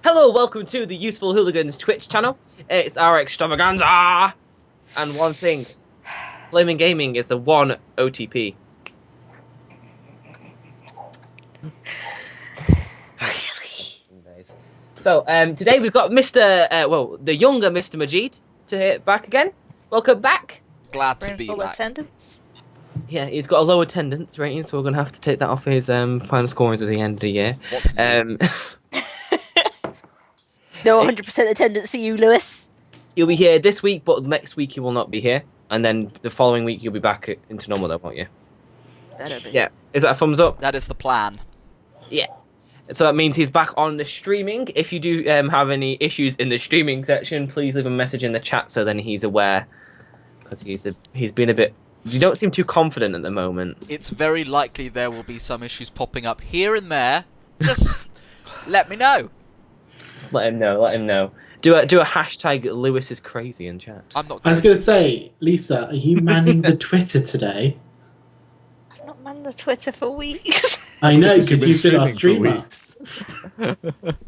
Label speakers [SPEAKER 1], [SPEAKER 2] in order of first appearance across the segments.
[SPEAKER 1] Hello, welcome to the Useful Hooligans Twitch channel. It's our extravaganza! And one thing, Flaming Gaming is the one OTP. Really? So, today we've got the younger Mr. Majid to hit back again. Welcome back.
[SPEAKER 2] Glad to be
[SPEAKER 3] full
[SPEAKER 2] back.
[SPEAKER 3] attendance.
[SPEAKER 1] Yeah, he's got a low attendance rating, so we're going to have to take that off his final scorings at the end of the year.
[SPEAKER 2] What's new?
[SPEAKER 3] No 100% attendance for you, Lewis.
[SPEAKER 1] You'll be here this week, but next week you will not be here. And then the following week you'll be back into normal though, won't you?
[SPEAKER 3] Better be.
[SPEAKER 1] Yeah. Is that a thumbs up?
[SPEAKER 2] That is the plan.
[SPEAKER 1] Yeah. So that means he's back on the streaming. If you do have any issues in the streaming section, please leave a message in the chat so then he's aware. Because he's been a bit... You don't seem too confident at the moment.
[SPEAKER 2] It's very likely there will be some issues popping up here and there. Just let me know.
[SPEAKER 1] Just let him know. Do a hashtag Lewis is crazy in chat.
[SPEAKER 2] I'm not.
[SPEAKER 4] I was going to say, Lisa, are you manning the Twitter today?
[SPEAKER 3] I've not manned the Twitter for weeks.
[SPEAKER 4] I know, because you've been our streamer.
[SPEAKER 3] I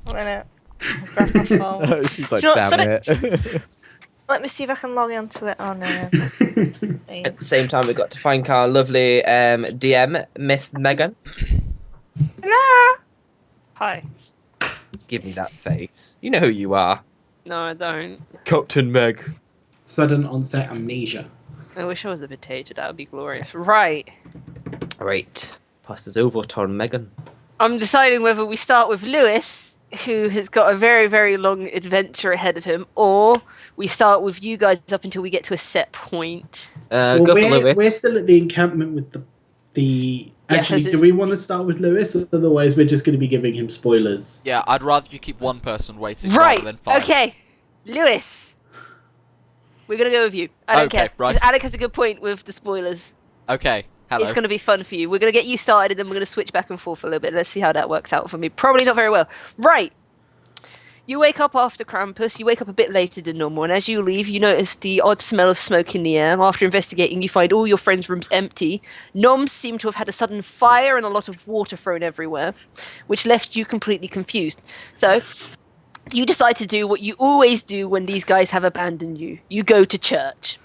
[SPEAKER 3] know. Grab my phone.
[SPEAKER 5] She's like,
[SPEAKER 3] Do you know what,
[SPEAKER 5] damn it.
[SPEAKER 3] Let me see if I can log into it on
[SPEAKER 1] At the same time, we've got to thank our lovely DM, Miss Megan.
[SPEAKER 6] Hello. Hi.
[SPEAKER 1] Give me that face. You know who you are.
[SPEAKER 6] No, I don't.
[SPEAKER 1] Captain Meg.
[SPEAKER 4] Sudden onset amnesia.
[SPEAKER 6] I wish I was a potato. That would be glorious. Right.
[SPEAKER 1] Right. Pass this over to Megan.
[SPEAKER 6] I'm deciding whether we start with Lewis, who has got a very, very long adventure ahead of him, or we start with you guys up until we get to a set point.
[SPEAKER 1] Go for Lewis.
[SPEAKER 4] We're still at the encampment with the... Actually,
[SPEAKER 6] Yeah,
[SPEAKER 4] do we want to start with Lewis? Otherwise, we're just going to be giving him spoilers.
[SPEAKER 2] Yeah, I'd rather you keep one person waiting
[SPEAKER 6] Right.
[SPEAKER 2] rather than five.
[SPEAKER 6] Okay. Lewis. We're going to go with you. I don't
[SPEAKER 2] Okay,
[SPEAKER 6] care.
[SPEAKER 2] right.
[SPEAKER 6] 'Cause Alec has a good point with the spoilers.
[SPEAKER 2] Okay. Hello.
[SPEAKER 6] It's going to be fun for you. We're going to get you started and then we're going to switch back and forth a little bit. Let's see how that works out for me. Probably not very well. Right. You wake up after Krampus. You wake up a bit later than normal. And as you leave, you notice the odd smell of smoke in the air. After investigating, you find all your friends' rooms empty. Noms seem to have had a sudden fire and a lot of water thrown everywhere, which left you completely confused. So you decide to do what you always do when these guys have abandoned you. You go to church.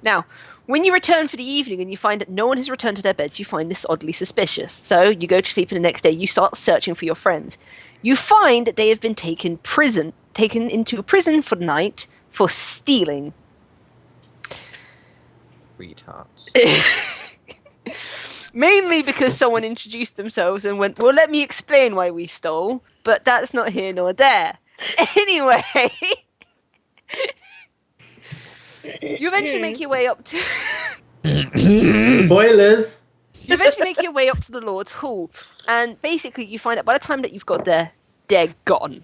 [SPEAKER 6] Now, when you return for the evening and you find that no one has returned to their beds, you find this oddly suspicious. So you go to sleep and the next day you start searching for your friends. You find that they have been taken into prison for the night for stealing.
[SPEAKER 1] Retards.
[SPEAKER 6] Mainly because someone introduced themselves and went, well, let me explain why we stole, but that's not here nor there. Anyway, you eventually make your way up to...
[SPEAKER 4] Spoilers!
[SPEAKER 6] You eventually make your way up to the Lord's Hall, and basically you find out by the time that you've got there, they're gone.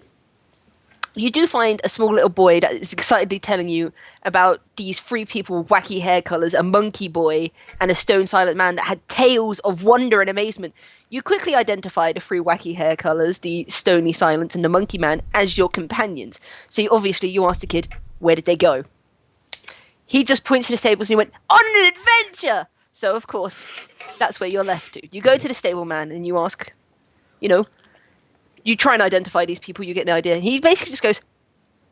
[SPEAKER 6] You do find a small little boy that is excitedly telling you about these three people with wacky hair colours, a monkey boy, and a stone silent man that had tales of wonder and amazement. You quickly identify the three wacky hair colours, the stony silence and the monkey man, as your companions. So obviously you ask the kid, where did they go? He just points to the stables and he went, on an adventure! So, of course, that's where you're left to. You go to the stable man and you ask, you try and identify these people, you get an idea. And he basically just goes,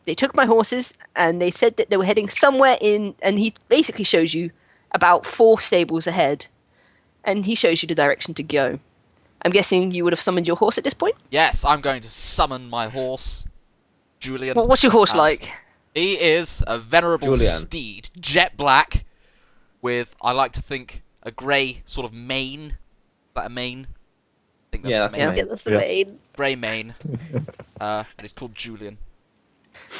[SPEAKER 6] they took my horses and they said that they were heading somewhere in, and he basically shows you about 4 stables ahead. And he shows you the direction to go. I'm guessing you would have summoned your horse at this point?
[SPEAKER 2] Yes, I'm going to summon my horse, Julian.
[SPEAKER 6] Well, what's your horse
[SPEAKER 2] And
[SPEAKER 6] like?
[SPEAKER 2] He is a venerable
[SPEAKER 1] Julian.
[SPEAKER 2] steed, jet black, with, I like to think, a grey sort of mane. Is that a mane? I think that's
[SPEAKER 1] Yeah,
[SPEAKER 2] a
[SPEAKER 1] that's
[SPEAKER 2] mane.
[SPEAKER 1] a mane.
[SPEAKER 3] Yeah, that's the
[SPEAKER 5] Yeah.
[SPEAKER 3] main.
[SPEAKER 2] Grey mane. And he's called Julian.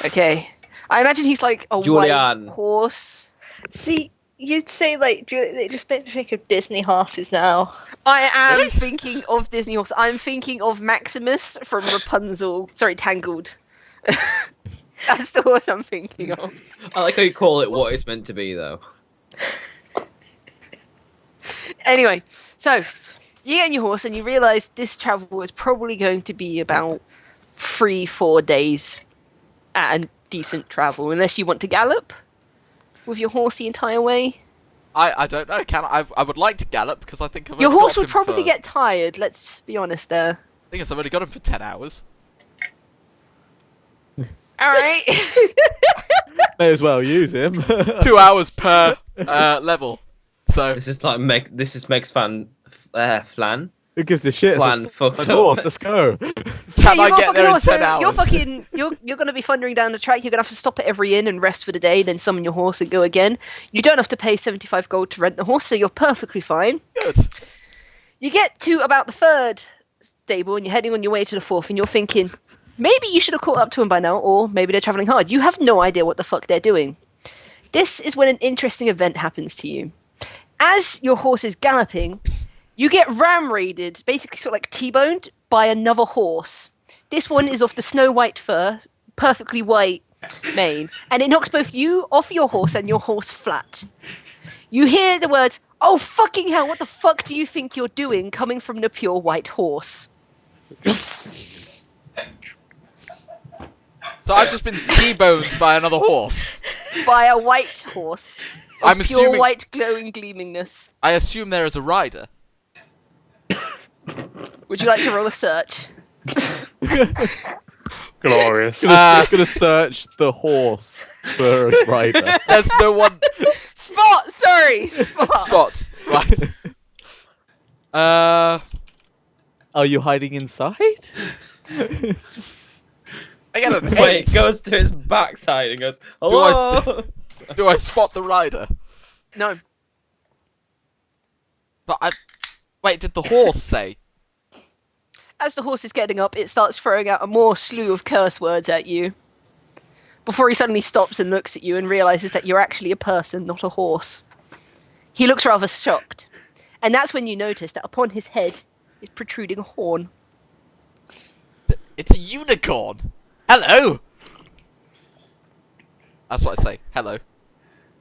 [SPEAKER 6] Okay. I imagine he's like a
[SPEAKER 1] Julian.
[SPEAKER 6] white horse.
[SPEAKER 3] See, you'd say, it just makes me think of Disney horses now.
[SPEAKER 6] I am thinking of Disney horse. I'm thinking of Maximus from Rapunzel. Sorry, Tangled. That's the horse I'm thinking of.
[SPEAKER 1] I like how you call it what it's meant to be, though.
[SPEAKER 6] Anyway, so you get on your horse and you realise this travel is probably going to be about 3-4 days at a decent travel, unless you want to gallop with your horse the entire way.
[SPEAKER 2] I don't know, can I would like to gallop, because I think I've
[SPEAKER 6] Your
[SPEAKER 2] only
[SPEAKER 6] horse
[SPEAKER 2] got
[SPEAKER 6] would
[SPEAKER 2] him
[SPEAKER 6] probably
[SPEAKER 2] for...
[SPEAKER 6] get tired, let's be honest there.
[SPEAKER 2] I think I've only got him for 10 hours.
[SPEAKER 6] Alright.
[SPEAKER 5] May as well use him.
[SPEAKER 2] 2 hours per level. So
[SPEAKER 1] This is like Meg's flan.
[SPEAKER 5] Who gives a shit?
[SPEAKER 1] Plan fucked
[SPEAKER 5] It's
[SPEAKER 1] up.
[SPEAKER 5] a horse. Let's go.
[SPEAKER 2] can I get there in 10 hours?
[SPEAKER 6] You're gonna be thundering down the track. You're gonna have to stop at every inn and rest for the day, then summon your horse and go again. You don't have to pay 75 gold to rent the horse, so you're perfectly fine.
[SPEAKER 2] Good.
[SPEAKER 6] You get to about the 3rd stable and you're heading on your way to the 4th, and you're thinking, maybe you should have caught up to them by now, or maybe they're traveling hard. You have no idea what the fuck they're doing. This is when an interesting event happens to you. As your horse is galloping, you get ram-raided, basically sort of like T-boned, by another horse. This one is of the snow-white fur, perfectly white mane, and it knocks both you off your horse and your horse flat. You hear the words, "Oh fucking hell, what the fuck do you think you're doing?" coming from the pure white horse.
[SPEAKER 2] So I've just been T-boned by another horse.
[SPEAKER 6] By a white horse. Of
[SPEAKER 2] I'm
[SPEAKER 6] pure
[SPEAKER 2] assuming.
[SPEAKER 6] white glowing gleamingness.
[SPEAKER 2] I assume there is a rider.
[SPEAKER 6] Would you like to roll a search?
[SPEAKER 7] Glorious.
[SPEAKER 5] Gonna search the horse for a rider.
[SPEAKER 2] There's no one.
[SPEAKER 6] Spot! Sorry! Spot!
[SPEAKER 2] Spot. Right.
[SPEAKER 5] Are you hiding inside?
[SPEAKER 2] I get an 8.
[SPEAKER 1] Wait, goes to his backside and goes, hello.
[SPEAKER 2] Do I spot the rider?
[SPEAKER 6] No.
[SPEAKER 2] But I. Wait, did the horse say?
[SPEAKER 6] As the horse is getting up, it starts throwing out a more slew of curse words at you. Before he suddenly stops and looks at you and realizes that you're actually a person, not a horse. He looks rather shocked. And that's when you notice that upon his head is protruding a horn.
[SPEAKER 2] It's a unicorn. Hello. That's what I say. Hello.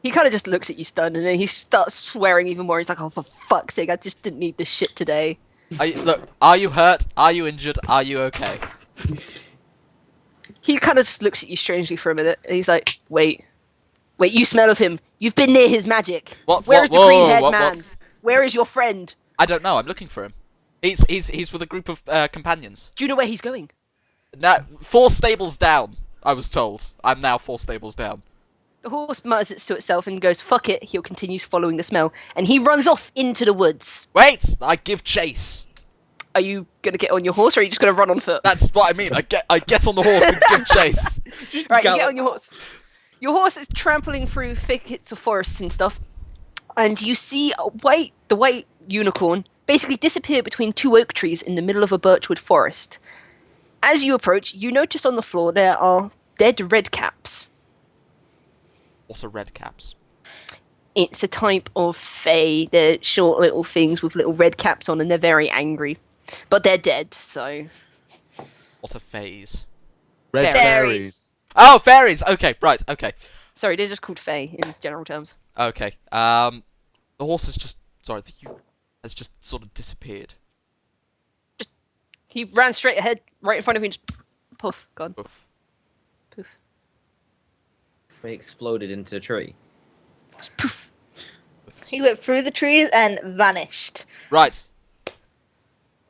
[SPEAKER 6] He kind of just looks at you stunned, and then he starts swearing even more. He's like, "Oh, for fuck's sake, I just didn't need this shit today."
[SPEAKER 2] Look, are you hurt? Are you injured? Are you okay?
[SPEAKER 6] He kind of just looks at you strangely for a minute, and he's like, wait, you smell of him. You've been near his magic.
[SPEAKER 2] What?
[SPEAKER 6] Where is the
[SPEAKER 2] Whoa,
[SPEAKER 6] green-haired
[SPEAKER 2] what?
[SPEAKER 6] man? Where is your friend?
[SPEAKER 2] I don't know. I'm looking for him. He's with a group of companions.
[SPEAKER 6] Do you know where he's going?
[SPEAKER 2] Now, 4 stables down. I was told. I'm now 4 stables down.
[SPEAKER 6] The horse mutters to itself and goes, fuck it. He'll continue following the smell, and he runs off into the woods.
[SPEAKER 2] Wait! I give chase.
[SPEAKER 6] Are you going to get on your horse, or are you just going to run on foot?
[SPEAKER 2] That's what I mean. I get on the horse and give chase.
[SPEAKER 6] Right, you get on your horse. Your horse is trampling through thickets of forests and stuff, and you see the white unicorn basically disappear between 2 oak trees in the middle of a birchwood forest. As you approach, you notice on the floor there are dead red caps.
[SPEAKER 2] What are red caps?
[SPEAKER 6] It's a type of fae. They're short little things with little red caps on, and they're very angry. But they're dead, so...
[SPEAKER 2] What are fays?
[SPEAKER 5] Red
[SPEAKER 6] Fairies.
[SPEAKER 5] berries.
[SPEAKER 2] Oh, fairies! Okay, right, okay.
[SPEAKER 6] Sorry, they're just called fae in general terms.
[SPEAKER 2] Okay, the horse has just... Sorry, has just sort of disappeared.
[SPEAKER 6] He ran straight ahead, right in front of you, and just... Poof, gone.
[SPEAKER 2] Oof.
[SPEAKER 6] Poof.
[SPEAKER 1] He exploded into the tree.
[SPEAKER 6] Just poof.
[SPEAKER 3] He went through the trees and vanished.
[SPEAKER 2] Right.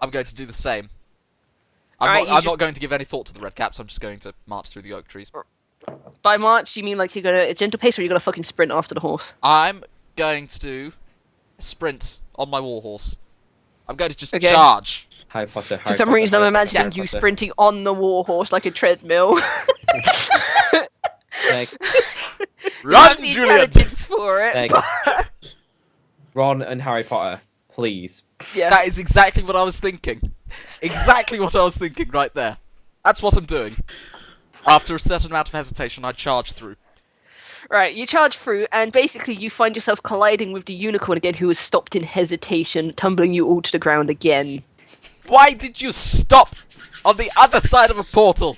[SPEAKER 2] I'm going to do the same.
[SPEAKER 6] Alright,
[SPEAKER 2] I'm not going to give any thought to the red caps, I'm just going to march through the oak trees.
[SPEAKER 6] By march, you mean like you're gonna a gentle pace, or you're gonna fucking sprint after the horse?
[SPEAKER 2] I'm going to do a sprint on my war horse. I'm going to just
[SPEAKER 6] Okay.
[SPEAKER 2] charge.
[SPEAKER 1] Harry Potter,
[SPEAKER 6] For some reason, I'm imagining you sprinting on the war horse like a treadmill.
[SPEAKER 1] Meg,
[SPEAKER 6] You have
[SPEAKER 2] Run,
[SPEAKER 6] the
[SPEAKER 2] Julian!
[SPEAKER 6] intelligence for it.
[SPEAKER 1] Meg. Ron and Harry Potter, please.
[SPEAKER 6] Yeah.
[SPEAKER 2] That is exactly what I was thinking. Exactly what I was thinking right there. That's what I'm doing. After a certain amount of hesitation, I charge through.
[SPEAKER 6] Right, you charge through, and basically you find yourself colliding with the unicorn again, who has stopped in hesitation, tumbling you all to the ground again.
[SPEAKER 2] Why did you stop on the other side of a portal?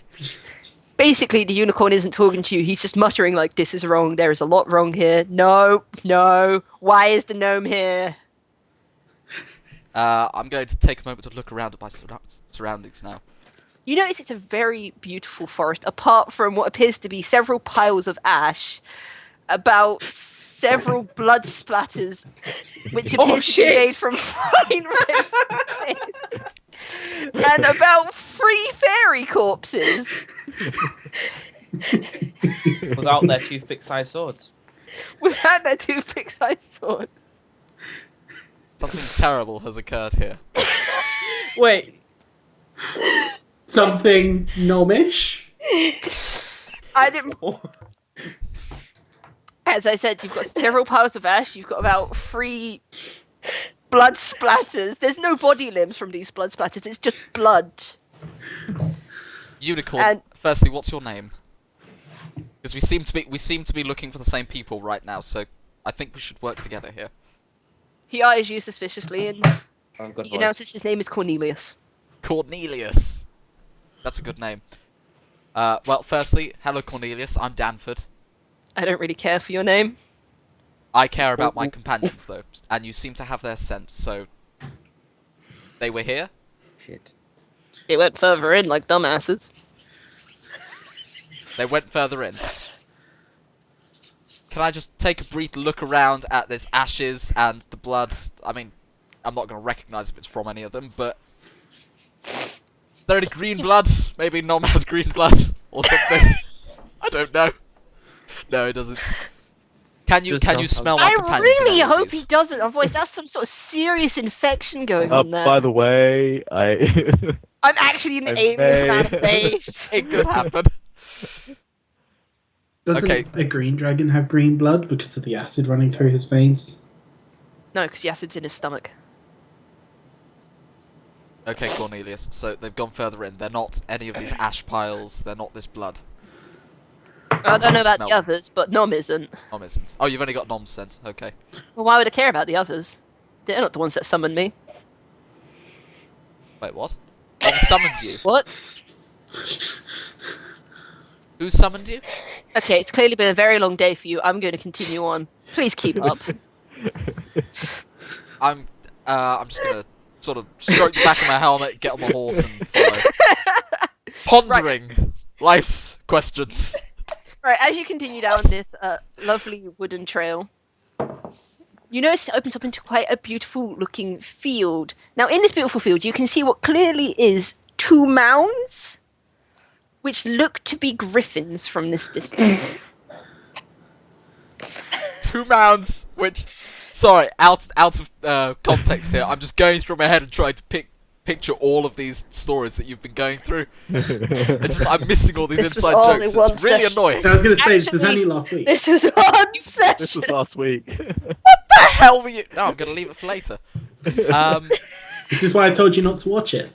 [SPEAKER 6] Basically, the unicorn isn't talking to you, he's just muttering like, this is wrong, there is a lot wrong here. No, why is the gnome here?
[SPEAKER 2] I'm going to take a moment to look around at my surroundings now.
[SPEAKER 6] You notice it's a very beautiful forest, apart from what appears to be several piles of ash, about several blood splatters, which appear to be made from fine red mist. and about 3 fairy corpses
[SPEAKER 1] Without their toothpick-sized swords.
[SPEAKER 6] without their 2 fixed-sized swords.
[SPEAKER 2] Something terrible has occurred here.
[SPEAKER 1] Wait.
[SPEAKER 4] Something gnomish?
[SPEAKER 6] I didn't. As I said, you've got several piles of ash. You've got about 3 blood splatters. There's no body limbs from these blood splatters. It's just blood.
[SPEAKER 2] Unicorn.
[SPEAKER 6] And-
[SPEAKER 2] Firstly, what's your name? Because we seem to be looking for the same people right now. So I think we should work together here.
[SPEAKER 6] He eyes you suspiciously, and
[SPEAKER 1] Good
[SPEAKER 6] he
[SPEAKER 1] voice.
[SPEAKER 6] announces his name is Cornelius.
[SPEAKER 2] Cornelius. That's a good name. Well, firstly, hello Cornelius. I'm Danford.
[SPEAKER 6] I don't really care for your name.
[SPEAKER 2] I care about my companions though, and you seem to have their scent. So they were here.
[SPEAKER 1] Shit.
[SPEAKER 6] They went further in like dumbasses.
[SPEAKER 2] They went further in. Can I just take a brief look around at this ashes and the blood? I mean, I'm not going to recognise if it's from any of them, but... Is there any green blood? Maybe Nom has green blood or something. I don't know. No, it doesn't. Can you smell my
[SPEAKER 6] I
[SPEAKER 2] companions?
[SPEAKER 6] really
[SPEAKER 2] in any of
[SPEAKER 6] hope
[SPEAKER 2] these?
[SPEAKER 6] he doesn't. Otherwise, that's some sort of serious infection going on there.
[SPEAKER 5] By the way,
[SPEAKER 6] I'm actually an alien from outer space.
[SPEAKER 2] It could happen.
[SPEAKER 4] Doesn't
[SPEAKER 2] Okay.
[SPEAKER 4] a green dragon have green blood because of the acid running through his veins?
[SPEAKER 6] No, because the acid's in his stomach.
[SPEAKER 2] Okay, Cornelius. So they've gone further in. They're not any of these ash piles. They're not this blood.
[SPEAKER 6] I don't know about
[SPEAKER 2] Smell
[SPEAKER 6] the
[SPEAKER 2] them.
[SPEAKER 6] others, but Nom isn't.
[SPEAKER 2] Nom isn't. Oh, you've only got Nom's scent. Okay.
[SPEAKER 6] Well, why would I care about the others? They're not the ones that summoned me.
[SPEAKER 2] Wait, what? Nom summoned you?
[SPEAKER 6] What?
[SPEAKER 2] Who summoned you?
[SPEAKER 6] Okay, it's clearly been a very long day for you. I'm going to continue on. Please keep up.
[SPEAKER 2] I'm just gonna sort of stroke the back of my helmet, get on my horse, and follow. Pondering life's questions.
[SPEAKER 6] Right, as you continue down this lovely wooden trail, you notice it opens up into quite a beautiful looking field. Now, in this beautiful field, you can see what clearly is 2 mounds, which look to be griffins from this distance.
[SPEAKER 2] 2 mounds, which, sorry, out of context here. I'm just going through my head and trying to picture all of these stories that you've been going through. I'm missing all these
[SPEAKER 3] This was
[SPEAKER 2] inside
[SPEAKER 3] all
[SPEAKER 2] jokes.
[SPEAKER 3] in one
[SPEAKER 2] It's really
[SPEAKER 3] session.
[SPEAKER 2] annoying.
[SPEAKER 4] I was going to say, this was
[SPEAKER 6] Actually,
[SPEAKER 4] only last week.
[SPEAKER 3] This was one
[SPEAKER 5] this
[SPEAKER 3] session.
[SPEAKER 5] was last week.
[SPEAKER 2] The hell were you? No, I'm gonna leave it for later.
[SPEAKER 4] This is why I told you not to watch it.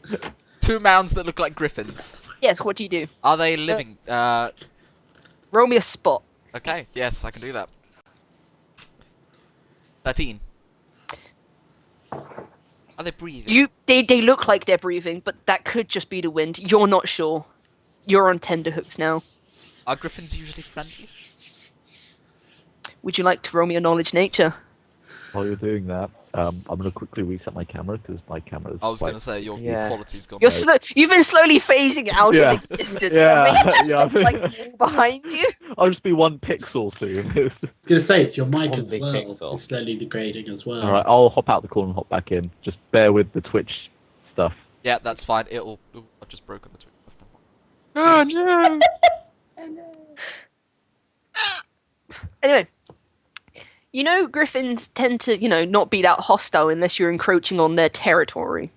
[SPEAKER 2] 2 mounds that look like griffins.
[SPEAKER 6] Yes, what do you do?
[SPEAKER 2] Are they living?
[SPEAKER 6] Roll me a spot.
[SPEAKER 2] Okay, yes, I can do that. 13. Are they breathing?
[SPEAKER 6] They look like they're breathing, but that could just be the wind. You're not sure. You're on tenterhooks now.
[SPEAKER 2] Are griffins usually friendly?
[SPEAKER 6] Would you like to roll me a knowledge nature?
[SPEAKER 5] While you're doing that, I'm gonna quickly reset my camera because my camera is.
[SPEAKER 2] I was
[SPEAKER 5] quite-
[SPEAKER 2] gonna say your
[SPEAKER 1] Yeah.
[SPEAKER 2] quality's gone.
[SPEAKER 6] You've been slowly phasing out
[SPEAKER 5] Yeah.
[SPEAKER 6] of existence.
[SPEAKER 5] Yeah,
[SPEAKER 6] Maybe
[SPEAKER 5] yeah.
[SPEAKER 6] like wall behind you.
[SPEAKER 5] I'll just be 1 pixel soon.
[SPEAKER 4] I was going to say, it's your mic
[SPEAKER 1] One
[SPEAKER 4] as
[SPEAKER 1] big
[SPEAKER 4] well.
[SPEAKER 1] pixel.
[SPEAKER 4] It's slowly degrading as well.
[SPEAKER 5] All right, I'll hop out the call and hop back in. Just bear with the Twitch stuff.
[SPEAKER 2] Yeah, that's fine. It'll. Ooh, I've just broken the Twitch.
[SPEAKER 5] Oh no!
[SPEAKER 6] Anyway, you know griffins tend to, not be that hostile unless you're encroaching on their territory.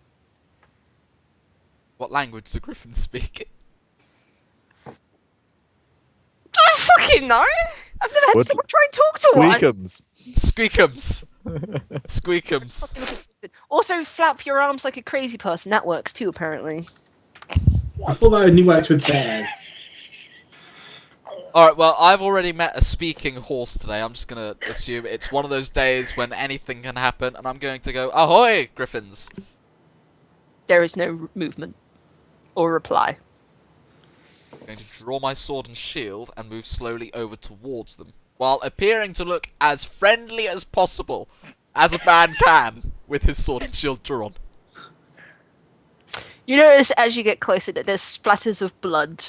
[SPEAKER 2] What language do griffins speak?
[SPEAKER 6] I don't fucking know. I've never had
[SPEAKER 5] What?
[SPEAKER 6] someone try and talk to us.
[SPEAKER 5] Squeakums.
[SPEAKER 2] Squeakums. Squeakums.
[SPEAKER 6] Also, flap your arms like a crazy person. That works too, apparently.
[SPEAKER 4] I thought that only worked with bears.
[SPEAKER 2] Alright, well, I've already met a speaking horse today. I'm just gonna assume it's one of those days when anything can happen, and I'm going to go, ahoy, griffins!
[SPEAKER 6] There is no movement or reply.
[SPEAKER 2] I'm going to draw my sword and shield and move slowly over towards them, while appearing to look as friendly as possible, as a man can, with his sword and shield drawn.
[SPEAKER 6] You notice as you get closer that there's splatters of blood.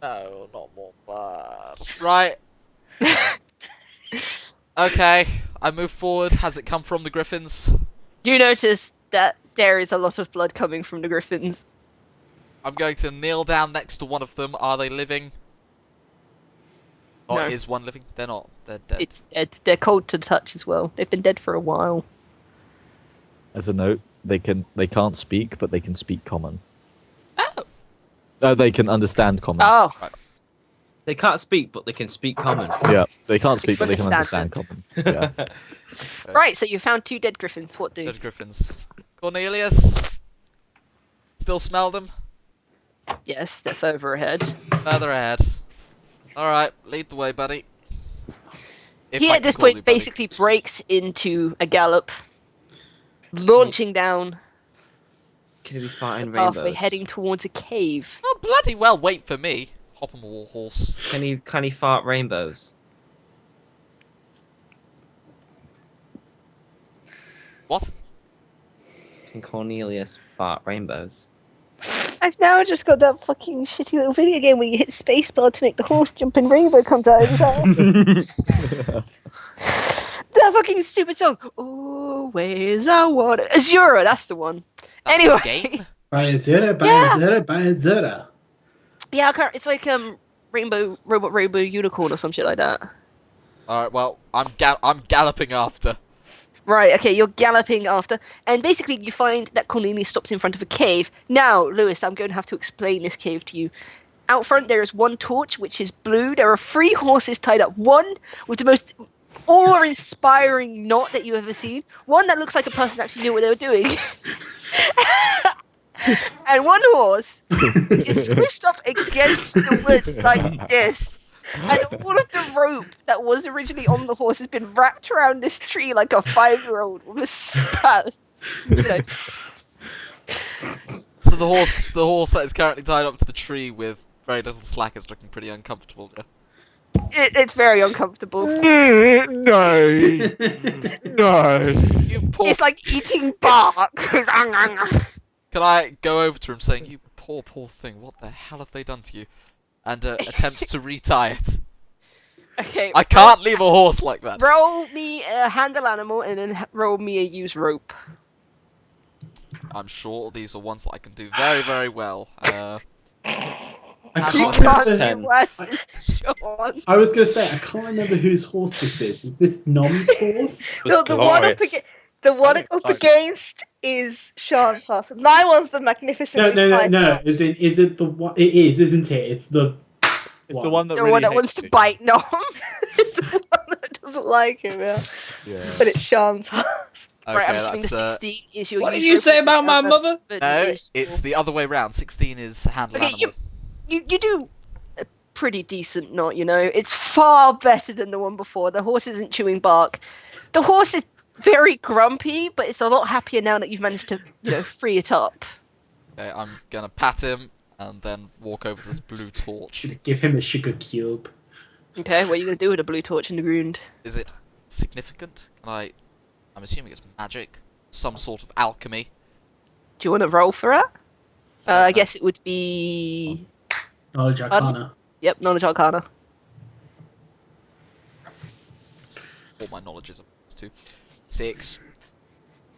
[SPEAKER 2] No, not more blood. Right. Okay, I move forward. Has it come from the griffins?
[SPEAKER 6] You notice that there is a lot of blood coming from the griffins.
[SPEAKER 2] I'm going to kneel down next to one of them. Are they living? Or
[SPEAKER 6] No.
[SPEAKER 2] is one living? They're not. They're dead.
[SPEAKER 6] It's dead. They're cold to the touch as well. They've been dead for a while.
[SPEAKER 5] As a note, they can't speak, but they can speak common.
[SPEAKER 2] Oh.
[SPEAKER 5] They can understand common.
[SPEAKER 6] Oh,
[SPEAKER 1] They can't speak, but they can speak common.
[SPEAKER 5] Yeah, they can't speak,
[SPEAKER 6] can
[SPEAKER 5] but they can
[SPEAKER 6] understand
[SPEAKER 5] understand common. Yeah.
[SPEAKER 6] right. So you found 2 dead griffins. What do?
[SPEAKER 2] Dead griffins. Cornelius. Still smell them?
[SPEAKER 6] Yes, they're further ahead.
[SPEAKER 2] Further ahead. Alright, lead the way, buddy. If
[SPEAKER 6] He
[SPEAKER 2] I
[SPEAKER 6] at
[SPEAKER 2] can
[SPEAKER 6] this
[SPEAKER 2] call you
[SPEAKER 6] point
[SPEAKER 2] buddy.
[SPEAKER 6] basically breaks into a gallop, launching down
[SPEAKER 1] Can we find
[SPEAKER 6] the pathway,
[SPEAKER 1] rainbows?
[SPEAKER 6] heading towards a cave.
[SPEAKER 2] Oh, bloody well, wait for me. Hop on a war horse.
[SPEAKER 1] Can he fart rainbows?
[SPEAKER 2] What?
[SPEAKER 1] Can Cornelius fart rainbows?
[SPEAKER 3] I've now just got that fucking shitty little video game where you hit spacebar to make the horse jump and rainbow comes out of his ass.
[SPEAKER 6] That fucking stupid song. Oh, where's our water? Azura, that's the one.
[SPEAKER 2] That's
[SPEAKER 6] Anyway.
[SPEAKER 2] a game?
[SPEAKER 4] Bayazera,
[SPEAKER 6] Yeah.
[SPEAKER 4] Bayazera, Bayazera.
[SPEAKER 6] Yeah, I can't, it's like Robot Rainbow Unicorn or some shit like that.
[SPEAKER 2] Alright, well, I'm galloping after.
[SPEAKER 6] Right, okay, you're galloping after, and basically you find that Cornelius stops in front of a cave. Now, Lewis, I'm going to have to explain this cave to you. Out front, there is one torch, which is blue. There are 3 horses tied up. One with the most awe-inspiring knot that you've ever seen. One that looks like a person actually knew what they were doing. And one horse, which is squished up against the wood like this. And all of the rope that was originally on the horse has been wrapped around this tree like a 5-year-old with a spaz. You know,
[SPEAKER 2] So the horse that is currently tied up to the tree with very little slack is looking pretty uncomfortable. Yeah?
[SPEAKER 6] it's very uncomfortable.
[SPEAKER 5] No. No.
[SPEAKER 2] You poor.
[SPEAKER 6] It's like eating bark.
[SPEAKER 2] Can I go over to him saying, "You poor thing, what the hell have they done to you?" And attempt to retie it.
[SPEAKER 6] Okay.
[SPEAKER 2] I can't leave a horse like that.
[SPEAKER 6] Roll me a handle animal and then roll me a use rope.
[SPEAKER 2] I'm sure these are ones that I can do very well.
[SPEAKER 4] I
[SPEAKER 6] You
[SPEAKER 4] can't
[SPEAKER 6] can't
[SPEAKER 4] remember.
[SPEAKER 6] do worse than Sean.
[SPEAKER 4] I was gonna say I can't remember whose horse this is. Is this Nom's horse?
[SPEAKER 3] No, the one up against. The one up against is Sean's horse. My one's the
[SPEAKER 4] No,
[SPEAKER 3] magnificent.
[SPEAKER 4] no. Is it the one? It is, isn't it? It's the.
[SPEAKER 5] It's the one that
[SPEAKER 6] The
[SPEAKER 5] really
[SPEAKER 6] one that
[SPEAKER 5] hates
[SPEAKER 6] wants to
[SPEAKER 5] me.
[SPEAKER 6] bite Nom.
[SPEAKER 3] It's the one that doesn't like him, yeah.
[SPEAKER 5] Yeah.
[SPEAKER 3] But it's Sean's horse.
[SPEAKER 2] Okay,
[SPEAKER 6] Right, I'm assuming the
[SPEAKER 2] that's
[SPEAKER 6] 16 is your
[SPEAKER 1] What
[SPEAKER 6] use
[SPEAKER 1] did you
[SPEAKER 6] rope
[SPEAKER 1] say
[SPEAKER 6] and
[SPEAKER 1] about my
[SPEAKER 6] the
[SPEAKER 1] mother?
[SPEAKER 6] but
[SPEAKER 2] no,
[SPEAKER 6] is
[SPEAKER 2] it's
[SPEAKER 6] your-
[SPEAKER 2] the other way round. 16 is handle
[SPEAKER 6] Okay,
[SPEAKER 2] animal.
[SPEAKER 6] you do a pretty decent knot, you know. It's far better than the one before. The horse isn't chewing bark. The horse is very grumpy, but it's a lot happier now that you've managed to, you know, free it up.
[SPEAKER 2] Okay, I'm gonna pat him and then walk over to this blue torch.
[SPEAKER 4] Give him a sugar cube.
[SPEAKER 6] Okay, what are you going to do with a blue torch in the ground?
[SPEAKER 2] Is it significant? I'm assuming it's magic, some sort of alchemy.
[SPEAKER 6] Do you want to roll for it? I guess it would be...
[SPEAKER 4] Knowledge Arcana.
[SPEAKER 6] Yep, knowledge arcana.
[SPEAKER 2] All my knowledge is too. 6.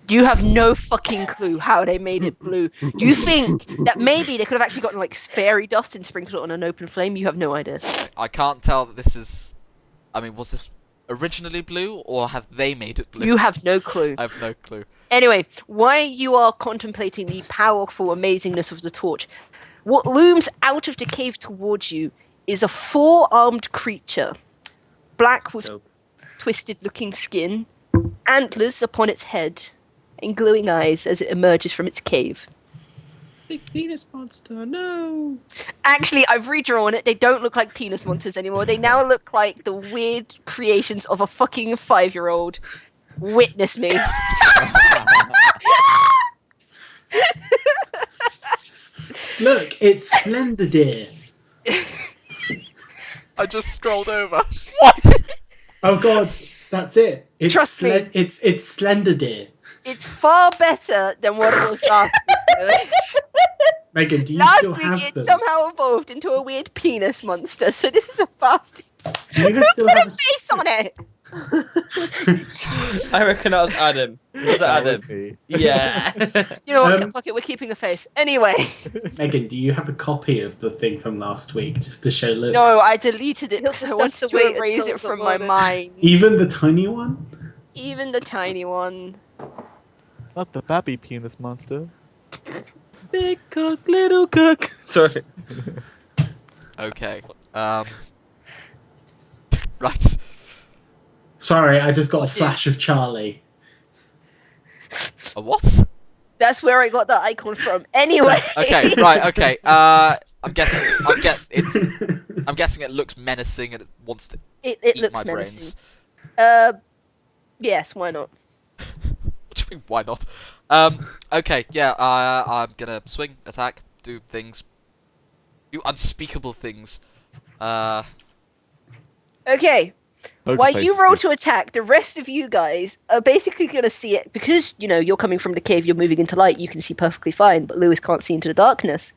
[SPEAKER 6] You have no fucking clue how they made it blue. You think that maybe they could have actually gotten like fairy dust and sprinkled it on an open flame? You have no idea.
[SPEAKER 2] I can't tell that this is. I mean, was this originally blue or have they made it blue?
[SPEAKER 6] You have no clue.
[SPEAKER 2] I have no clue.
[SPEAKER 6] Anyway, while you are contemplating the powerful amazingness of the torch, what looms out of the cave towards you is a 4-armed creature, black with
[SPEAKER 1] Dope.
[SPEAKER 6] twisted-looking skin, antlers upon its head, and glowing eyes as it emerges from its cave.
[SPEAKER 1] Big penis monster, no.
[SPEAKER 6] Actually, I've redrawn it. They don't look like penis monsters anymore. They now look like the weird creations of a fucking 5-year-old. Witness me.
[SPEAKER 4] Look, it's Slender Deer.
[SPEAKER 2] I just scrolled over. What?
[SPEAKER 4] Oh god, that's it. It's
[SPEAKER 6] Trust me.
[SPEAKER 4] It's Slender Deer.
[SPEAKER 6] It's far better than what it was last week.
[SPEAKER 4] Megan, do you
[SPEAKER 6] Last
[SPEAKER 4] still
[SPEAKER 6] week
[SPEAKER 4] have
[SPEAKER 6] it
[SPEAKER 4] them?
[SPEAKER 6] somehow evolved into a weird penis monster, so this is a fast.
[SPEAKER 4] Do you guys still
[SPEAKER 6] Put
[SPEAKER 4] have?
[SPEAKER 6] a face on it!
[SPEAKER 1] I reckon that was Adam. Was that
[SPEAKER 5] That
[SPEAKER 1] Adam?
[SPEAKER 5] was me.
[SPEAKER 1] Yeah.
[SPEAKER 6] You know what?
[SPEAKER 4] Um,
[SPEAKER 6] Fuck it, we're keeping the face. Anyway.
[SPEAKER 4] Megan, do you have a copy of the thing from last week just to show Lewis?
[SPEAKER 6] No, I deleted it
[SPEAKER 3] You'll
[SPEAKER 6] because I
[SPEAKER 3] just have
[SPEAKER 6] wanted
[SPEAKER 3] to
[SPEAKER 6] to
[SPEAKER 3] wait
[SPEAKER 6] erase
[SPEAKER 3] until
[SPEAKER 6] it
[SPEAKER 3] it's
[SPEAKER 6] from my
[SPEAKER 3] uploaded.
[SPEAKER 6] mind.
[SPEAKER 4] Even the tiny one?
[SPEAKER 6] Even the tiny one.
[SPEAKER 5] Not the baby penis monster.
[SPEAKER 1] Big cook, little cook. Sorry.
[SPEAKER 2] Okay. Right.
[SPEAKER 4] Sorry, I just got a flash of Charlie.
[SPEAKER 2] A what?
[SPEAKER 6] That's where I got that icon from. Anyway.
[SPEAKER 2] Okay, right, okay. I'm guessing it looks menacing and it wants to
[SPEAKER 6] It
[SPEAKER 2] eat
[SPEAKER 6] looks
[SPEAKER 2] my
[SPEAKER 6] menacing.
[SPEAKER 2] brains.
[SPEAKER 6] Yes, why not?
[SPEAKER 2] What do you mean, why not? Okay, yeah, I'm gonna swing, attack, do things. Do unspeakable things.
[SPEAKER 6] Okay.
[SPEAKER 5] Poker
[SPEAKER 6] While
[SPEAKER 5] face
[SPEAKER 6] you
[SPEAKER 5] is
[SPEAKER 6] roll
[SPEAKER 5] good.
[SPEAKER 6] to attack, the rest of you guys are basically going to see it. Because, you know, you're coming from the cave, you're moving into light, you can see perfectly fine, but Lewis can't see into the darkness.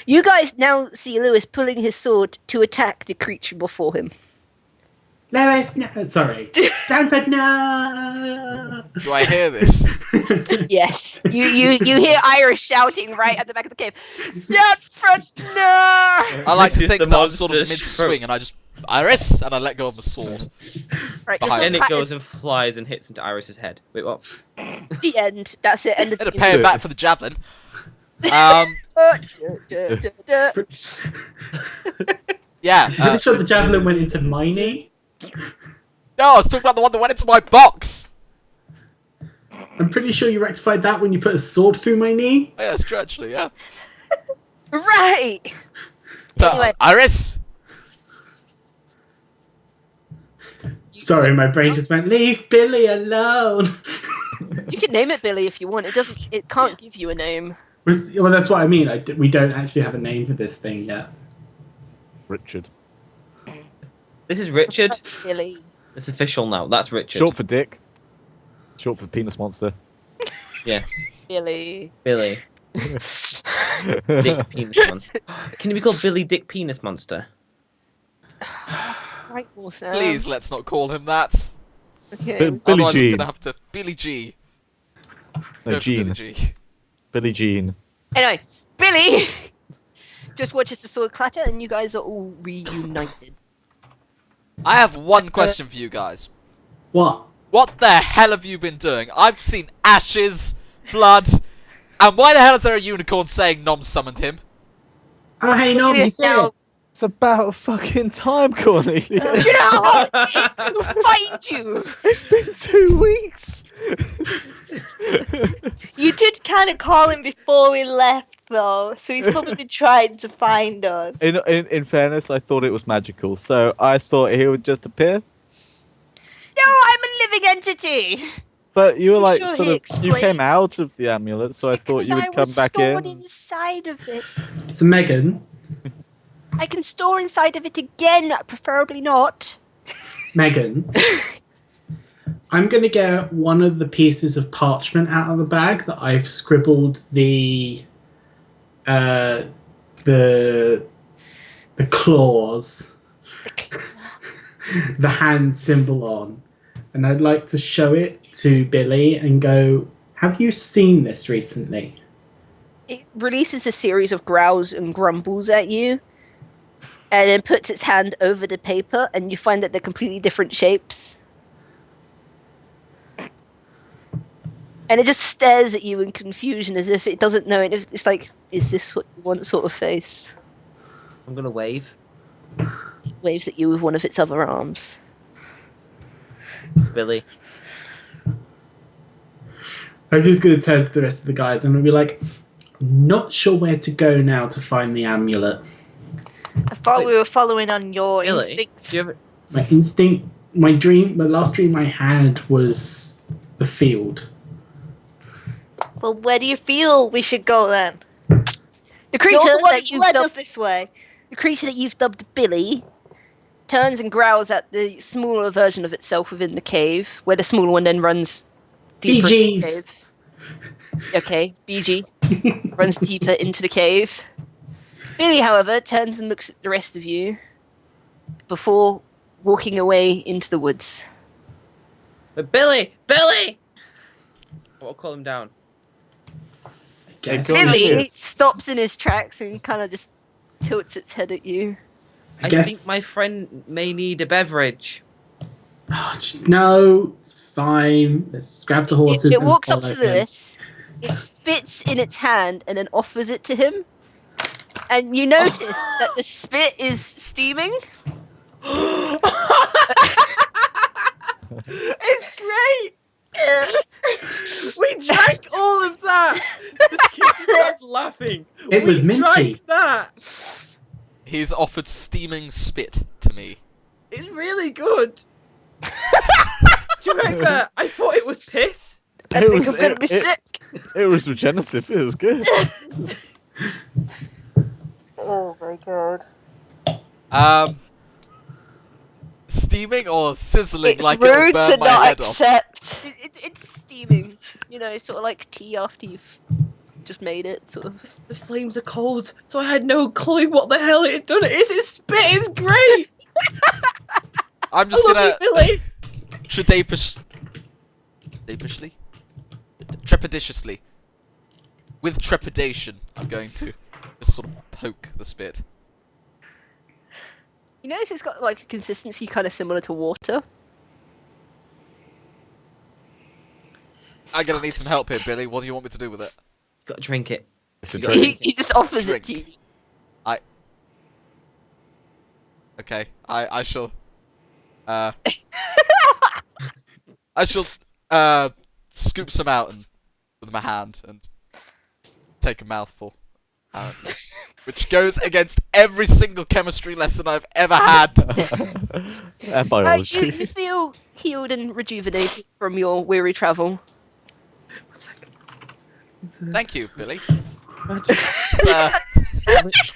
[SPEAKER 6] You guys now see Lewis pulling his sword to attack the creature before him.
[SPEAKER 4] Lewis, no. Sorry. Danford, no!
[SPEAKER 2] Do I hear this?
[SPEAKER 6] Yes. You hear Iris shouting right at the back of the cave. Danford, no!
[SPEAKER 2] I like to
[SPEAKER 1] This is
[SPEAKER 2] think
[SPEAKER 1] the
[SPEAKER 2] that I'm sort of
[SPEAKER 1] monster's
[SPEAKER 2] mid-swing and I just... Iris! And I let go of the sword.
[SPEAKER 6] Right,
[SPEAKER 2] Behind.
[SPEAKER 6] this
[SPEAKER 1] And it
[SPEAKER 6] is
[SPEAKER 1] goes and flies and hits into Iris's head. Wait, what?
[SPEAKER 6] the end. That's it. End of
[SPEAKER 2] Better
[SPEAKER 6] the
[SPEAKER 2] pay him back for the javelin. Yeah.
[SPEAKER 4] I'm pretty sure the javelin went into my knee.
[SPEAKER 2] No, I was talking about the one that went into my box!
[SPEAKER 4] I'm pretty sure you rectified that when you put a sword through my knee.
[SPEAKER 2] Oh, yeah, it's true, actually, yeah.
[SPEAKER 6] Right!
[SPEAKER 2] So,
[SPEAKER 6] Anyway.
[SPEAKER 2] Iris!
[SPEAKER 4] Sorry, my brain just went, leave Billy alone.
[SPEAKER 6] You can name it Billy if you want. It can't give you a name.
[SPEAKER 4] Well, that's what I mean. We don't actually have a name for this thing yet.
[SPEAKER 5] Richard.
[SPEAKER 1] This is Richard.
[SPEAKER 6] That's Billy.
[SPEAKER 1] It's official now. That's Richard.
[SPEAKER 5] Short for dick. Short for penis monster.
[SPEAKER 1] Yeah.
[SPEAKER 6] Billy.
[SPEAKER 1] Billy. Dick Penis Monster. Can you be called Billy Dick Penis Monster?
[SPEAKER 6] Right, awesome.
[SPEAKER 2] Please, let's not call him that.
[SPEAKER 6] Okay.
[SPEAKER 5] Billy
[SPEAKER 2] Otherwise, I'm
[SPEAKER 5] Jean.
[SPEAKER 2] gonna have to... Billy G.
[SPEAKER 5] No,
[SPEAKER 2] Go for
[SPEAKER 5] Jean.
[SPEAKER 2] Billy G.
[SPEAKER 5] Billy Jean.
[SPEAKER 6] Anyway, Billy just watches the sword clatter, and you guys are all reunited.
[SPEAKER 2] I have one question for you guys.
[SPEAKER 4] What?
[SPEAKER 2] What the hell have you been doing? I've seen ashes, blood, and why the hell is there a unicorn saying Nom summoned him?
[SPEAKER 4] Oh, hey, no, you
[SPEAKER 6] Yes,
[SPEAKER 4] see it.
[SPEAKER 6] now,
[SPEAKER 5] It's about fucking time, Cornelius.
[SPEAKER 6] do you know how long it is to find you?
[SPEAKER 5] It's been 2 weeks.
[SPEAKER 3] You did kind of call him before we left, though, so he's probably trying to find us.
[SPEAKER 5] In fairness, I thought it was magical, so I thought he would just appear.
[SPEAKER 6] No, I'm a living entity.
[SPEAKER 5] But you were
[SPEAKER 3] I'm
[SPEAKER 5] like
[SPEAKER 3] sure
[SPEAKER 5] sort
[SPEAKER 3] he
[SPEAKER 5] of you came
[SPEAKER 3] explained.
[SPEAKER 5] out of the amulet, so I thought
[SPEAKER 6] Because
[SPEAKER 5] you would
[SPEAKER 6] I
[SPEAKER 5] come
[SPEAKER 6] was
[SPEAKER 5] back
[SPEAKER 6] stored
[SPEAKER 5] in.
[SPEAKER 6] inside of it.
[SPEAKER 4] So, Megan,
[SPEAKER 6] I can store inside of it again, preferably not.
[SPEAKER 4] Megan, I'm going to get one of the pieces of parchment out of the bag that I've scribbled the claws, the hand symbol on, and I'd like to show it to Billy and go, have you seen this recently?
[SPEAKER 6] It releases a series of growls and grumbles at you, and then puts its hand over the paper, and you find that they're completely different shapes. And it just stares at you in confusion as if it doesn't know it. It's like, is this what you want sort of face?
[SPEAKER 1] I'm gonna wave.
[SPEAKER 6] It waves at you with one of its other arms.
[SPEAKER 1] It's Billy.
[SPEAKER 4] I'm just going to turn to the rest of the guys and I'll be like, not sure where to go now to find the amulet.
[SPEAKER 3] I thought we were following on your
[SPEAKER 1] Billy,
[SPEAKER 3] instincts.
[SPEAKER 1] do you ever...
[SPEAKER 4] My instinct, the last dream I had was the field.
[SPEAKER 3] Well, where do you feel we should go then?
[SPEAKER 6] The creature
[SPEAKER 3] You're the one
[SPEAKER 6] that
[SPEAKER 3] who
[SPEAKER 6] you've
[SPEAKER 3] led
[SPEAKER 6] dubbed,
[SPEAKER 3] us this way.
[SPEAKER 6] the creature that you've dubbed Billy turns and growls at the smaller version of itself within the cave, where the smaller one then runs deeper into the
[SPEAKER 4] BGs.
[SPEAKER 6] cave. Okay, BG runs deeper into the cave. Billy, however, turns and looks at the rest of you before walking away into the woods.
[SPEAKER 1] But Billy! Billy! I'll call him down.
[SPEAKER 4] Guess
[SPEAKER 5] Go on,
[SPEAKER 6] Billy
[SPEAKER 5] yes.
[SPEAKER 6] stops in his tracks and kind of just tilts its head at you.
[SPEAKER 1] I
[SPEAKER 4] guess-
[SPEAKER 1] think my friend may need a beverage.
[SPEAKER 4] Oh, no, it's fine. Let's grab the horses.
[SPEAKER 6] It
[SPEAKER 4] and
[SPEAKER 6] walks up
[SPEAKER 4] follow
[SPEAKER 6] to
[SPEAKER 4] him.
[SPEAKER 6] this, it spits in its hand, and then offers it to him. And you notice that the spit is steaming.
[SPEAKER 1] It's great! We drank all of that! This kid just starts laughing.
[SPEAKER 4] It was minty.
[SPEAKER 1] Drank that!
[SPEAKER 2] He's offered steaming spit to me.
[SPEAKER 1] It's really good. To be fair, I thought it was piss.
[SPEAKER 3] I think I'm gonna be sick.
[SPEAKER 5] It was regenerative. It was good.
[SPEAKER 3] Oh my god.
[SPEAKER 2] Steaming or sizzling
[SPEAKER 3] It's
[SPEAKER 2] like it'll
[SPEAKER 3] rude
[SPEAKER 2] burn
[SPEAKER 3] to
[SPEAKER 2] my
[SPEAKER 3] not
[SPEAKER 2] head off.
[SPEAKER 3] accept.
[SPEAKER 6] It's steaming. You know, sort of like tea after you've just made it, sort of.
[SPEAKER 1] The flames are cold, so I had no clue what the hell it had done. His spit is great.
[SPEAKER 2] I'm just
[SPEAKER 1] I love
[SPEAKER 2] gonna
[SPEAKER 1] you, Billy.
[SPEAKER 2] trepidatiously, with trepidation, I'm going to just sort of poke the spit.
[SPEAKER 6] You notice it's got like a consistency kind of similar to water.
[SPEAKER 2] I'm gonna need some help here, Billy. What do you want me to do with it?
[SPEAKER 1] Got to drink it.
[SPEAKER 5] It's a
[SPEAKER 1] You got-
[SPEAKER 5] drink.
[SPEAKER 6] He just offers
[SPEAKER 2] Drink.
[SPEAKER 6] it to you.
[SPEAKER 2] Okay, I shall. I shall scoop some out with my hand and take a mouthful, which goes against every single chemistry lesson I've ever had.
[SPEAKER 5] Biology.
[SPEAKER 6] You feel healed and rejuvenated from your weary travel.
[SPEAKER 2] Thank you, Billy.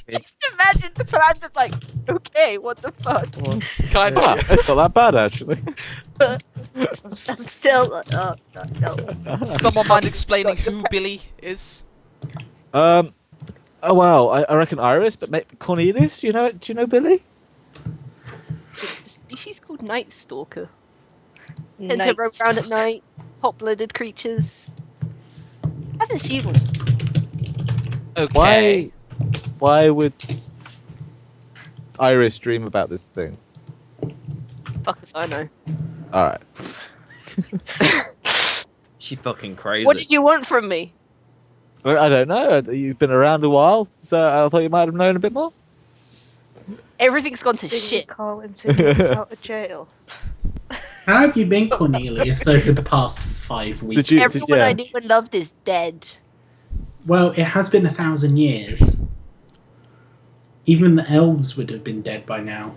[SPEAKER 6] Just imagine the plan just like, okay, what the fuck?
[SPEAKER 2] Kind
[SPEAKER 5] Ah,
[SPEAKER 2] of.
[SPEAKER 5] it's not that bad actually.
[SPEAKER 3] I'm still. Oh, no.
[SPEAKER 2] Someone mind explaining who Billy is?
[SPEAKER 5] Oh wow, I reckon Iris, but maybe Cornelius. Do you know Billy?
[SPEAKER 6] It's a species called Night Stalker. Tend to
[SPEAKER 3] Nice.
[SPEAKER 6] roam around at night, hot-blooded creatures. Haven't seen one.
[SPEAKER 2] Okay.
[SPEAKER 5] Why would Iris dream about this thing?
[SPEAKER 6] Fuck if I know.
[SPEAKER 5] All right.
[SPEAKER 1] She fucking crazy.
[SPEAKER 6] What did you want from me?
[SPEAKER 5] Well, I don't know. You've been around a while, so I thought you might have known a bit more.
[SPEAKER 6] Everything's gone to
[SPEAKER 3] Did you
[SPEAKER 6] shit.
[SPEAKER 3] call him to get us out of jail?
[SPEAKER 4] How have you been, Cornelius, over the past 5 weeks?
[SPEAKER 5] Did you-
[SPEAKER 6] Everyone
[SPEAKER 5] yeah.
[SPEAKER 6] I knew and loved is dead.
[SPEAKER 4] Well, it has been 1,000 years. Even the elves would have been dead by now.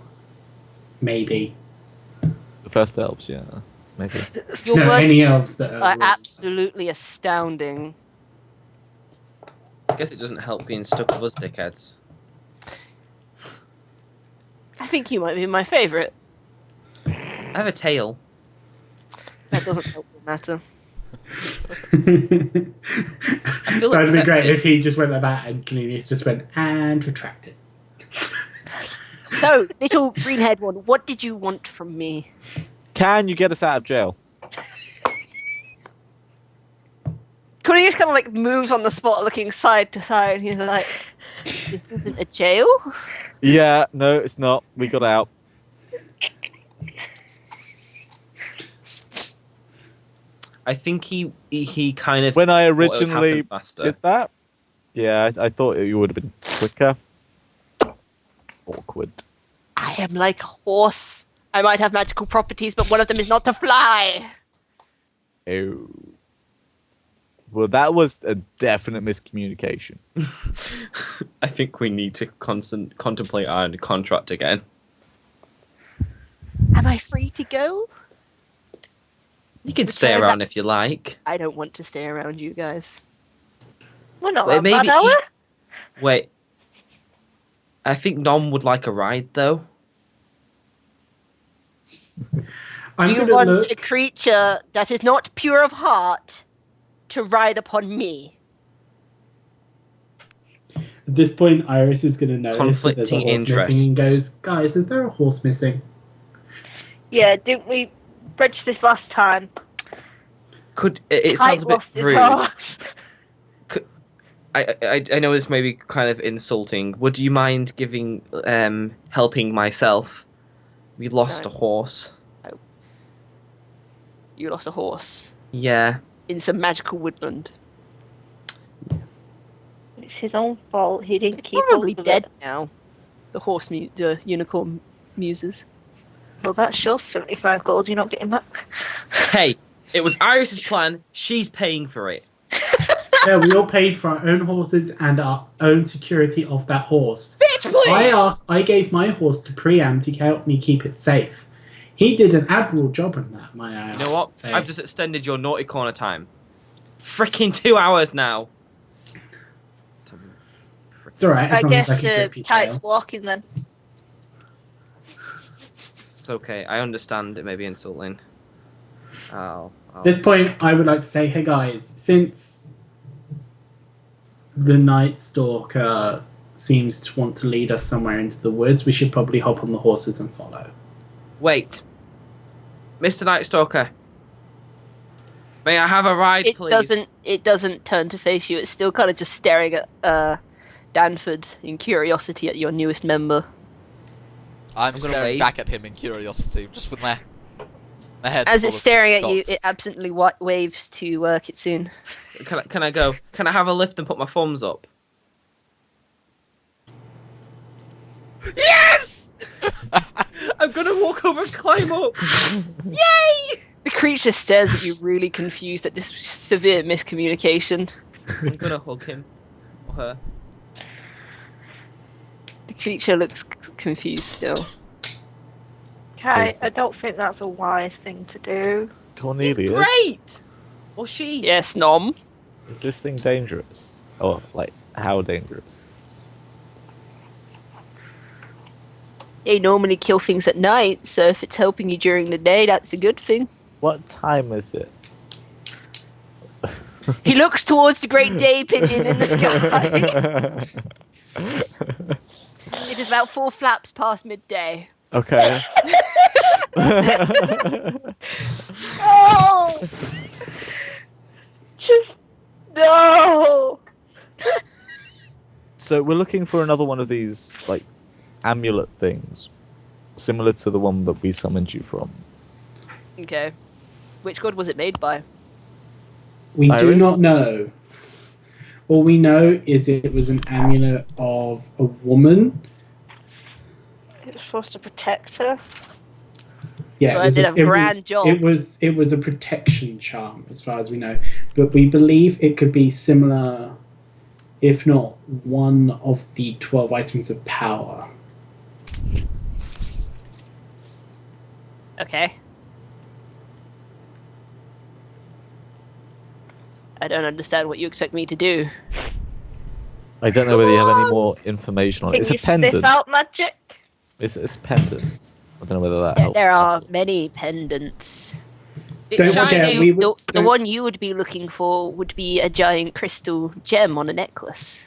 [SPEAKER 4] Maybe.
[SPEAKER 5] The first elves, yeah, maybe.
[SPEAKER 6] Your
[SPEAKER 4] No,
[SPEAKER 6] words
[SPEAKER 4] any elves that
[SPEAKER 6] are
[SPEAKER 4] are
[SPEAKER 6] absolutely astounding.
[SPEAKER 1] I guess it doesn't help being stuck with us dickheads.
[SPEAKER 6] I think you might be my favourite.
[SPEAKER 1] I have a tail.
[SPEAKER 6] That doesn't help the matter.
[SPEAKER 1] feel
[SPEAKER 4] That'd be great
[SPEAKER 1] accepted.
[SPEAKER 4] if he just went like that and Cornelius just went and retracted.
[SPEAKER 6] So, little green-haired one, what did you want from me?
[SPEAKER 5] Can you get us out of jail?
[SPEAKER 6] Cornelius kind of like moves on the spot, looking side to side. He's like, "This isn't a jail."
[SPEAKER 5] Yeah, no, it's not. We got out.
[SPEAKER 1] I think he kind of
[SPEAKER 5] When I
[SPEAKER 1] thought it would
[SPEAKER 5] originally
[SPEAKER 1] happen faster.
[SPEAKER 5] did that, yeah, I thought you would have been quicker. Awkward.
[SPEAKER 6] I am like a horse. I might have magical properties, but one of them is not to fly.
[SPEAKER 5] Oh. Well, that was a definite miscommunication.
[SPEAKER 1] I think we need to contemplate our contract again.
[SPEAKER 6] Am I free to go?
[SPEAKER 1] You can stay
[SPEAKER 6] Return
[SPEAKER 1] around if you like.
[SPEAKER 6] I don't want to stay around you guys.
[SPEAKER 3] We're not
[SPEAKER 1] Wait,
[SPEAKER 3] that
[SPEAKER 1] maybe
[SPEAKER 3] bad, are we?
[SPEAKER 1] Wait. I think Nom would like a ride though.
[SPEAKER 4] I'm
[SPEAKER 6] You
[SPEAKER 4] gonna
[SPEAKER 6] want
[SPEAKER 4] look.
[SPEAKER 6] a creature that is not pure of heart to ride upon me.
[SPEAKER 4] At this point, Iris is gonna notice that there's a
[SPEAKER 1] Conflicting
[SPEAKER 4] horse missing and
[SPEAKER 1] interests.
[SPEAKER 4] goes, "Guys, is there a horse missing?"
[SPEAKER 3] Yeah, didn't we bridged this last time.
[SPEAKER 1] It sounds a bit
[SPEAKER 3] lost his
[SPEAKER 1] rude.
[SPEAKER 3] horse.
[SPEAKER 1] I know this may be kind of insulting. Would you mind helping myself? We lost a horse.
[SPEAKER 6] You lost a horse
[SPEAKER 1] Yeah.
[SPEAKER 6] in some magical woodland.
[SPEAKER 3] It's his own fault. He didn't
[SPEAKER 6] It's
[SPEAKER 3] keep
[SPEAKER 6] probably
[SPEAKER 3] hold of
[SPEAKER 6] dead
[SPEAKER 3] it.
[SPEAKER 6] now. The unicorn muses.
[SPEAKER 3] Well, that's your 75 gold. You're not getting back.
[SPEAKER 1] Hey, it was Iris's plan. She's paying for it.
[SPEAKER 4] Yeah, we all paid for our own horses and our own security of that horse.
[SPEAKER 1] Bitch, please!
[SPEAKER 4] I gave my horse to Priam to help me keep it safe. He did an admirable job in that, my I
[SPEAKER 1] You know what?
[SPEAKER 4] say.
[SPEAKER 1] I've just extended your naughty corner time. Freaking 2 hours now.
[SPEAKER 4] It's alright, as
[SPEAKER 3] I
[SPEAKER 4] long
[SPEAKER 3] guess
[SPEAKER 4] as I can grip your
[SPEAKER 3] Kite's
[SPEAKER 4] tail.
[SPEAKER 3] walking then.
[SPEAKER 1] It's okay. I understand it may be insulting.
[SPEAKER 4] At this point, I would like to say, hey guys, since the Night Stalker seems to want to lead us somewhere into the woods, we should probably hop on the horses and follow.
[SPEAKER 1] Wait. Mr. Night Stalker. May I have a ride, please?
[SPEAKER 6] It doesn't turn to face you. It's still kind of just staring at Danford in curiosity at your newest member.
[SPEAKER 2] I'm
[SPEAKER 1] gonna
[SPEAKER 2] staring
[SPEAKER 1] wave.
[SPEAKER 2] back at him in curiosity, just with my head.
[SPEAKER 6] As
[SPEAKER 2] sort
[SPEAKER 6] it's
[SPEAKER 2] of
[SPEAKER 6] staring at you,
[SPEAKER 2] cocked.
[SPEAKER 6] it absently waves to Kitsune.
[SPEAKER 1] Can I go? Can I have a lift and put my thumbs up? Yes! I'm gonna walk over and climb up. Yay!
[SPEAKER 6] The creature stares at you, really confused at this severe miscommunication.
[SPEAKER 1] I'm gonna hug him or her.
[SPEAKER 6] The creature looks confused still.
[SPEAKER 3] Kite, I don't think that's a wise thing to do.
[SPEAKER 1] It's
[SPEAKER 5] Cornelius,
[SPEAKER 1] great. Or she.
[SPEAKER 6] Yes, Nom.
[SPEAKER 5] is this thing dangerous? Or, like, how dangerous?
[SPEAKER 6] They normally kill things at night, so if it's helping you during the day, that's a good thing.
[SPEAKER 5] What time is it?
[SPEAKER 6] He looks towards the great day pigeon in the sky. It is about 4 flaps past midday.
[SPEAKER 5] Okay.
[SPEAKER 3] Oh! Just no!
[SPEAKER 5] So we're looking for another one of these, like, amulet things, similar to the one that we summoned you from.
[SPEAKER 6] Okay. Which god was it made by?
[SPEAKER 4] We do
[SPEAKER 5] Iris?
[SPEAKER 4] not know. All we know is it was an amulet of a woman.
[SPEAKER 3] It was supposed to protect her.
[SPEAKER 4] Yeah,
[SPEAKER 6] Well, I did a grand job.
[SPEAKER 4] It was a protection charm, as far as we know. But we believe it could be similar, if not one of the 12 items of power.
[SPEAKER 6] Okay. I don't understand what you expect me to do.
[SPEAKER 5] I don't know whether you have any more information on it.
[SPEAKER 3] Can
[SPEAKER 5] It's a
[SPEAKER 3] you
[SPEAKER 5] pendant.
[SPEAKER 3] sniff out magic?
[SPEAKER 5] It's a pendant. I don't know whether that helps.
[SPEAKER 6] There
[SPEAKER 5] at
[SPEAKER 6] are
[SPEAKER 5] all.
[SPEAKER 6] many pendants.
[SPEAKER 1] It's
[SPEAKER 4] Don't
[SPEAKER 1] shiny.
[SPEAKER 4] forget, we would-
[SPEAKER 6] The
[SPEAKER 4] don't-
[SPEAKER 6] one you would be looking for would be a giant crystal gem on a necklace.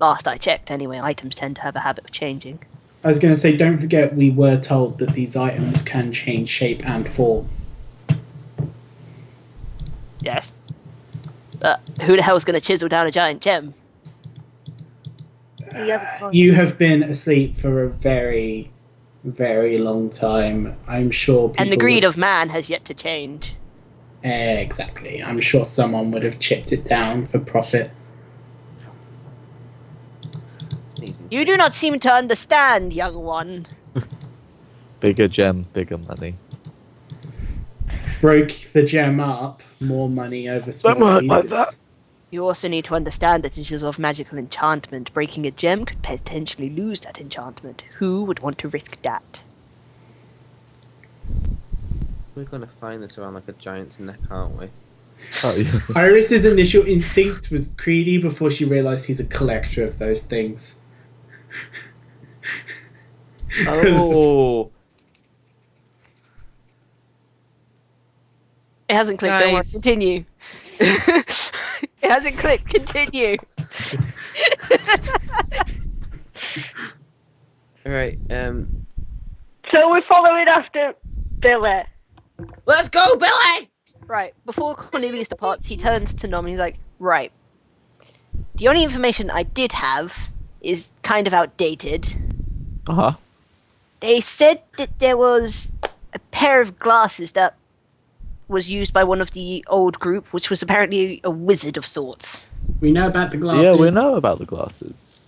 [SPEAKER 6] Last I checked, anyway. Items tend to have a habit of changing.
[SPEAKER 4] I was going to say, don't forget, we were told that these items can change shape and form.
[SPEAKER 6] Yes. But who the hell's going to chisel down a giant gem?
[SPEAKER 3] The other one.
[SPEAKER 4] You have been asleep for a very, very long time. I'm sure people...
[SPEAKER 6] And the greed of man has yet to change.
[SPEAKER 4] Exactly. I'm sure someone would have chipped it down for profit.
[SPEAKER 1] Sneezing.
[SPEAKER 6] You do not seem to understand, young one.
[SPEAKER 5] Bigger gem, bigger money.
[SPEAKER 4] Broke the gem up, more money over small
[SPEAKER 5] Don't work
[SPEAKER 4] pieces.
[SPEAKER 5] like that.
[SPEAKER 6] You also need to understand that it is of magical enchantment. Breaking a gem could potentially lose that enchantment. Who would want to risk that?
[SPEAKER 1] We're gonna find this around like a giant's neck, aren't we?
[SPEAKER 5] Oh, yeah.
[SPEAKER 4] Iris's initial instinct was greedy before she realised he's a collector of those things.
[SPEAKER 1] Oh.
[SPEAKER 6] It hasn't clicked, don't worry.
[SPEAKER 1] Guys.
[SPEAKER 6] Continue. It hasn't clicked, continue.
[SPEAKER 1] Alright,
[SPEAKER 3] So we're following after Billy.
[SPEAKER 1] Let's go, Billy!
[SPEAKER 6] Right, before Cornelius departs, he turns to Nom and he's like, right. The only information I did have is kind of outdated.
[SPEAKER 5] Uh-huh.
[SPEAKER 6] They said that there was a pair of glasses that was used by one of the old group, which was apparently a wizard of sorts.
[SPEAKER 4] We know about the glasses.
[SPEAKER 5] Yeah, we know about the glasses.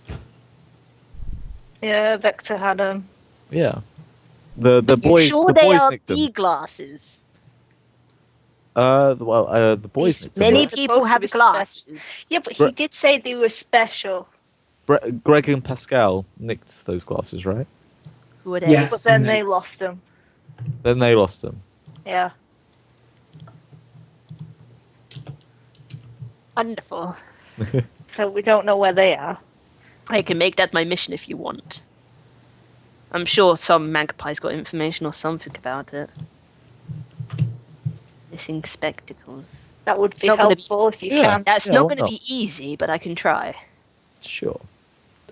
[SPEAKER 3] Yeah, Vector had them.
[SPEAKER 5] Yeah. The
[SPEAKER 6] You're
[SPEAKER 5] boys
[SPEAKER 6] sure
[SPEAKER 5] the
[SPEAKER 6] they
[SPEAKER 5] boys
[SPEAKER 6] are
[SPEAKER 5] nicked them.
[SPEAKER 6] the glasses?
[SPEAKER 5] The boys nicked them.
[SPEAKER 6] Many
[SPEAKER 5] right?
[SPEAKER 6] people have
[SPEAKER 3] Supposed to be
[SPEAKER 6] glasses.
[SPEAKER 3] Yeah, but he did say they were special.
[SPEAKER 5] Greg and Pascal nicked those glasses, right?
[SPEAKER 6] Who are they?
[SPEAKER 4] Yes.
[SPEAKER 3] But then
[SPEAKER 4] and
[SPEAKER 3] they
[SPEAKER 4] it's-
[SPEAKER 3] lost them.
[SPEAKER 5] Then they lost them.
[SPEAKER 3] Yeah.
[SPEAKER 6] Wonderful.
[SPEAKER 3] So we don't know where they are.
[SPEAKER 6] I can make that my mission if you want. I'm sure some magpie's got information or something about it. Missing spectacles.
[SPEAKER 3] That would be
[SPEAKER 6] not gonna be-
[SPEAKER 3] helpful if you
[SPEAKER 5] Yeah.
[SPEAKER 3] can.
[SPEAKER 6] That's
[SPEAKER 5] Yeah,
[SPEAKER 6] not
[SPEAKER 5] why
[SPEAKER 6] going to
[SPEAKER 5] not?
[SPEAKER 6] be easy, but I can try.
[SPEAKER 5] Sure.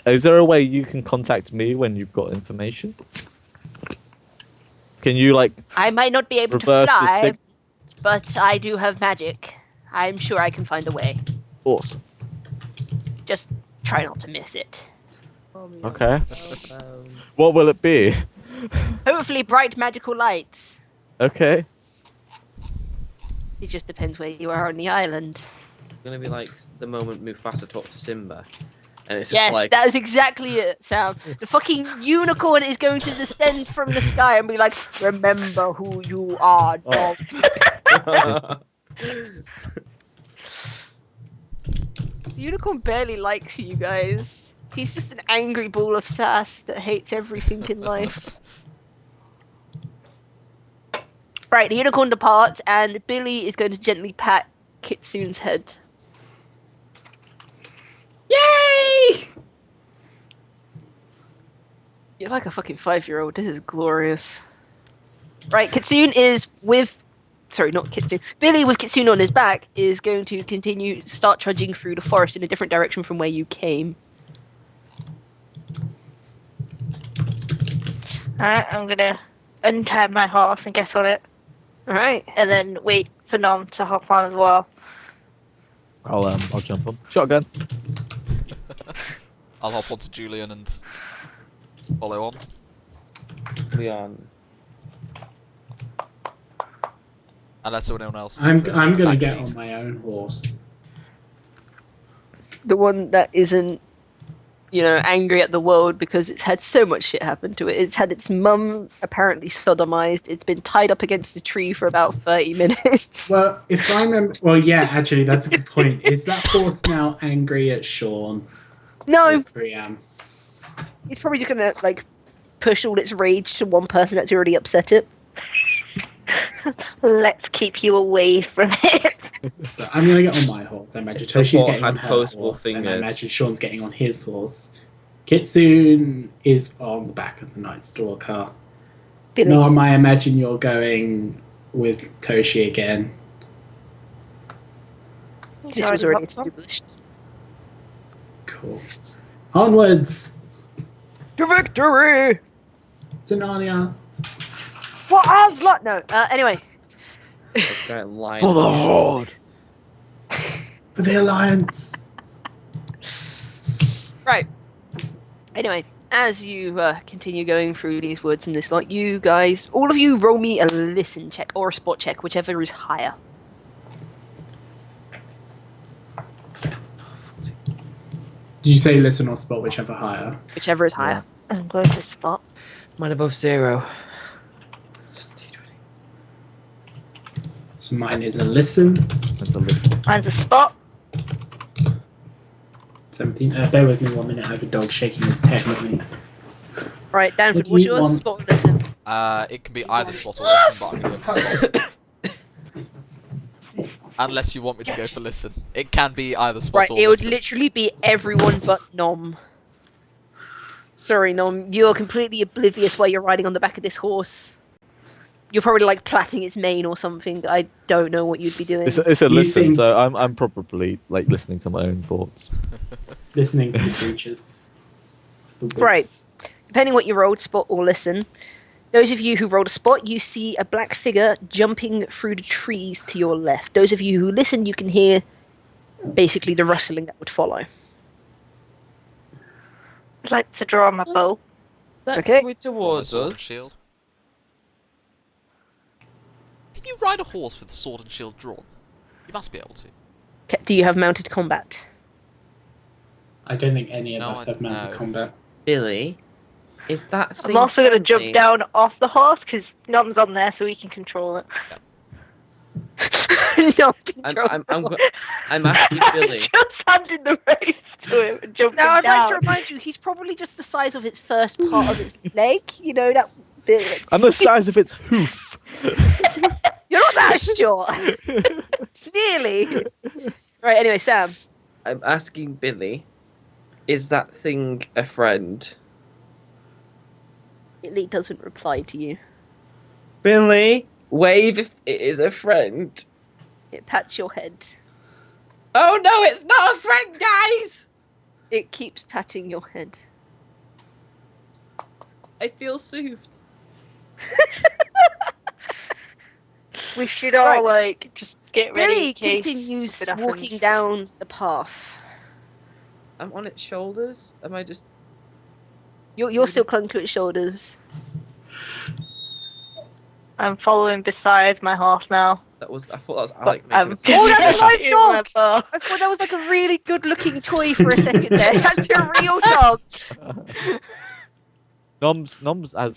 [SPEAKER 5] Is there a way you can contact me when you've got information? Can you like
[SPEAKER 6] I might not be able to
[SPEAKER 5] reverse the
[SPEAKER 6] fly,
[SPEAKER 5] sig?
[SPEAKER 6] but I do have magic. I'm sure I can find a way.
[SPEAKER 5] Awesome.
[SPEAKER 6] Just try not to miss it.
[SPEAKER 5] Okay. What will it be?
[SPEAKER 6] Hopefully bright magical lights.
[SPEAKER 5] Okay.
[SPEAKER 6] It just depends where you are on the island.
[SPEAKER 1] It's gonna be like the moment Mufasa talks to Simba, and it's just
[SPEAKER 6] Yes,
[SPEAKER 1] like
[SPEAKER 6] that is exactly it, Sam. The fucking unicorn is going to descend from the sky and be like, remember who you are, dog. The unicorn barely likes you guys. He's just an angry ball of sass that hates everything in life. Right, the unicorn departs, and Billy is going to gently pat Kitsune's head.
[SPEAKER 1] Yay!
[SPEAKER 6] You're like a fucking 5-year-old. This is glorious. Right, Kitsune is with... Sorry, not Kitsune. Billy with Kitsune on his back is going to continue to start trudging through the forest in a different direction from where you came.
[SPEAKER 3] Alright, I'm gonna untie my horse and get on it.
[SPEAKER 6] Alright.
[SPEAKER 3] And then wait for Nom to hop on as well.
[SPEAKER 5] I'll jump on. Shotgun.
[SPEAKER 2] I'll hop onto Julian and follow on.
[SPEAKER 1] Leon.
[SPEAKER 2] Unless anyone else.
[SPEAKER 4] I'm
[SPEAKER 2] needs a
[SPEAKER 4] gonna
[SPEAKER 2] backseat.
[SPEAKER 4] get on my own horse.
[SPEAKER 6] The one that isn't, angry at the world because it's had so much shit happen to it. It's had its mum apparently sodomized. It's been tied up against a tree for about 30 minutes.
[SPEAKER 4] Well, if I remember, well, yeah, actually, that's a good point. Is that horse now angry at Sean?
[SPEAKER 6] No,
[SPEAKER 4] Or Priam?
[SPEAKER 6] it's probably just gonna, push all its rage to one person that's already upset it.
[SPEAKER 3] Let's keep you away from it.
[SPEAKER 4] So I'm gonna get on my horse. I imagine Toshi's
[SPEAKER 1] ball
[SPEAKER 4] getting on
[SPEAKER 1] had
[SPEAKER 4] her
[SPEAKER 1] posable
[SPEAKER 4] horse, and I
[SPEAKER 1] fingers.
[SPEAKER 4] imagine Sean's getting on his horse. Kitsune is on the back of the Night Stalker.
[SPEAKER 6] Billy.
[SPEAKER 4] Norm, I imagine you're going with Toshi again.
[SPEAKER 6] This was already established.
[SPEAKER 4] Cool. Onwards
[SPEAKER 6] To victory!
[SPEAKER 4] to Narnia.
[SPEAKER 6] What Aslan? No. Anyway,
[SPEAKER 1] This giant lion.
[SPEAKER 5] For the horde.
[SPEAKER 4] For the Alliance.
[SPEAKER 6] right. Anyway, as you continue going through these woods and this lot, you guys, all of you, roll me a listen check or a spot check, whichever is higher.
[SPEAKER 4] Did you say listen or spot, whichever higher?
[SPEAKER 6] Whichever is higher.
[SPEAKER 3] I'm going to spot.
[SPEAKER 1] Mine above 0. It's just a D20.
[SPEAKER 4] So mine is a listen.
[SPEAKER 5] That's a listen.
[SPEAKER 3] Mine's a spot.
[SPEAKER 4] 17. Bear with me 1 minute. I have a dog shaking his tail at me.
[SPEAKER 6] Right, Danford,
[SPEAKER 4] What do
[SPEAKER 6] what's
[SPEAKER 4] you
[SPEAKER 6] yours?
[SPEAKER 4] want?
[SPEAKER 6] Spot or listen?
[SPEAKER 2] It can be either spot or listen, but I'm gonna go for spot. Unless you want me to go for listen. It can be either spot
[SPEAKER 6] Right,
[SPEAKER 2] or
[SPEAKER 6] it would
[SPEAKER 2] listen.
[SPEAKER 6] literally be everyone but Nom. Sorry, Nom, you're completely oblivious while you're riding on the back of this horse. You're probably plaiting its mane or something. I don't know what you'd be doing.
[SPEAKER 5] It's a
[SPEAKER 4] You
[SPEAKER 5] listen,
[SPEAKER 4] think-
[SPEAKER 5] so I'm probably listening to my own thoughts.
[SPEAKER 4] Listening to the creatures. The woods.
[SPEAKER 6] Right. Depending what you rolled, spot or listen, Those of you who rolled a spot, you see a black figure jumping through the trees to your left. Those of you who listen, you can hear basically the rustling that would follow.
[SPEAKER 3] I'd like to draw my bow.
[SPEAKER 1] That's
[SPEAKER 6] Okay.
[SPEAKER 1] coming
[SPEAKER 2] Draw my
[SPEAKER 1] towards
[SPEAKER 2] sword and
[SPEAKER 1] us.
[SPEAKER 2] shield. Can you ride a horse with sword and shield drawn? You must be able to.
[SPEAKER 6] Do you have mounted combat?
[SPEAKER 4] I don't think any of
[SPEAKER 2] No,
[SPEAKER 4] us
[SPEAKER 2] I
[SPEAKER 4] have mounted
[SPEAKER 2] no.
[SPEAKER 4] combat.
[SPEAKER 1] Billy, is that thing
[SPEAKER 3] I'm also going to
[SPEAKER 1] friendly?
[SPEAKER 3] jump down off the horse because Nom's on there so he can control it.
[SPEAKER 6] No
[SPEAKER 1] I'm,
[SPEAKER 6] control.
[SPEAKER 1] I'm asking Billy.
[SPEAKER 3] Just handing the reins to him and jumping
[SPEAKER 6] Now, I'd
[SPEAKER 3] down.
[SPEAKER 6] like to remind you, he's probably just the size of its first part of its leg. You know, that bit. Like,
[SPEAKER 5] And the size of its hoof.
[SPEAKER 6] you're not that short. Clearly. Right, anyway, Sam.
[SPEAKER 1] I'm asking Billy, is that thing a friend?
[SPEAKER 6] Billy doesn't reply to you.
[SPEAKER 1] Billy, wave if it is a friend.
[SPEAKER 6] It pats your head.
[SPEAKER 1] Oh no, it's not a friend, guys!
[SPEAKER 6] It keeps patting your head.
[SPEAKER 1] I feel soothed.
[SPEAKER 3] We should all,
[SPEAKER 6] Right.
[SPEAKER 3] like, just get ready
[SPEAKER 6] Billy
[SPEAKER 3] in case
[SPEAKER 6] continues
[SPEAKER 3] something
[SPEAKER 6] walking
[SPEAKER 3] happens.
[SPEAKER 6] down the path.
[SPEAKER 1] I'm on its shoulders. Am I just...
[SPEAKER 6] You're still clung to its shoulders.
[SPEAKER 3] I'm following beside my horse now.
[SPEAKER 1] I thought that was Alec
[SPEAKER 3] I'm
[SPEAKER 1] making a
[SPEAKER 6] Oh, that's a
[SPEAKER 1] sound.
[SPEAKER 6] live
[SPEAKER 3] in
[SPEAKER 6] dog!
[SPEAKER 3] my bow.
[SPEAKER 6] I thought that was like a really good-looking toy for a second there. That's a real dog.
[SPEAKER 5] Noms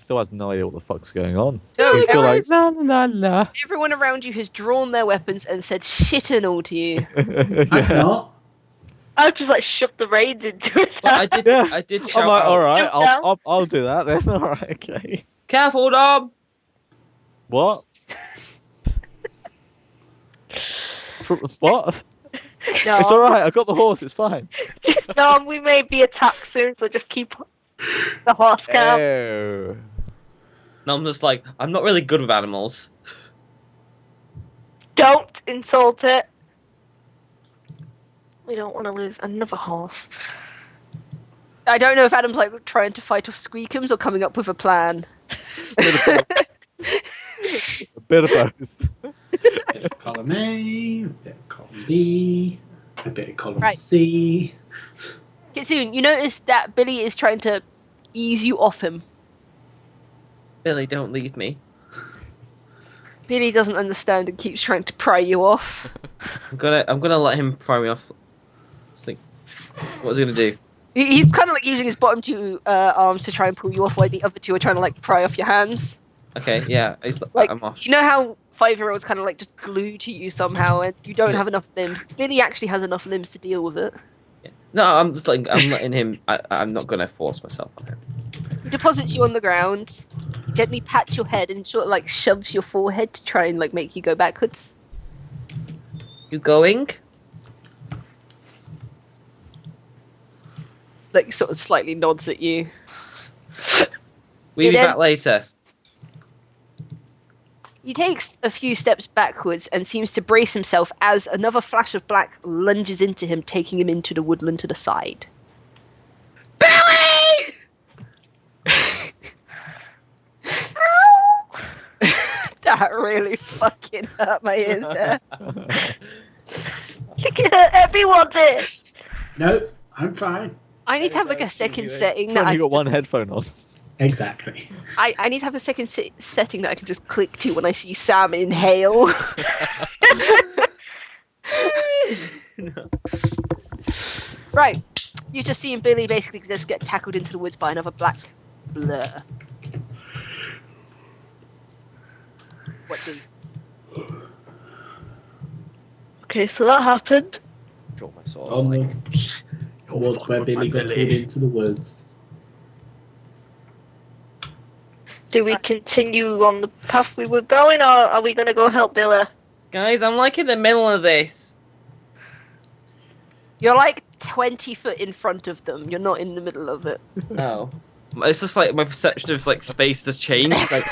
[SPEAKER 5] still has no idea what the fuck's going on.
[SPEAKER 6] No,
[SPEAKER 5] He's still like,
[SPEAKER 6] guys,
[SPEAKER 5] la la la
[SPEAKER 6] everyone around you has drawn their weapons and said shit and all to you.
[SPEAKER 4] I'm
[SPEAKER 5] la.
[SPEAKER 4] not.
[SPEAKER 3] I've just, like, shoved the reins into his
[SPEAKER 1] Well,
[SPEAKER 3] hand.
[SPEAKER 1] I did
[SPEAKER 5] I'm
[SPEAKER 1] shout
[SPEAKER 5] like,
[SPEAKER 1] out,
[SPEAKER 5] alright,
[SPEAKER 3] Jump down.
[SPEAKER 5] I'll do that then. Alright, okay.
[SPEAKER 1] Careful, Dom!
[SPEAKER 5] What? What?
[SPEAKER 3] No,
[SPEAKER 5] It's alright, I got the horse, it's fine.
[SPEAKER 3] no, we may be attacked soon, so just keep the horse calm.
[SPEAKER 5] Oh.
[SPEAKER 1] No, I'm just like, I'm not really good with animals.
[SPEAKER 3] Don't insult it. We don't want to lose another horse.
[SPEAKER 6] I don't know if Adam's like trying to fight off squeakums or coming up with a plan.
[SPEAKER 5] A bit of both.
[SPEAKER 4] A bit of column A, a bit of column B, a bit of column
[SPEAKER 6] Right.
[SPEAKER 4] C.
[SPEAKER 6] Kitsune, you notice that Billy is trying to ease you off him.
[SPEAKER 1] Billy, don't leave me.
[SPEAKER 6] Billy doesn't understand and keeps trying to pry you off.
[SPEAKER 1] I'm gonna let him pry me off. Think, what's he gonna do?
[SPEAKER 6] He's kind of like using his bottom two arms to try and pull you off, while the other two are trying to like pry off your hands.
[SPEAKER 1] Okay, yeah,
[SPEAKER 6] Like,
[SPEAKER 1] I'm off.
[SPEAKER 6] you know how 5-year-olds kind of like just glue to you somehow, and you don't have enough limbs. Billy actually has enough limbs to deal with it.
[SPEAKER 1] No, I'm just like, I'm letting him. I'm not gonna force myself on him.
[SPEAKER 6] He deposits you on the ground. He gently pats your head and sort of like shoves your forehead to try and like make you go backwards.
[SPEAKER 1] You going?
[SPEAKER 6] Like sort of slightly nods at you.
[SPEAKER 1] We'll be
[SPEAKER 6] then-
[SPEAKER 1] back later.
[SPEAKER 6] He takes a few steps backwards and seems to brace himself as another flash of black lunges into him, taking him into the woodland to the side.
[SPEAKER 1] Billy!
[SPEAKER 6] That really fucking hurt my ears there.
[SPEAKER 3] Everyone did.
[SPEAKER 4] Nope, I'm fine.
[SPEAKER 6] I need to have like a second
[SPEAKER 1] You've
[SPEAKER 6] setting
[SPEAKER 5] You've
[SPEAKER 6] that I
[SPEAKER 5] only
[SPEAKER 6] can
[SPEAKER 5] got one
[SPEAKER 6] just,
[SPEAKER 5] headphone on.
[SPEAKER 4] Exactly.
[SPEAKER 6] I need to have a second setting that I can just click to when I see Sam inhale. Right. You just seen Billy basically just get tackled into the woods by another black blur. What do?
[SPEAKER 3] Okay, so that happened.
[SPEAKER 1] Draw my sword.
[SPEAKER 4] Onwards towards where Billy got pulled into the woods.
[SPEAKER 3] Do we continue on the path we were going, or are we going to go help Billy?
[SPEAKER 1] Guys, I'm like in the middle of this.
[SPEAKER 6] You're like 20 foot in front of them. You're not in the middle of it.
[SPEAKER 1] Oh. It's just like my perception of like space has changed. Like,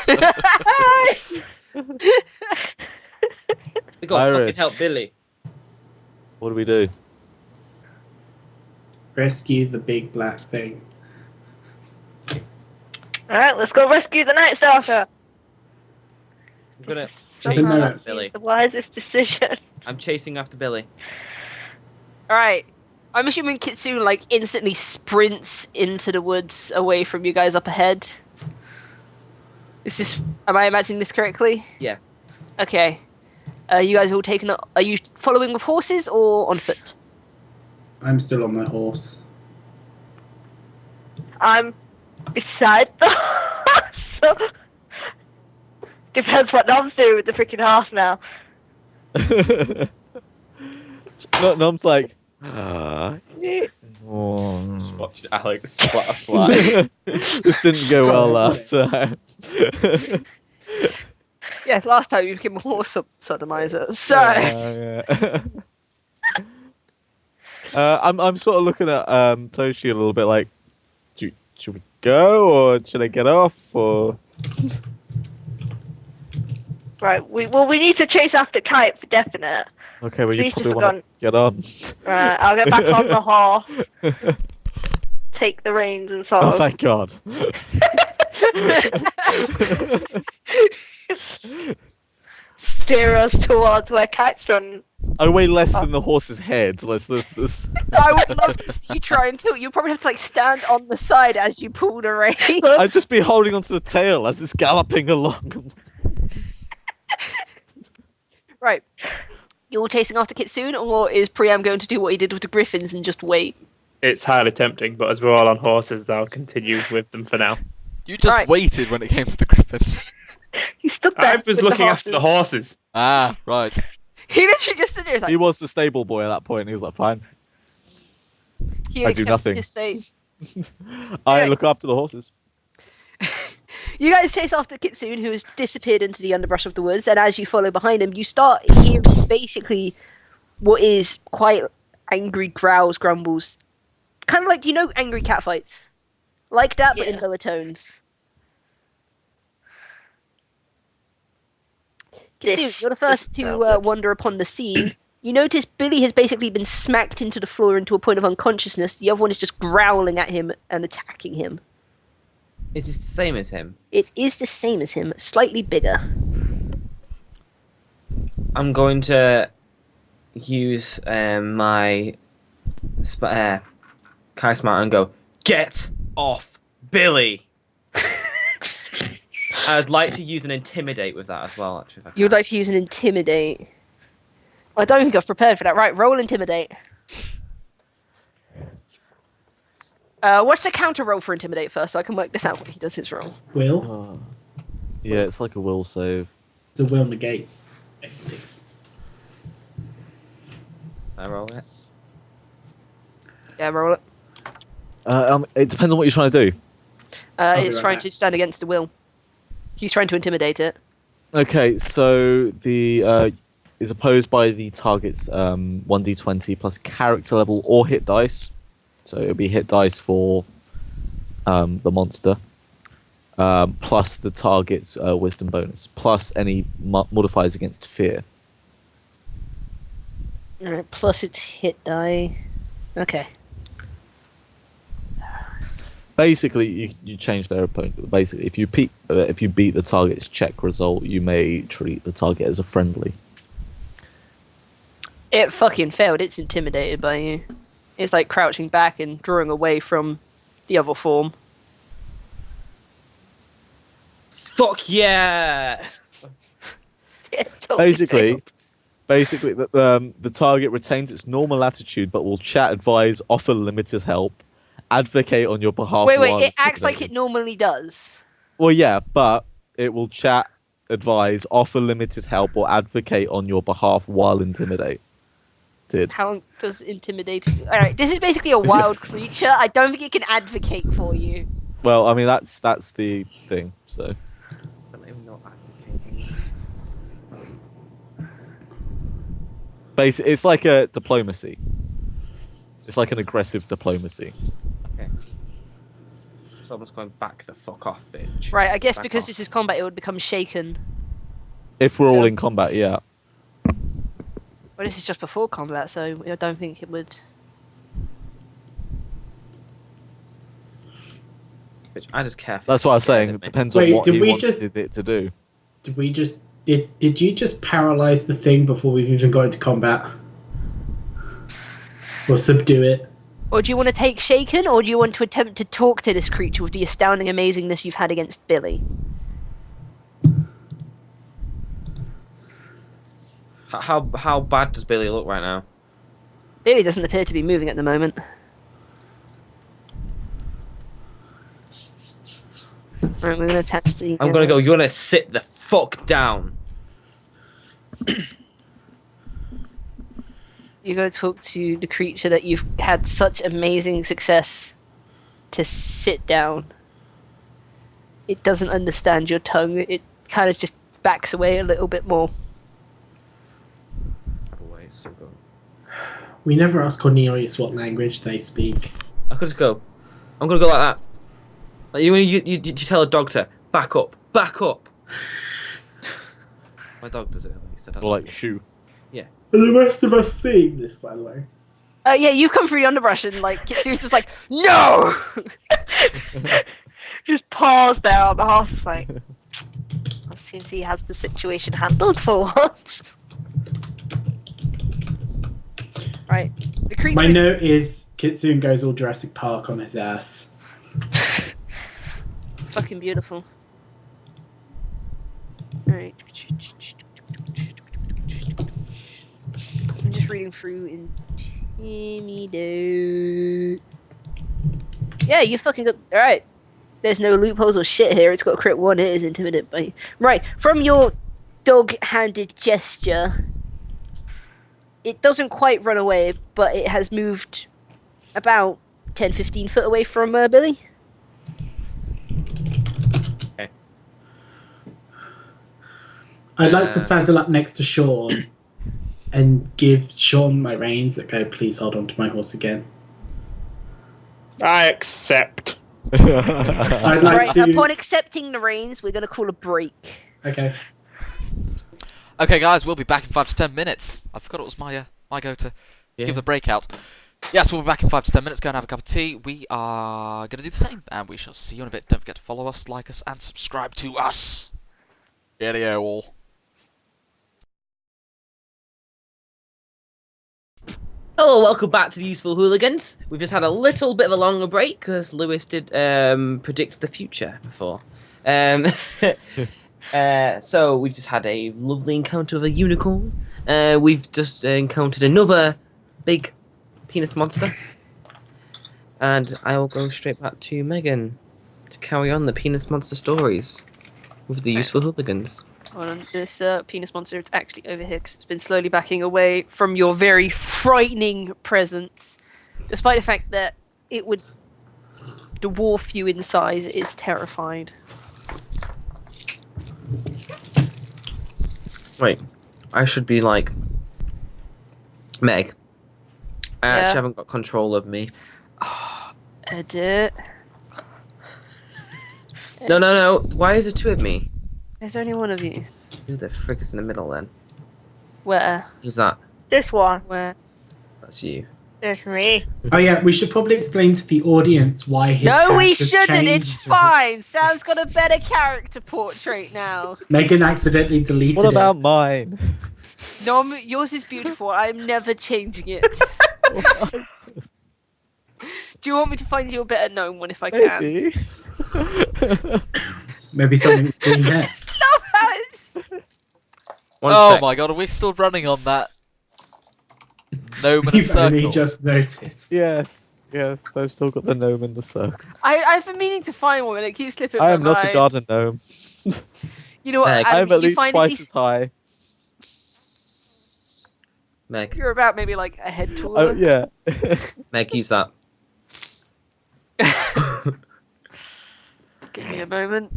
[SPEAKER 1] we gotta fucking
[SPEAKER 5] Iris.
[SPEAKER 1] help Billy.
[SPEAKER 5] What do we do?
[SPEAKER 4] Rescue the big black thing.
[SPEAKER 3] Alright, let's go rescue the Night Stalker.
[SPEAKER 1] I'm gonna
[SPEAKER 3] Somehow
[SPEAKER 1] chase
[SPEAKER 4] No.
[SPEAKER 1] after
[SPEAKER 3] that's
[SPEAKER 1] Billy.
[SPEAKER 3] the wisest decision.
[SPEAKER 1] I'm chasing after Billy.
[SPEAKER 6] Alright. I'm assuming Kitsune, like, instantly sprints into the woods away from you guys up ahead. Am I imagining this correctly?
[SPEAKER 1] Yeah.
[SPEAKER 6] Okay. You guys all taken up. Are you following with horses or on foot?
[SPEAKER 4] I'm still on my horse.
[SPEAKER 3] I'm beside the horse. So depends what Nom's doing with the freaking horse now.
[SPEAKER 5] Nom's like, yeah. Oh.
[SPEAKER 1] Watched Alex splat a fly.
[SPEAKER 5] This didn't go well last time.
[SPEAKER 6] Yes, last time you became a horse sodomizer. So.
[SPEAKER 5] Yeah. I'm sort of looking at Toshi a little bit like, should we go or should I get off or?
[SPEAKER 3] Right, we need to chase after Kite for definite.
[SPEAKER 5] Okay, well you
[SPEAKER 3] Please
[SPEAKER 5] probably
[SPEAKER 3] just
[SPEAKER 5] want to get on.
[SPEAKER 3] Right, I'll get back on the horse, take the reins and sort
[SPEAKER 5] Oh,
[SPEAKER 3] of...
[SPEAKER 5] thank God.
[SPEAKER 7] Steer us towards where Kite's run.
[SPEAKER 5] I weigh less than the horse's head. Let's.
[SPEAKER 6] I would love to see you try and tilt. You probably have to like stand on the side as you pull the rein.
[SPEAKER 5] I'd just be holding onto the tail as it's galloping along.
[SPEAKER 6] Right. You're all chasing after Kitsune, or is Priam going to do what he did with the griffins and just wait?
[SPEAKER 8] It's highly tempting, but as we're all on horses, I'll continue with them for now.
[SPEAKER 2] You just
[SPEAKER 6] Right.
[SPEAKER 2] waited when it came to the griffins.
[SPEAKER 3] He stood there
[SPEAKER 8] I was
[SPEAKER 3] with
[SPEAKER 8] looking
[SPEAKER 3] the
[SPEAKER 8] after the horses.
[SPEAKER 2] Ah, right.
[SPEAKER 6] He literally just stood there. Like,
[SPEAKER 5] He was the stable boy at that point. He was like, fine.
[SPEAKER 6] he
[SPEAKER 5] I do
[SPEAKER 6] accepts
[SPEAKER 5] nothing.
[SPEAKER 6] his fate.
[SPEAKER 5] I
[SPEAKER 6] Anyway.
[SPEAKER 5] look after the horses.
[SPEAKER 6] You guys chase after Kitsune, who has disappeared into the underbrush of the woods, and as you follow behind him, you start hearing basically what is quite angry growls, grumbles. Kind of like, you know, angry cat fights? Like that, but in
[SPEAKER 7] Yeah.
[SPEAKER 6] lower tones. Kitsune, you're the first to wander upon the scene. You notice Billy has basically been smacked into the floor into a point of unconsciousness. The other one is just growling at him and attacking him.
[SPEAKER 1] It is the same as him.
[SPEAKER 6] It is the same as him, slightly bigger.
[SPEAKER 1] I'm going to use my Kai Smart and go, get off Billy! I'd like to use an intimidate with that as well, actually. If I
[SPEAKER 6] You would
[SPEAKER 1] can.
[SPEAKER 6] like to use an intimidate. I don't think I've prepared for that. Right, roll intimidate. What's the counter roll for intimidate first, so I can work this out when he does his roll.
[SPEAKER 4] Will?
[SPEAKER 5] Yeah, it's like a will save.
[SPEAKER 4] It's a will negate. Basically.
[SPEAKER 1] I roll it.
[SPEAKER 6] Yeah, roll it.
[SPEAKER 5] It depends on what you're trying to do.
[SPEAKER 4] be
[SPEAKER 6] It's
[SPEAKER 4] right
[SPEAKER 6] trying
[SPEAKER 4] back.
[SPEAKER 6] to stand against the will. He's trying to intimidate it.
[SPEAKER 5] Okay, so the is opposed by the target's 1d20 plus character level or hit dice. So it'll be hit dice for the monster, plus the target's wisdom bonus, plus any modifiers against fear.
[SPEAKER 6] Alright, plus its hit die. Okay.
[SPEAKER 5] Basically, you change their opponent. Basically, if you beat the target's check result, you may treat the target as a friendly.
[SPEAKER 6] It fucking failed. It's intimidated by you. It's like crouching back and drawing away from the other form.
[SPEAKER 1] Fuck yeah!
[SPEAKER 5] Basically, the target retains its normal attitude, but will chat, advise, offer limited help, advocate on your behalf.
[SPEAKER 6] Wait,
[SPEAKER 5] while
[SPEAKER 6] it acts like it
[SPEAKER 5] intimidated.
[SPEAKER 6] normally does.
[SPEAKER 5] Well, yeah, but it will chat, advise, offer limited help, or advocate on your behalf while intimidated.
[SPEAKER 6] How does intimidate? Alright, this is basically a wild creature. I don't think it can advocate for you.
[SPEAKER 5] Well, I mean that's the thing. So
[SPEAKER 1] I don't even know what advocating.
[SPEAKER 5] basically, it's like a diplomacy. It's like an aggressive diplomacy.
[SPEAKER 1] Okay. So I'm just going back the fuck off, bitch.
[SPEAKER 6] Right, I guess
[SPEAKER 1] Back
[SPEAKER 6] because
[SPEAKER 1] off.
[SPEAKER 6] this is combat, it would become shaken.
[SPEAKER 5] If we're all
[SPEAKER 6] So-
[SPEAKER 5] in combat, yeah.
[SPEAKER 6] Well, this is just before combat, so I don't think it would.
[SPEAKER 1] Which I just care.
[SPEAKER 5] That's what I was saying. It depends on what he wanted it to do.
[SPEAKER 4] Did you just paralyze the thing before we've even got into combat? Or subdue it?
[SPEAKER 6] Or do you want to take Shaken, or do you want to attempt to talk to this creature with the astounding amazingness you've had against Billy?
[SPEAKER 1] How bad does Billy look right now?
[SPEAKER 6] Billy doesn't appear to be moving at the moment. Right, we're going to attach the...
[SPEAKER 1] I'm going to go, you're going to sit the fuck down.
[SPEAKER 6] You're going to talk to the creature that you've had such amazing success to sit down. It doesn't understand your tongue. It kind of just backs away a little bit more.
[SPEAKER 4] We never asked Cornelius what language they speak.
[SPEAKER 1] I could just go. I'm going to go like that. Like you tell a dog to back up. Back up. My dog does it at least.
[SPEAKER 5] Or like shoo.
[SPEAKER 1] Yeah.
[SPEAKER 4] Are the rest of us seeing this, by the way?
[SPEAKER 6] Yeah, you come through the underbrush and like Kitsune's just like, no!
[SPEAKER 7] Just pause there on the horse, like, seems he has the situation handled for once.
[SPEAKER 6] Right. The creature
[SPEAKER 4] My note is Kitsune goes all Jurassic Park on his ass.
[SPEAKER 6] fucking beautiful. Alright. I'm just reading through Intimidate. Yeah, you fucking got... Alright. There's no loopholes or shit here. It's got a crit 1 hit. Is Intimidate by... Right. From your dog-handed gesture, it doesn't quite run away, but it has moved about 10-15 foot away from Billy.
[SPEAKER 1] Okay.
[SPEAKER 4] I'd like to saddle up next to Sean and give Sean my reins that go, please hold on to my horse again.
[SPEAKER 8] I accept.
[SPEAKER 4] I'd like
[SPEAKER 6] Right,
[SPEAKER 4] to...
[SPEAKER 6] upon accepting the reins, we're going to call a break.
[SPEAKER 4] Okay.
[SPEAKER 2] Okay, guys, we'll be back in 5 to 10 minutes. I forgot it was my go to give the breakout. Yes, we'll be back in 5 to 10 minutes. Go and have a cup of tea. We are going to do the same, and we shall see you in a bit. Don't forget to follow us, like us, and subscribe to us. Cheerio all.
[SPEAKER 1] Hello, welcome back to the Useful Hooligans. We've just had a little bit of a longer break because Lewis did predict the future before. So we've just had a lovely encounter with a unicorn. We've just encountered another big penis monster. And I will go straight back to Megan to carry on the penis monster stories with the Useful Hooligans.
[SPEAKER 6] Hold on, this penis monster, it's actually over here because it's been slowly backing away from your very frightening presence. Despite the fact that it would dwarf you in size, it is terrified.
[SPEAKER 1] Wait, I should be like... Meg. I actually haven't got control of me.
[SPEAKER 6] Edit.
[SPEAKER 1] No. Why is there 2 of me?
[SPEAKER 6] There's only one of you.
[SPEAKER 1] Who the frick is in the middle then?
[SPEAKER 6] Where?
[SPEAKER 1] Who's that?
[SPEAKER 7] This one.
[SPEAKER 6] Where?
[SPEAKER 1] That's you.
[SPEAKER 7] It's me.
[SPEAKER 4] Oh yeah, we should probably explain to the audience why his
[SPEAKER 6] No, we
[SPEAKER 4] character's
[SPEAKER 6] shouldn't.
[SPEAKER 4] changed.
[SPEAKER 6] It's fine. Sam's got a better character portrait now.
[SPEAKER 4] Megan accidentally deleted
[SPEAKER 5] What about
[SPEAKER 4] it.
[SPEAKER 5] mine?
[SPEAKER 6] Nom, yours is beautiful. I'm never changing it. Do you want me to find you a better gnome one if I can?
[SPEAKER 5] Maybe.
[SPEAKER 4] Maybe something's green
[SPEAKER 6] I
[SPEAKER 4] there.
[SPEAKER 6] just love how it's...
[SPEAKER 2] Oh
[SPEAKER 1] sec.
[SPEAKER 2] my god, are we still running on that gnome in a
[SPEAKER 4] You've only
[SPEAKER 2] circle?
[SPEAKER 4] just noticed.
[SPEAKER 5] Yes, I've still got the gnome in the circle.
[SPEAKER 6] I've been meaning to find one and it keeps slipping
[SPEAKER 5] I
[SPEAKER 6] my
[SPEAKER 5] am not
[SPEAKER 6] mind.
[SPEAKER 5] a garden gnome.
[SPEAKER 6] You know what,
[SPEAKER 1] Meg.
[SPEAKER 6] Adam,
[SPEAKER 5] I am at
[SPEAKER 6] you
[SPEAKER 5] least
[SPEAKER 6] find
[SPEAKER 5] twice
[SPEAKER 6] it
[SPEAKER 5] as high.
[SPEAKER 1] Meg.
[SPEAKER 6] You're about maybe like a head taller.
[SPEAKER 5] Oh, yeah.
[SPEAKER 1] Meg, use that.
[SPEAKER 6] Give me a moment.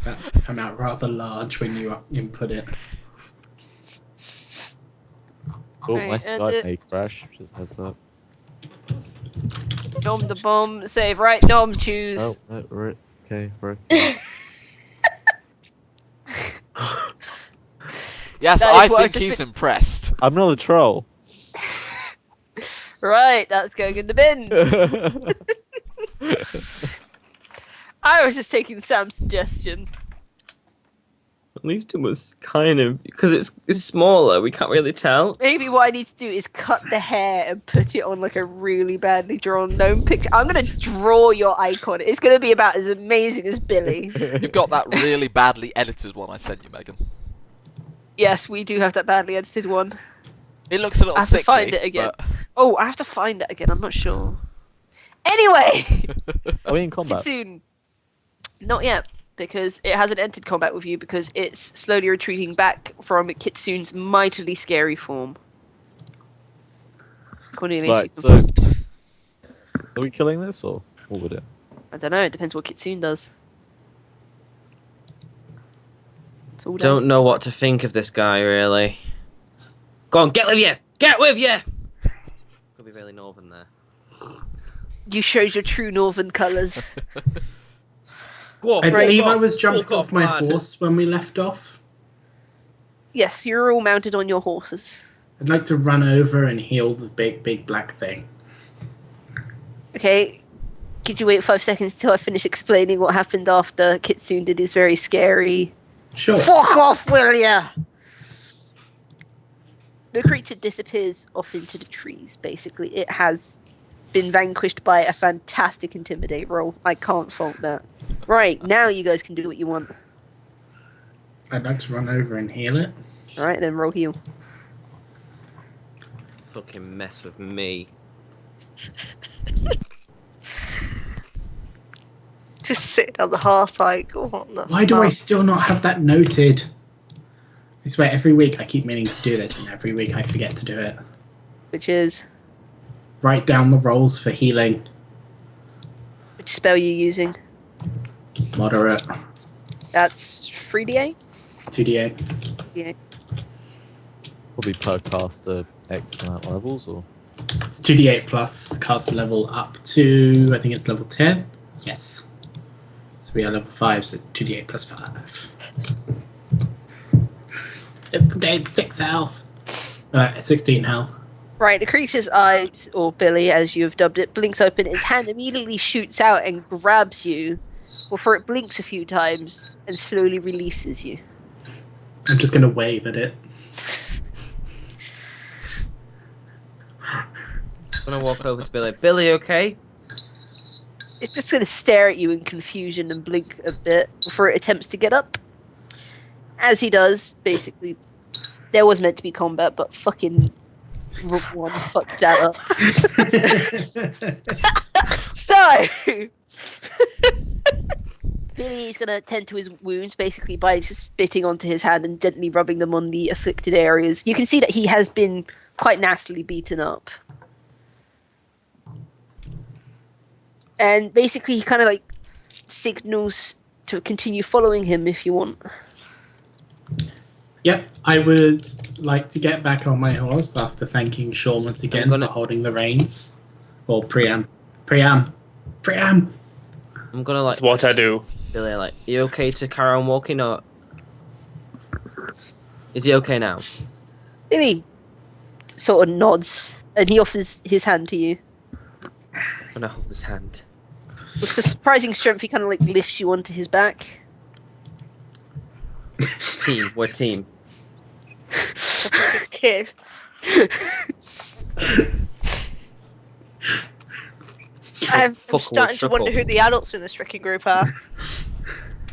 [SPEAKER 4] That come out rather large when you input it.
[SPEAKER 5] Oh,
[SPEAKER 6] Right,
[SPEAKER 5] my
[SPEAKER 6] and
[SPEAKER 5] Skype
[SPEAKER 6] it-
[SPEAKER 5] may crash. Just heads up.
[SPEAKER 6] Nom the bomb. Save. Right, Nom, choose.
[SPEAKER 5] Oh, no, we're okay.
[SPEAKER 2] Yes,
[SPEAKER 6] That is
[SPEAKER 2] I
[SPEAKER 6] what I
[SPEAKER 2] think
[SPEAKER 6] just
[SPEAKER 2] he's
[SPEAKER 6] been-
[SPEAKER 2] impressed.
[SPEAKER 5] I'm not a troll.
[SPEAKER 6] Right, that's going in the bin. I was just taking Sam's suggestion.
[SPEAKER 1] At least it was kind of because it's smaller. We can't really tell.
[SPEAKER 6] Maybe what I need to do is cut the hair and put it on like a really badly drawn gnome picture. I'm gonna draw your icon. It's gonna be about as amazing as Billy.
[SPEAKER 2] You've got that really badly edited one I sent you, Megan.
[SPEAKER 6] Yes, we do have that badly edited one.
[SPEAKER 2] It looks a little
[SPEAKER 6] I have
[SPEAKER 2] sickly.
[SPEAKER 6] to find it again.
[SPEAKER 2] but-
[SPEAKER 6] Oh, I have to find it again. I'm not sure. Anyway,
[SPEAKER 5] Are we in combat?
[SPEAKER 6] Kitsune. Not yet, because it hasn't entered combat with you because it's slowly retreating back from Kitsune's mightily scary form. Cornelius,
[SPEAKER 5] Right,
[SPEAKER 6] you
[SPEAKER 5] so are we killing this or what would it?
[SPEAKER 6] I don't know. It depends what Kitsune does. It's all down
[SPEAKER 1] Don't
[SPEAKER 6] to-
[SPEAKER 1] know what to think of this guy really. Go on, get with you! Get with you! Could be really northern there.
[SPEAKER 6] You showed your true northern colours.
[SPEAKER 1] Go on,
[SPEAKER 4] I
[SPEAKER 1] walk
[SPEAKER 4] believe
[SPEAKER 1] off,
[SPEAKER 4] I was jumping
[SPEAKER 1] walk
[SPEAKER 4] off my
[SPEAKER 1] lad.
[SPEAKER 4] horse when we left off.
[SPEAKER 6] Yes, you're all mounted on your horses.
[SPEAKER 4] I'd like to run over and heal the big black thing.
[SPEAKER 6] Okay. Could you wait 5 seconds till I finish explaining what happened after Kitsune did his very scary...
[SPEAKER 4] Sure.
[SPEAKER 6] Fuck off, will ya? The creature disappears off into the trees, basically. It has been vanquished by a fantastic intimidate roll. I can't fault that. Right, now you guys can do what you want.
[SPEAKER 4] I'd like to run over and heal it.
[SPEAKER 6] Alright, then roll heal.
[SPEAKER 1] Fucking mess with me.
[SPEAKER 3] Just sitting on the hearth like, what the
[SPEAKER 4] Why do I
[SPEAKER 3] fuck?
[SPEAKER 4] still not have that noted? I swear, every week I keep meaning to do this, and every week I forget to do it.
[SPEAKER 6] Which is...
[SPEAKER 4] Write down the rolls for healing.
[SPEAKER 6] Which spell you using?
[SPEAKER 4] Moderate.
[SPEAKER 6] That's 3d8?
[SPEAKER 4] 2d8.
[SPEAKER 6] Yeah.
[SPEAKER 5] Probably per caster X amount of levels or
[SPEAKER 4] It's 2d8 plus caster level up to, I think it's level 10. Yes. So we are level 5, so it's 2d8 plus 5. It gained 6 health. 16 health.
[SPEAKER 6] Right, the creature's eyes, or Billy as you have dubbed it, blinks open. Its hand immediately shoots out and grabs you, before it blinks a few times and slowly releases you.
[SPEAKER 4] I'm just going to wave at it.
[SPEAKER 1] I'm gonna walk over to Billy. Billy, okay?
[SPEAKER 6] It's just going to stare at you in confusion and blink a bit before it attempts to get up. As he does, basically, there was meant to be combat, but fucking Rook One fucked that up. So, Billy is going to tend to his wounds basically by just spitting onto his hand and gently rubbing them on the afflicted areas. You can see that he has been quite nastily beaten up. And basically he kind of like signals to continue following him if you want.
[SPEAKER 4] Yep, I would like to get back on my horse after thanking Sean once again
[SPEAKER 1] gonna-
[SPEAKER 4] for holding the reins. Or Priam.
[SPEAKER 1] I'm gonna like.
[SPEAKER 8] That's what I do.
[SPEAKER 1] Billy, like, you okay to carry on walking or? Is he okay now?
[SPEAKER 6] Billy sort of nods and he offers his hand to you.
[SPEAKER 1] I'm gonna hold his hand.
[SPEAKER 6] With surprising strength, he kind of like lifts you onto his back.
[SPEAKER 1] Team, we're team.
[SPEAKER 3] Kid. I'm
[SPEAKER 1] Fuck,
[SPEAKER 3] starting to wonder who the adults in this freaking group are.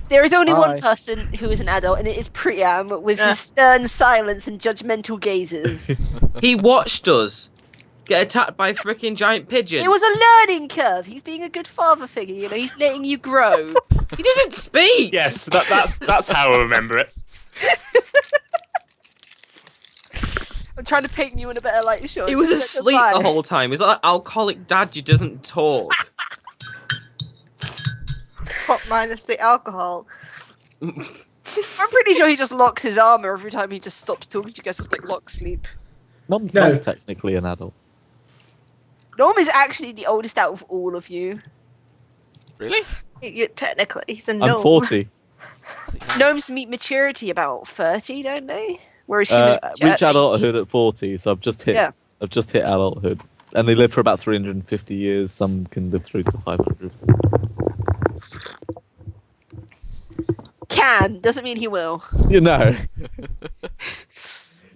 [SPEAKER 6] There is only one
[SPEAKER 5] Hi.
[SPEAKER 6] person who is an adult, and it is Priam, with
[SPEAKER 3] Yeah.
[SPEAKER 6] his stern silence and judgmental gazes.
[SPEAKER 1] He watched us get attacked by a freaking giant pigeon.
[SPEAKER 6] It was a learning curve. He's being a good father figure, you know. He's letting you grow.
[SPEAKER 1] He doesn't speak.
[SPEAKER 8] Yes, that's how I remember it.
[SPEAKER 6] I'm trying to paint you in a better light, Sean.
[SPEAKER 1] He was
[SPEAKER 6] Just let
[SPEAKER 1] asleep the
[SPEAKER 6] fire.
[SPEAKER 1] whole time. He's like alcoholic dad. You doesn't talk.
[SPEAKER 3] What minus the alcohol?
[SPEAKER 6] I'm pretty sure he just locks his armor every time he just stops talking to you guys. It's like lock sleep.
[SPEAKER 5] Mum's
[SPEAKER 4] No.
[SPEAKER 5] technically an adult.
[SPEAKER 6] Norm is actually the oldest out of all of you.
[SPEAKER 2] Really?
[SPEAKER 3] Technically, he's a
[SPEAKER 5] I'm
[SPEAKER 3] gnome.
[SPEAKER 5] 40.
[SPEAKER 6] Gnomes meet maturity about 30, don't they? Whereas
[SPEAKER 5] Uh,
[SPEAKER 6] humans
[SPEAKER 5] reach
[SPEAKER 6] at 18.
[SPEAKER 5] adulthood at 40, so I've just hit.
[SPEAKER 6] Yeah.
[SPEAKER 5] I've just hit adulthood And they live for about 350 years. Some can live through to 500.
[SPEAKER 6] Can doesn't mean he will.
[SPEAKER 5] You know.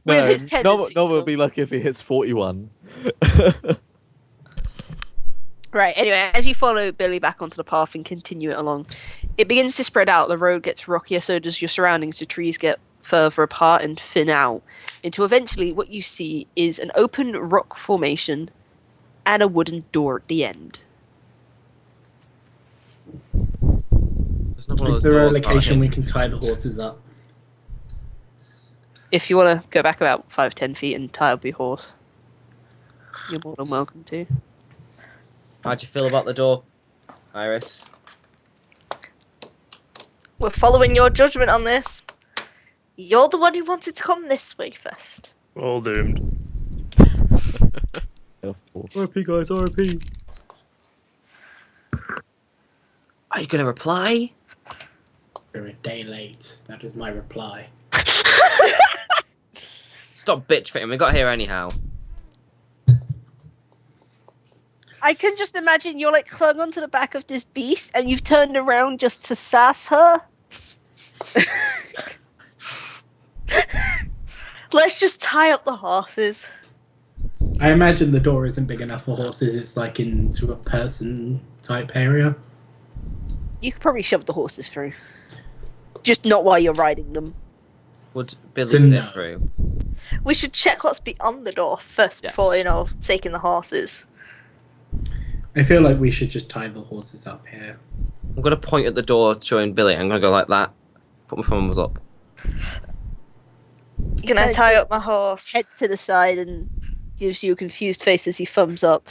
[SPEAKER 6] With his tendencies.
[SPEAKER 5] No will be lucky if he hits 41.
[SPEAKER 6] Right, anyway, as you follow Billy back onto the path and continue it along, it begins to spread out, the road gets rockier, so does your surroundings, the trees get further apart and thin out, until eventually what you see is an open rock formation and a wooden door at the end.
[SPEAKER 4] Is there a location we can tie the horses up?
[SPEAKER 6] If you want to go back about 5-10 feet and tie up your horse, you're more than welcome to.
[SPEAKER 1] How'd you feel about the door, Iris?
[SPEAKER 3] We're following your judgment on this. You're the one who wanted to come this way first.
[SPEAKER 8] We're all doomed.
[SPEAKER 5] RP guys, RP.
[SPEAKER 1] Are you gonna reply?
[SPEAKER 4] We're a day late. That is my reply.
[SPEAKER 1] Stop bitch fitting. We got here anyhow.
[SPEAKER 6] I can just imagine you're like clung onto the back of this beast and you've turned around just to sass her.
[SPEAKER 3] Let's just tie up the horses.
[SPEAKER 4] I imagine the door isn't big enough for horses. It's like into a person type area.
[SPEAKER 6] You could probably shove the horses through. Just not while you're riding them.
[SPEAKER 1] Would Billy
[SPEAKER 4] So
[SPEAKER 1] fit
[SPEAKER 4] no.
[SPEAKER 1] through?
[SPEAKER 3] We should check what's beyond the door first
[SPEAKER 2] Yes.
[SPEAKER 3] before, taking the horses.
[SPEAKER 4] I feel like we should just tie the horses up here.
[SPEAKER 1] I'm gonna point at the door showing Billy. I'm gonna go like that. Put my thumbs up.
[SPEAKER 3] Can I tie up my horse?
[SPEAKER 6] Head to the side and gives you a confused face as he thumbs up.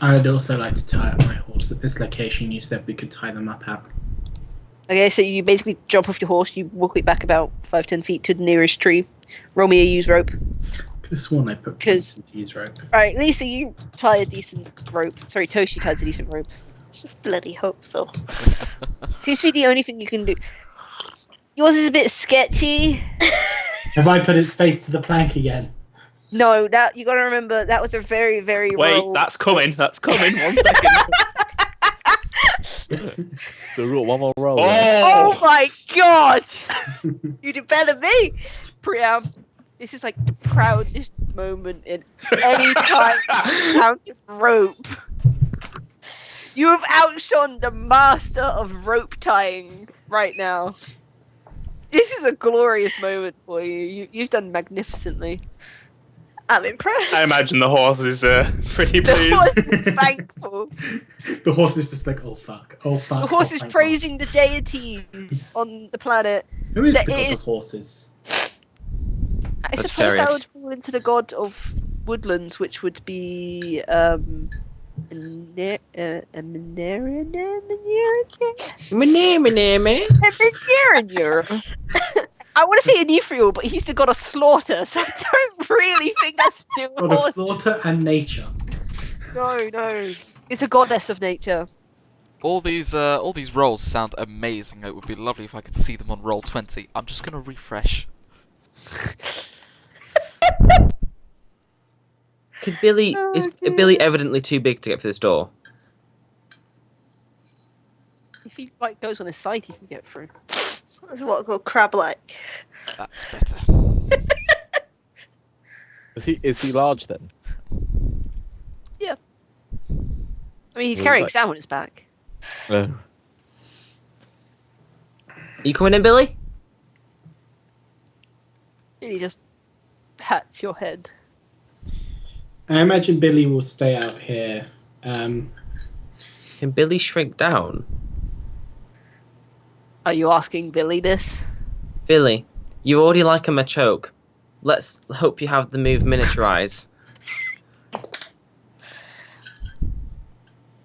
[SPEAKER 4] I'd also like to tie up my horse at this location you said we could tie them up at.
[SPEAKER 6] Okay, so you basically jump off your horse, you walk it back about 5-10 feet to the nearest tree. Roll me a use rope.
[SPEAKER 4] Could have sworn I put
[SPEAKER 6] 'Cause-
[SPEAKER 4] points into use rope.
[SPEAKER 6] Alright, Lisa, you tie a decent rope. Sorry, Toshi ties a decent rope.
[SPEAKER 3] Bloody hope so.
[SPEAKER 6] Seems to be the only thing you can do. Yours is a bit sketchy.
[SPEAKER 4] Have I put its face to the plank again?
[SPEAKER 6] No, that you gotta remember that was a very, very
[SPEAKER 8] Wait,
[SPEAKER 6] roll.
[SPEAKER 8] that's coming. That's coming. 1 second.
[SPEAKER 5] So one more roll.
[SPEAKER 6] Oh my god!
[SPEAKER 3] You did better than me.
[SPEAKER 6] Priam, this is like the proudest moment in any time you've encountered rope. You have outshone the master of rope tying right now. This is a glorious moment for you. You've done magnificently.
[SPEAKER 3] I'm impressed.
[SPEAKER 8] I imagine the horses are pretty
[SPEAKER 6] The
[SPEAKER 8] pleased.
[SPEAKER 6] horse is thankful.
[SPEAKER 4] The horse is just like, oh fuck, oh fuck.
[SPEAKER 6] The horse
[SPEAKER 4] oh,
[SPEAKER 6] is
[SPEAKER 4] thank
[SPEAKER 6] praising the deities on the planet.
[SPEAKER 4] God. Who is
[SPEAKER 6] that
[SPEAKER 4] the god
[SPEAKER 6] is-
[SPEAKER 4] of horses?
[SPEAKER 6] I
[SPEAKER 1] That's
[SPEAKER 6] suppose that
[SPEAKER 1] Darius.
[SPEAKER 6] would fall into the god of woodlands, which would be I want to say Anifriel, but he's the god of slaughter, so I don't really think that's to do with
[SPEAKER 4] God of
[SPEAKER 6] horses.
[SPEAKER 4] slaughter and nature.
[SPEAKER 6] No. It's a goddess of nature.
[SPEAKER 2] All these rolls sound amazing. It would be lovely if I could see them on roll 20. I'm just gonna refresh.
[SPEAKER 1] Could Billy is Billy evidently too big to get through this door?
[SPEAKER 6] If he like goes on his side, he can get through.
[SPEAKER 3] That's what I call crab-like.
[SPEAKER 2] That's better.
[SPEAKER 5] Is he large then?
[SPEAKER 6] I mean, he's
[SPEAKER 5] Well,
[SPEAKER 6] carrying
[SPEAKER 5] like-
[SPEAKER 6] Sam on his back.
[SPEAKER 1] Are you coming in, Billy?
[SPEAKER 6] And he just pats your head.
[SPEAKER 4] I imagine Billy will stay out here.
[SPEAKER 1] Can Billy shrink down?
[SPEAKER 6] Are you asking Billy this?
[SPEAKER 1] Billy, you already like a machoke. Let's hope you have the move miniaturize.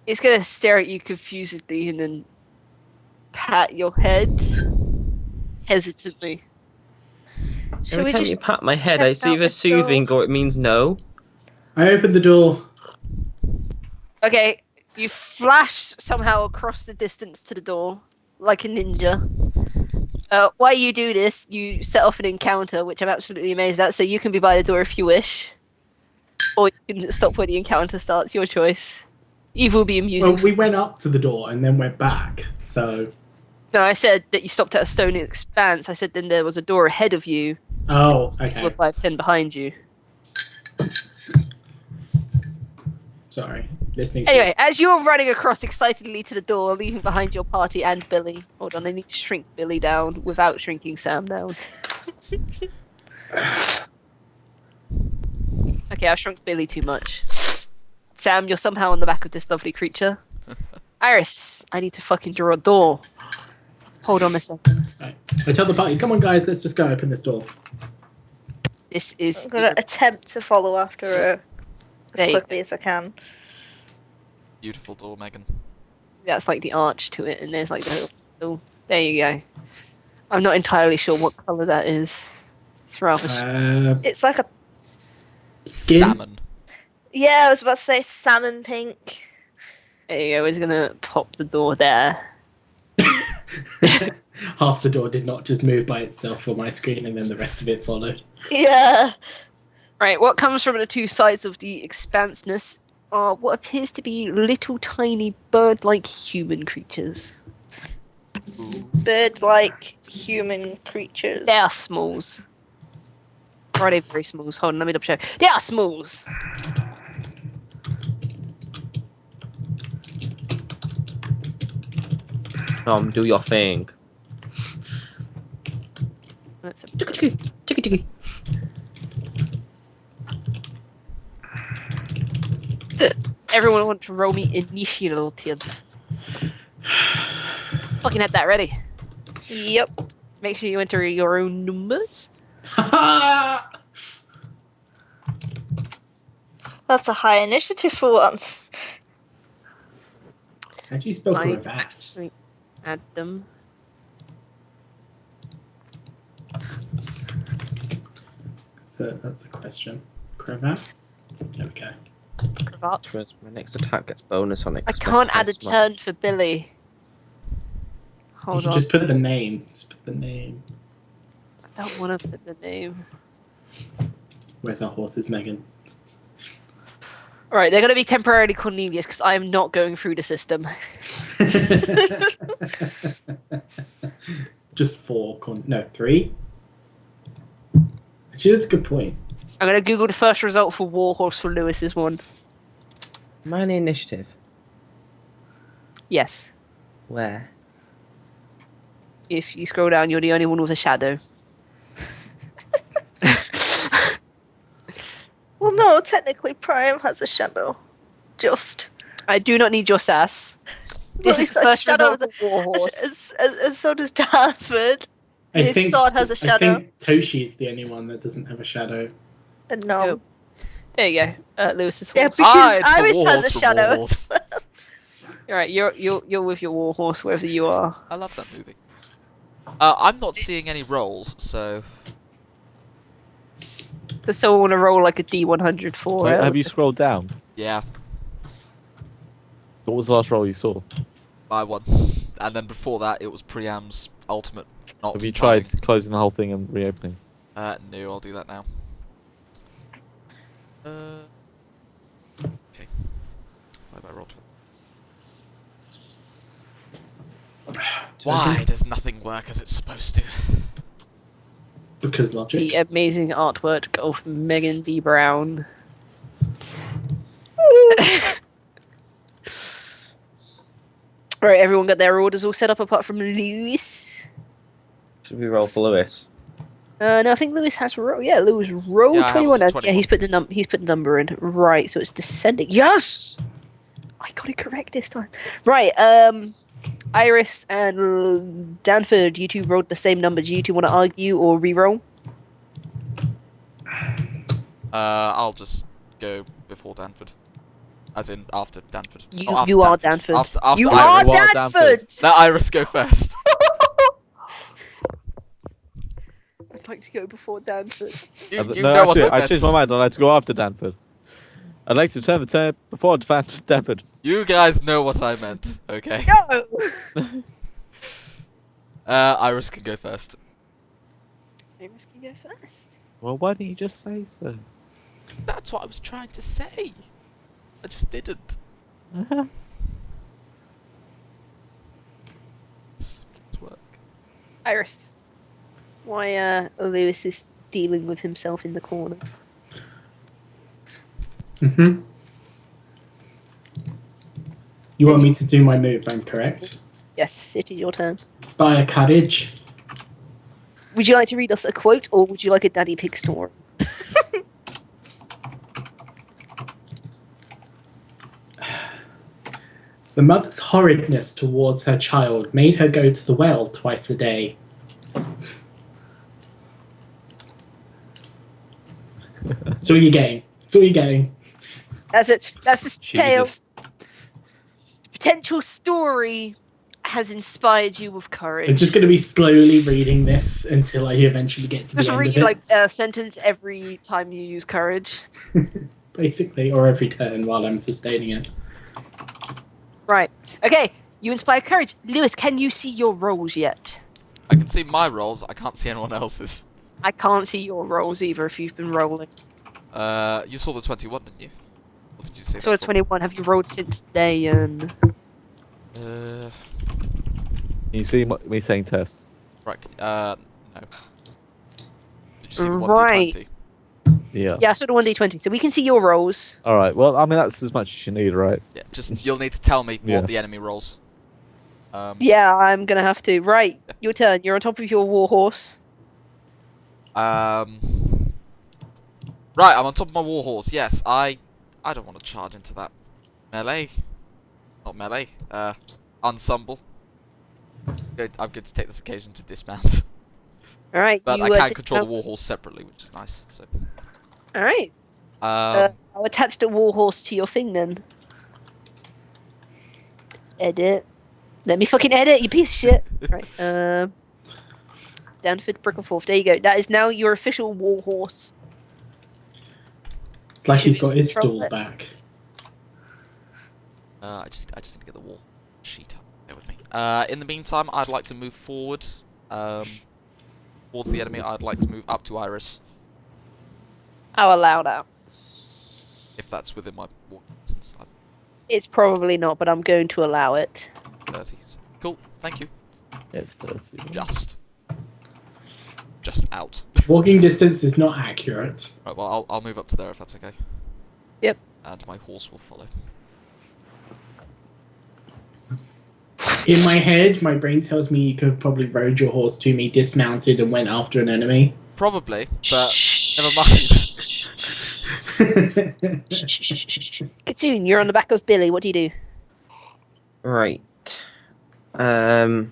[SPEAKER 6] He's gonna stare at you confusedly and then pat your head hesitantly.
[SPEAKER 3] Shall
[SPEAKER 1] Every
[SPEAKER 3] we
[SPEAKER 1] time
[SPEAKER 3] just
[SPEAKER 1] you pat my head,
[SPEAKER 3] check
[SPEAKER 1] it's
[SPEAKER 3] out
[SPEAKER 1] either
[SPEAKER 3] the
[SPEAKER 1] soothing or it means no.
[SPEAKER 4] I open the door.
[SPEAKER 6] Okay, you flash somehow across the distance to the door, like a ninja. While you do this, you set off an encounter, which I'm absolutely amazed at, so you can be by the door if you wish. Or you can stop when the encounter starts. Your choice. Either will be amusing.
[SPEAKER 4] Well, we went up to the door and then went back, so...
[SPEAKER 6] No, I said that you stopped at a stone expanse. I said then there was a door ahead of you.
[SPEAKER 4] Oh,
[SPEAKER 6] It's
[SPEAKER 4] okay.
[SPEAKER 6] 5'10" behind you.
[SPEAKER 4] Sorry. Listening
[SPEAKER 6] Anyway, as you're running across excitedly to the door, leaving behind your party and Billy. Hold on, I need to shrink Billy down without shrinking Sam down. Okay, I shrunk Billy too much. Sam, you're somehow on the back of this lovely creature. Iris, I need to fucking draw a door. Hold on a second.
[SPEAKER 4] Right. I tell the party, come on guys, let's just go open this door.
[SPEAKER 6] This is...
[SPEAKER 3] I'm gonna attempt to follow after her
[SPEAKER 6] There
[SPEAKER 3] as
[SPEAKER 6] you
[SPEAKER 3] quickly as I can.
[SPEAKER 2] Beautiful door, Megan.
[SPEAKER 6] That's like the arch to it, and there's like the little... There you go. I'm not entirely sure what colour that is. It's rather...
[SPEAKER 3] It's like a...
[SPEAKER 4] Skin?
[SPEAKER 2] Salmon.
[SPEAKER 3] Yeah, I was about to say salmon pink.
[SPEAKER 6] There you go, we're just gonna pop the door there.
[SPEAKER 4] Half the door did not just move by itself on my screen and then the rest of it followed.
[SPEAKER 3] Yeah.
[SPEAKER 6] Right, what comes from the two sides of the expanseness are what appears to be little tiny bird-like human creatures.
[SPEAKER 3] Bird-like human creatures.
[SPEAKER 6] They are smalls. Or are they very smalls? Hold on, let me double check. They are smalls!
[SPEAKER 1] Tom, do your thing.
[SPEAKER 6] Let's Chicky. Everyone want to roll me initiative. Fucking had that ready.
[SPEAKER 3] Yep.
[SPEAKER 6] Make sure you enter your own numbers.
[SPEAKER 3] That's a high initiative for once.
[SPEAKER 4] How do you spell
[SPEAKER 6] Might
[SPEAKER 4] crevasse?
[SPEAKER 6] actually add them.
[SPEAKER 4] That's a question. Crevasse? There we go.
[SPEAKER 6] Cravat.
[SPEAKER 1] My next attack gets bonus on it.
[SPEAKER 6] I
[SPEAKER 1] 'cause my
[SPEAKER 6] can't add a
[SPEAKER 1] charisma-
[SPEAKER 6] turn for Billy.
[SPEAKER 4] You
[SPEAKER 6] Hold
[SPEAKER 4] can
[SPEAKER 6] on.
[SPEAKER 4] just put the name. Just put the name.
[SPEAKER 6] I don't want to put the name.
[SPEAKER 4] Where's our horses, Megan?
[SPEAKER 6] Alright, they're going to be temporarily Cornelius because I am not going through the system.
[SPEAKER 4] Just four. No, three? Actually, that's a good point.
[SPEAKER 6] I'm going to Google the first result for Warhorse for Lewis's one.
[SPEAKER 1] Am I in the initiative?
[SPEAKER 6] Yes.
[SPEAKER 1] Where?
[SPEAKER 6] If you scroll down, you're the only one with a shadow.
[SPEAKER 3] Well, no, technically Prime has a shadow. Just.
[SPEAKER 6] I do not need your sass.
[SPEAKER 3] Well,
[SPEAKER 6] This is
[SPEAKER 3] he's
[SPEAKER 6] the
[SPEAKER 3] got a
[SPEAKER 6] first
[SPEAKER 3] shadow
[SPEAKER 6] result for Warhorse.
[SPEAKER 3] and so does Danford. His sword has a shadow.
[SPEAKER 4] I think Toshi is the only one that doesn't have a shadow.
[SPEAKER 3] No.
[SPEAKER 6] Yep. There you go. Lewis's
[SPEAKER 3] Yeah,
[SPEAKER 6] horse.
[SPEAKER 3] because
[SPEAKER 2] it's the
[SPEAKER 3] Iris has
[SPEAKER 2] Warhorse
[SPEAKER 3] a
[SPEAKER 2] from
[SPEAKER 3] shadow.
[SPEAKER 2] Warhorse.
[SPEAKER 6] Alright, you're with your Warhorse wherever you are.
[SPEAKER 2] I love that movie. I'm not seeing any rolls, so...
[SPEAKER 6] Does someone want to roll like a D100 for it?
[SPEAKER 5] Have you scrolled down?
[SPEAKER 2] Yeah,
[SPEAKER 5] What was the last roll you saw?
[SPEAKER 2] my one. And then before that, it was Priam's ultimate. Not
[SPEAKER 5] Have you
[SPEAKER 2] dying.
[SPEAKER 5] tried closing the whole thing and reopening?
[SPEAKER 2] No, I'll do that now. Okay. Why have I rolled? Why does nothing work as it's supposed to?
[SPEAKER 4] Because logic.
[SPEAKER 6] The amazing artwork of Megan D. Brown. Right, everyone got their orders all set up apart from Lewis.
[SPEAKER 1] Should we roll for Lewis?
[SPEAKER 6] No, I think Lewis has yeah, Lewis rolled
[SPEAKER 2] Yeah, I have
[SPEAKER 6] 21. Yeah,
[SPEAKER 2] 21.
[SPEAKER 6] he's put the number in. Right, so it's descending. Yes! I got it correct this time. Right, Iris and Danford, you two rolled the same number. Do you two want to argue or re-roll?
[SPEAKER 2] I'll just go before Danford. As in, after Danford.
[SPEAKER 6] You,
[SPEAKER 2] Oh, after
[SPEAKER 6] you are
[SPEAKER 2] Danford.
[SPEAKER 6] Danford.
[SPEAKER 2] After
[SPEAKER 6] You
[SPEAKER 2] Iris.
[SPEAKER 6] are
[SPEAKER 5] Well,
[SPEAKER 6] Danford!
[SPEAKER 2] Let Iris go first.
[SPEAKER 6] I'd like to go before Danford.
[SPEAKER 2] You
[SPEAKER 5] No,
[SPEAKER 2] know what
[SPEAKER 5] actually,
[SPEAKER 2] I
[SPEAKER 5] I
[SPEAKER 2] meant.
[SPEAKER 5] changed my mind. I'd like to go after Danford. I'd like to turn the turn before Danford.
[SPEAKER 2] You guys know what I meant, okay?
[SPEAKER 6] No!
[SPEAKER 2] Iris can go first.
[SPEAKER 6] Iris can go first.
[SPEAKER 5] Well, why didn't you just say so?
[SPEAKER 2] That's what I was trying to say. I just didn't. It's work.
[SPEAKER 6] Iris. Why Lewis is dealing with himself in the corner.
[SPEAKER 4] Mm-hmm. You want me to do my move, I'm correct?
[SPEAKER 6] Yes, it is your turn.
[SPEAKER 4] Inspire courage.
[SPEAKER 6] Would you like to read us a quote, or would you like a Daddy Pig story?
[SPEAKER 4] The mother's horridness towards her child made her go to the well twice a day. That's all you're getting. That's all you're getting.
[SPEAKER 6] That's it. That's the tale.
[SPEAKER 5] Jesus.
[SPEAKER 6] Potential story has inspired you with courage.
[SPEAKER 4] I'm just going to be slowly reading this until I eventually get to
[SPEAKER 6] Just
[SPEAKER 4] the end
[SPEAKER 6] read
[SPEAKER 4] of it.
[SPEAKER 6] like a sentence every time you use courage.
[SPEAKER 4] Basically, or every turn while I'm sustaining it.
[SPEAKER 6] Right. Okay. You inspire courage. Lewis, can you see your rolls yet?
[SPEAKER 2] I can see my rolls. I can't see anyone else's.
[SPEAKER 6] I can't see your rolls either if you've been rolling.
[SPEAKER 2] You saw the 21, didn't you? What did you say?
[SPEAKER 6] So at 21, have you rolled since day and...
[SPEAKER 2] Uh,
[SPEAKER 5] You see me saying test?
[SPEAKER 2] right. No. Did you see the
[SPEAKER 6] Right.
[SPEAKER 2] 1d20?
[SPEAKER 5] Yeah.
[SPEAKER 6] Yeah, I saw the 1d20, so we can see your rolls.
[SPEAKER 5] All right. Well, I mean that's as much as you need, right?
[SPEAKER 2] Yeah. Just you'll need to tell me
[SPEAKER 5] Yeah.
[SPEAKER 2] what the enemy rolls.
[SPEAKER 6] Yeah, I'm gonna have to. Right, your turn. You're on top of your warhorse.
[SPEAKER 2] Right. I'm on top of my warhorse. Yes. I don't want to charge into that melee. Not melee. Ensemble. I'm going to take this occasion to dismount.
[SPEAKER 6] All right,
[SPEAKER 2] But
[SPEAKER 6] you,
[SPEAKER 2] I can control the
[SPEAKER 6] dismount.
[SPEAKER 2] warhorse separately, which is nice. So.
[SPEAKER 6] All right. I'll attach the warhorse to your thing then. Edit. Let me fucking edit, you piece of shit. Right. Danford, Brickleforth. There you go. That is now your official warhorse.
[SPEAKER 4] It's like
[SPEAKER 6] Should
[SPEAKER 4] he's
[SPEAKER 6] we
[SPEAKER 4] got his
[SPEAKER 6] control
[SPEAKER 4] stall
[SPEAKER 6] it?
[SPEAKER 4] back.
[SPEAKER 2] I just need to get the wall sheet up. Bear with me. In the meantime, I'd like to move forward. Towards the enemy, I'd like to move up to Iris,
[SPEAKER 6] I'll allow that.
[SPEAKER 2] if that's within my walking distance. I'm
[SPEAKER 6] It's probably not, but I'm going to allow it.
[SPEAKER 2] 30. So. Cool. Thank you.
[SPEAKER 5] It's 30.
[SPEAKER 2] Just out.
[SPEAKER 4] Walking distance is not accurate.
[SPEAKER 2] Right. Well, I'll move up to there if that's okay.
[SPEAKER 6] Yep.
[SPEAKER 2] And my horse will follow.
[SPEAKER 4] In my head, my brain tells me you could probably rode your horse to me, dismounted, and went after an enemy.
[SPEAKER 2] Probably, but never mind.
[SPEAKER 6] Katoon, you're on the back of Billy. What do you do?
[SPEAKER 1] Right. To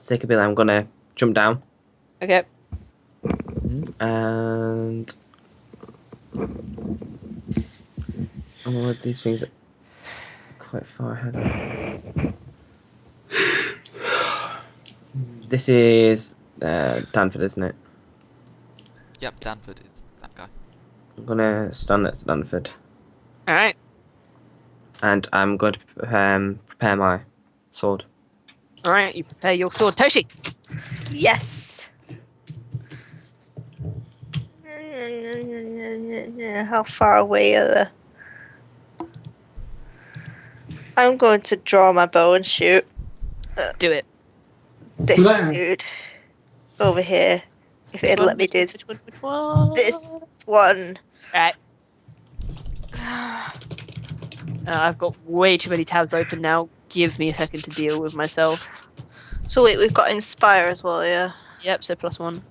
[SPEAKER 1] take a bit, I'm gonna jump down
[SPEAKER 6] Okay.
[SPEAKER 1] and all of these things are quite far ahead. This is Danford, isn't it?
[SPEAKER 2] Yep, Danford is that guy.
[SPEAKER 1] I'm gonna stun at Danford,
[SPEAKER 6] All right.
[SPEAKER 1] and I'm going to prepare my sword.
[SPEAKER 6] All right. You prepare your sword, Toshi.
[SPEAKER 3] Yes. How far away are the... I'm going to draw my bow and shoot
[SPEAKER 6] Do it.
[SPEAKER 3] this
[SPEAKER 4] Wow.
[SPEAKER 3] dude over here. If it'll let me do
[SPEAKER 6] Which one?
[SPEAKER 3] this one.
[SPEAKER 6] Alright. I've got way too many tabs open now. Give me a second to deal with myself.
[SPEAKER 3] So wait, we've got Inspire as well, yeah?
[SPEAKER 6] Yep, so +1.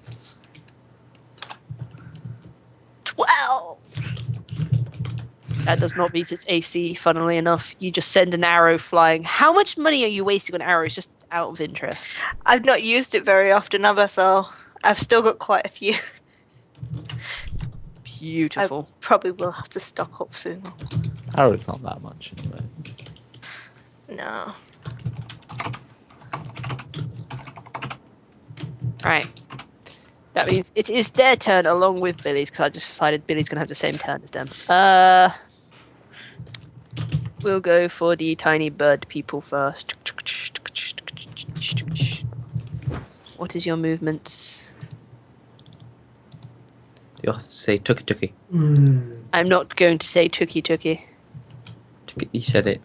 [SPEAKER 3] 12!
[SPEAKER 6] That does not beat its AC, funnily enough. You just send an arrow flying. How much money are you wasting on arrows just out of interest?
[SPEAKER 3] I've not used it very often, have I? So I've still got quite a few.
[SPEAKER 6] Beautiful.
[SPEAKER 3] Probably will have to stock up soon.
[SPEAKER 5] Arrow's not that much anyway.
[SPEAKER 3] No.
[SPEAKER 6] Right. That means it is their turn along with Billy's, because I just decided Billy's going to have the same turn as them. We'll go for the tiny bird people first. What is your movements?
[SPEAKER 1] You have to say tuki tuki.
[SPEAKER 6] I'm not going to say tuki tuki.
[SPEAKER 1] You said it.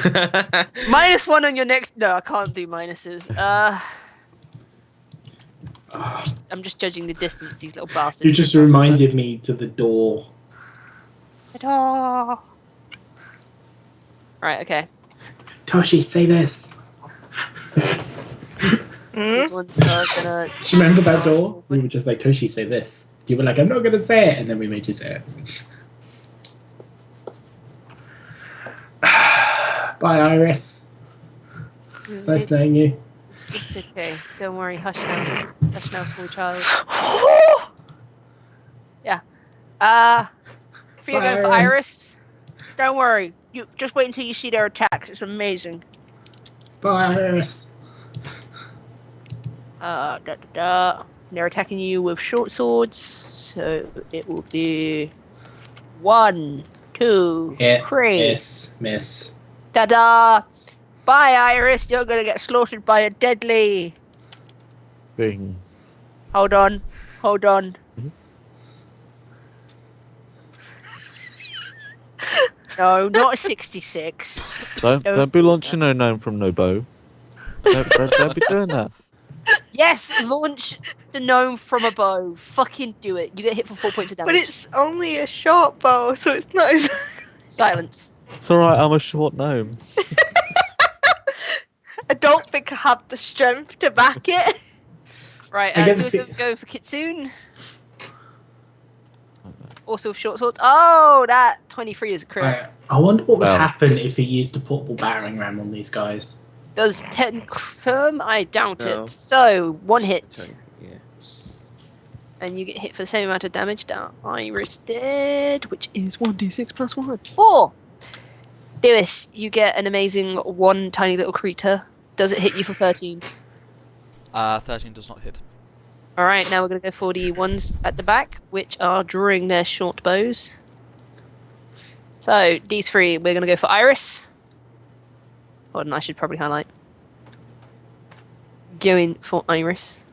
[SPEAKER 6] -1 on your next. No, I can't do minuses. I'm just judging the distance these little bastards.
[SPEAKER 4] You just reminded me to the door.
[SPEAKER 6] Ta-da! Right. Okay.
[SPEAKER 4] Toshi, say this.
[SPEAKER 6] These ones are gonna.
[SPEAKER 4] Do you remember that door? We were just like, Toshi, say this. You were like, I'm not gonna say it, and then we made you say it. Bye, Iris. It's nice knowing you.
[SPEAKER 6] It's okay. Don't worry. Hush now. Hush now, small child. Yeah. If you're going for Iris, don't worry. You just wait until you see their attacks. It's amazing.
[SPEAKER 4] Bye, Iris.
[SPEAKER 6] They're attacking you with short swords, so it will be 1, 2, 3.
[SPEAKER 4] Miss.
[SPEAKER 6] Ta-da! Bye, Iris. You're gonna get slaughtered by a deadly.
[SPEAKER 5] Bing.
[SPEAKER 6] Hold on. No, not 66.
[SPEAKER 5] Don't be launching no gnome from no bow. Don't be doing that.
[SPEAKER 6] Yes, launch the gnome from a bow. Fucking do it. You get hit for 4 points of damage.
[SPEAKER 3] But it's only a short bow, so it's not as...
[SPEAKER 6] Silence.
[SPEAKER 5] It's alright, I'm a short gnome.
[SPEAKER 3] I don't think I have the strength to back it.
[SPEAKER 6] Right,
[SPEAKER 4] I get
[SPEAKER 6] two
[SPEAKER 4] the
[SPEAKER 6] of them go for Kitsune. Also with short swords. Oh, that 23 is a crit.
[SPEAKER 4] I wonder what would
[SPEAKER 5] Well.
[SPEAKER 4] happen if he used a portable battering ram on these guys.
[SPEAKER 6] Does 10 confirm? I doubt
[SPEAKER 1] No.
[SPEAKER 6] it. So, 1 hit.
[SPEAKER 1] So, yeah.
[SPEAKER 6] And you get hit for the same amount of damage that Iris did, which is 1d6 plus 1. 4! Lewis, you get an amazing 1 tiny little creature. Does it hit you for 13?
[SPEAKER 2] 13 does not hit.
[SPEAKER 6] Alright, now we're going to go for the ones at the back, which are drawing their short bows. So, these 3, we're going to go for Iris. Hold on, I should probably highlight. Going for Iris.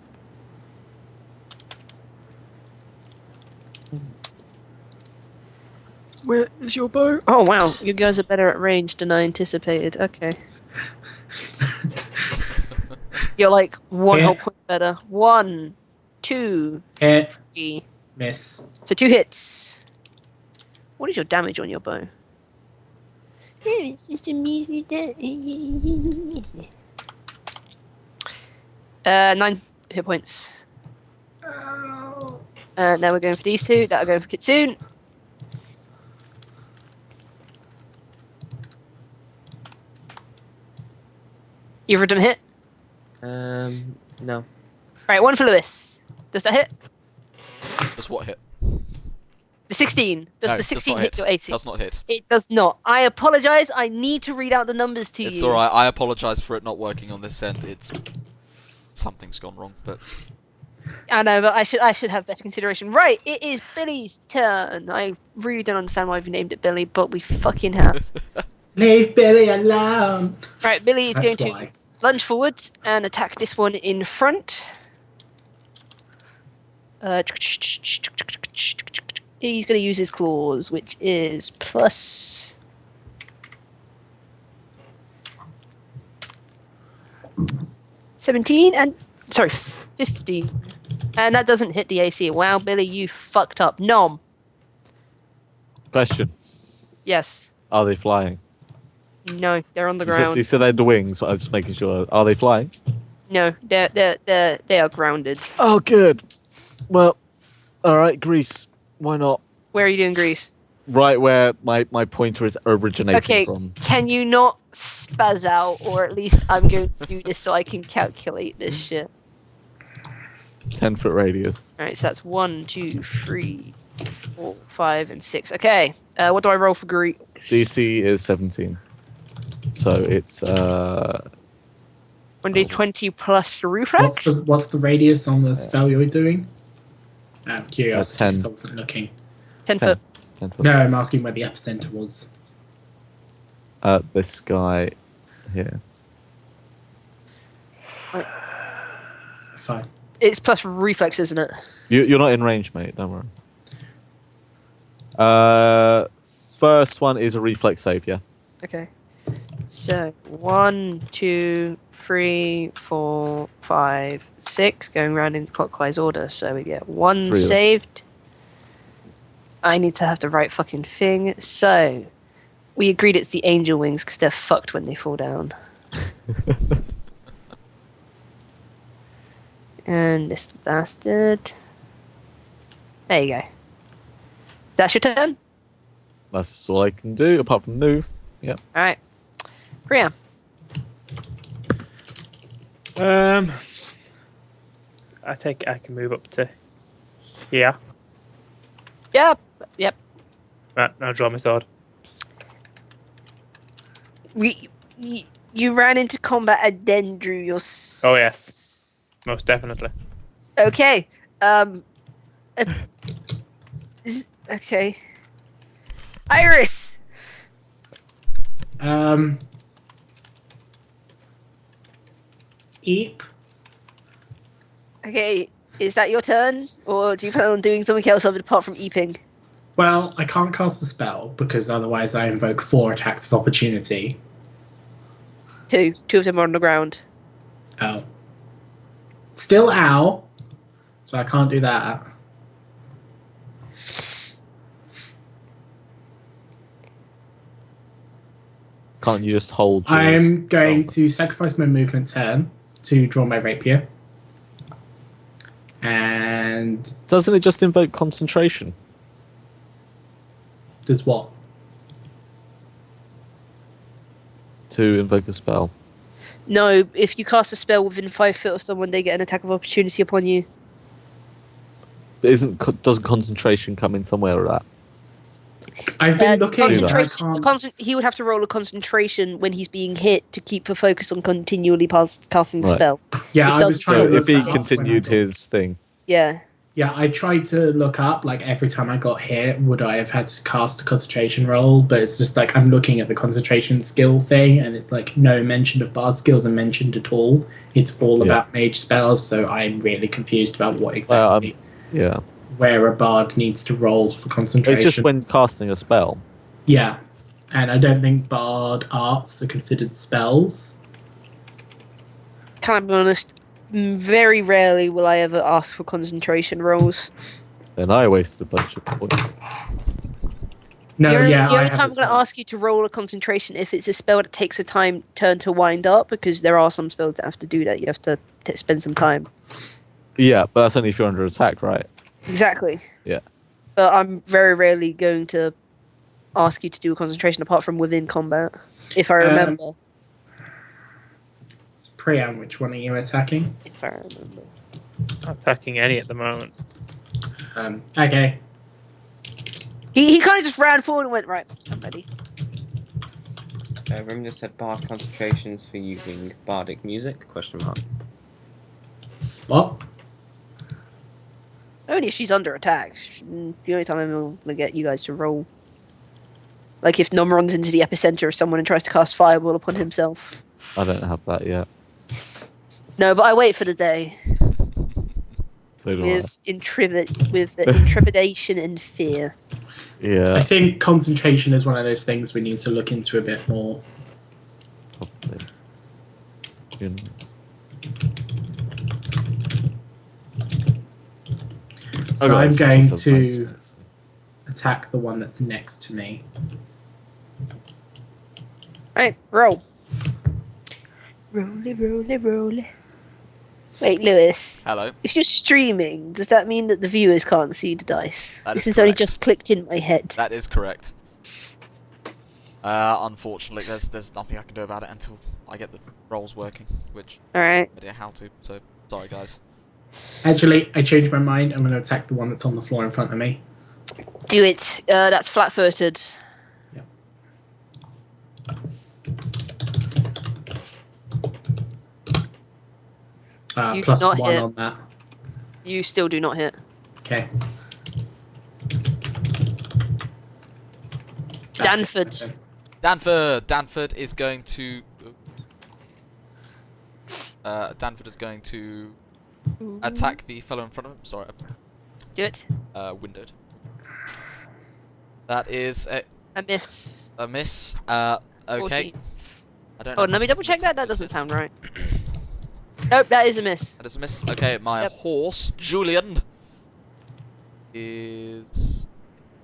[SPEAKER 6] Where is your bow? Oh wow, you guys are better at range than I anticipated. Okay. You're like 1 whole point better. 1, 2,
[SPEAKER 4] Hit.
[SPEAKER 6] 3.
[SPEAKER 4] Miss.
[SPEAKER 6] So 2 hits. What is your damage on your bow? It's just a measly damage. 9 hit points. Now we're going for these 2. That'll go for Kitsune. Either of them hit?
[SPEAKER 1] No.
[SPEAKER 6] Right, 1 for Lewis. Does that hit?
[SPEAKER 2] Does what hit?
[SPEAKER 6] The 16. Does
[SPEAKER 2] No,
[SPEAKER 6] the
[SPEAKER 2] does
[SPEAKER 6] 16
[SPEAKER 2] not
[SPEAKER 6] hit your AC?
[SPEAKER 2] Does not hit.
[SPEAKER 6] It does not. I apologize. I need to read out the numbers to
[SPEAKER 2] It's
[SPEAKER 6] you.
[SPEAKER 2] alright, I apologise for it not working on this end. It's... Something's gone wrong, but...
[SPEAKER 6] I know, but I should have better consideration. Right, it is Billy's turn. I really don't understand why we named it Billy, but we fucking have.
[SPEAKER 4] Leave Billy alone.
[SPEAKER 6] Right, Billy is
[SPEAKER 4] That's
[SPEAKER 6] going
[SPEAKER 4] why.
[SPEAKER 6] to lunge forwards and attack this one in front. He's going to use his claws, which is plus... $17 and... Sorry, 15. And that doesn't hit the AC. Wow, Billy, you fucked up. Nom.
[SPEAKER 5] Question.
[SPEAKER 6] Yes.
[SPEAKER 5] Are they flying?
[SPEAKER 6] No, they're on the
[SPEAKER 5] You
[SPEAKER 6] ground.
[SPEAKER 5] said they had the wings, so I was just making sure. Are they flying?
[SPEAKER 6] No, they are grounded.
[SPEAKER 5] Oh, good. Well, alright, Greece. Why not?
[SPEAKER 6] Where are you doing, Greece?
[SPEAKER 5] Right where my pointer is originating
[SPEAKER 6] Okay,
[SPEAKER 5] from.
[SPEAKER 6] can you not spaz out, or at least I'm going to do this so I can calculate this shit.
[SPEAKER 5] 10-foot radius.
[SPEAKER 6] Alright, so that's 1, 2, 3, 4, 5, and 6. Okay, what do I roll for Greece?
[SPEAKER 5] DC is 17. So it's
[SPEAKER 6] 1d20 plus the reflex?
[SPEAKER 4] What's the radius on the spell you're doing? Out of curiosity,
[SPEAKER 5] 10.
[SPEAKER 4] because I wasn't looking.
[SPEAKER 6] 10 foot.
[SPEAKER 5] 10 foot.
[SPEAKER 4] No, I'm asking where the epicenter was.
[SPEAKER 5] This guy here.
[SPEAKER 4] Fine.
[SPEAKER 6] It's plus reflex, isn't it?
[SPEAKER 5] You're not in range, mate. Don't worry. First one is a reflex save. Yeah.
[SPEAKER 6] Okay. So 1, 2, 3, 4, 5, 6, going around in clockwise order. So we get 1
[SPEAKER 5] 3 of them.
[SPEAKER 6] saved. I need to have the right fucking thing. So we agreed it's the angel wings because they're fucked when they fall down. And this bastard. There you go. That's your turn.
[SPEAKER 5] That's all I can do apart from move. Yeah.
[SPEAKER 6] All right, Priya.
[SPEAKER 8] I can move up to here.
[SPEAKER 6] Yep. Yep.
[SPEAKER 8] Right, now draw my sword.
[SPEAKER 6] You ran into combat and then drew your.
[SPEAKER 8] Oh yes, most definitely.
[SPEAKER 6] Okay. Okay. Iris.
[SPEAKER 4] Eep.
[SPEAKER 6] Okay. Is that your turn, or do you plan on doing something else apart from eeping?
[SPEAKER 4] Well, I can't cast a spell because otherwise I invoke 4 attacks of opportunity.
[SPEAKER 6] 2. 2 of them are on the ground.
[SPEAKER 4] Oh. Still ow. So I can't do that.
[SPEAKER 5] Can't you just hold? your-
[SPEAKER 4] I'm going to sacrifice my movement turn to draw my rapier. And
[SPEAKER 5] Doesn't it just invoke concentration?
[SPEAKER 4] does what?
[SPEAKER 5] To invoke a spell.
[SPEAKER 6] No, if you cast a spell within 5 foot of someone, they get an attack of opportunity upon you.
[SPEAKER 5] But doesn't concentration come in somewhere with that?
[SPEAKER 4] I've been looking at
[SPEAKER 6] Concentration. He would have to roll a concentration when he's being hit to keep the focus on continually casting the
[SPEAKER 5] Right.
[SPEAKER 6] spell.
[SPEAKER 4] Yeah,
[SPEAKER 6] It
[SPEAKER 4] I
[SPEAKER 6] does
[SPEAKER 4] was trying
[SPEAKER 5] So
[SPEAKER 4] to look
[SPEAKER 5] if he
[SPEAKER 4] that up when I
[SPEAKER 5] continued
[SPEAKER 4] got-
[SPEAKER 5] his thing,
[SPEAKER 6] Yeah.
[SPEAKER 4] Yeah, I tried to look up, like, every time I got hit, would I have had to cast a concentration roll? But it's just like, I'm looking at the concentration skill thing, and it's like, no mention of bard skills are mentioned at all. It's all
[SPEAKER 5] Yeah.
[SPEAKER 4] about mage spells, so I'm really confused about what exactly,
[SPEAKER 5] yeah.
[SPEAKER 4] where a bard needs to roll for concentration.
[SPEAKER 5] It's just when casting a spell.
[SPEAKER 4] Yeah, and I don't think bard arts are considered spells.
[SPEAKER 6] Can I be honest? Very rarely will I ever ask for concentration rolls.
[SPEAKER 5] Then I wasted a bunch of points.
[SPEAKER 4] No,
[SPEAKER 6] the only
[SPEAKER 4] I
[SPEAKER 6] time
[SPEAKER 4] have
[SPEAKER 6] I'm
[SPEAKER 4] as
[SPEAKER 6] going to
[SPEAKER 4] well.
[SPEAKER 6] ask you to roll a concentration if it's a spell that takes a turn to wind up, because there are some spells that have to do that. You have to spend some time.
[SPEAKER 5] Yeah, but that's only if you're under attack, right?
[SPEAKER 6] Exactly.
[SPEAKER 5] Yeah.
[SPEAKER 6] But I'm very rarely going to ask you to do a concentration apart from within combat, if I remember.
[SPEAKER 4] Priam, which one are you attacking?
[SPEAKER 6] If I remember.
[SPEAKER 8] Not attacking any at the moment.
[SPEAKER 4] Okay.
[SPEAKER 6] He kind of just ran forward and went, right, I'm ready.
[SPEAKER 1] Rim just said bard concentrations for using bardic music? Question mark.
[SPEAKER 4] What?
[SPEAKER 6] Only if she's under attack. The only time I'm going to get you guys to roll. Like if Nom runs into the epicenter of someone and tries to cast Fireball upon himself.
[SPEAKER 5] I don't have that yet.
[SPEAKER 6] No, but I wait for the day.
[SPEAKER 5] So do I.
[SPEAKER 6] With intrepidation and fear.
[SPEAKER 5] Yeah.
[SPEAKER 4] I think concentration is one of those things we need to look into a bit more.
[SPEAKER 5] Probably. You know.
[SPEAKER 4] So
[SPEAKER 5] Okay,
[SPEAKER 4] I'm
[SPEAKER 5] so
[SPEAKER 4] going
[SPEAKER 5] it's
[SPEAKER 4] to
[SPEAKER 5] nice.
[SPEAKER 4] attack the one that's next to me.
[SPEAKER 6] Right, roll. Roll. Wait, Lewis.
[SPEAKER 2] Hello.
[SPEAKER 6] If you're streaming, does that mean that the viewers can't see the dice?
[SPEAKER 2] That
[SPEAKER 6] This
[SPEAKER 2] is
[SPEAKER 6] has only
[SPEAKER 2] correct.
[SPEAKER 6] just clicked in my head.
[SPEAKER 2] That is correct. Unfortunately, there's nothing I can do about it until I get the rolls working, which
[SPEAKER 6] Alright.
[SPEAKER 2] I don't know how to. So sorry, guys.
[SPEAKER 4] Actually, I changed my mind. I'm going to attack the one that's on the floor in front of me.
[SPEAKER 6] Do it. That's flat-footed. You
[SPEAKER 4] Plus
[SPEAKER 6] did not
[SPEAKER 4] 1
[SPEAKER 6] hit.
[SPEAKER 4] on that.
[SPEAKER 6] You still do not hit.
[SPEAKER 4] Okay.
[SPEAKER 6] Danford.
[SPEAKER 2] Danford is going to. Danford is going to attack the fellow in front of him. Sorry,
[SPEAKER 6] Do it.
[SPEAKER 2] Windowed. That is
[SPEAKER 6] A miss.
[SPEAKER 2] a miss. Okay.
[SPEAKER 6] 14.
[SPEAKER 2] I don't.
[SPEAKER 6] Oh,
[SPEAKER 2] have my
[SPEAKER 6] let me double check
[SPEAKER 2] second
[SPEAKER 6] that. That
[SPEAKER 2] attack
[SPEAKER 6] doesn't
[SPEAKER 2] listed.
[SPEAKER 6] sound right. Nope, that is a miss.
[SPEAKER 2] That is a miss. Okay, my
[SPEAKER 6] Yep.
[SPEAKER 2] horse, Julian, is.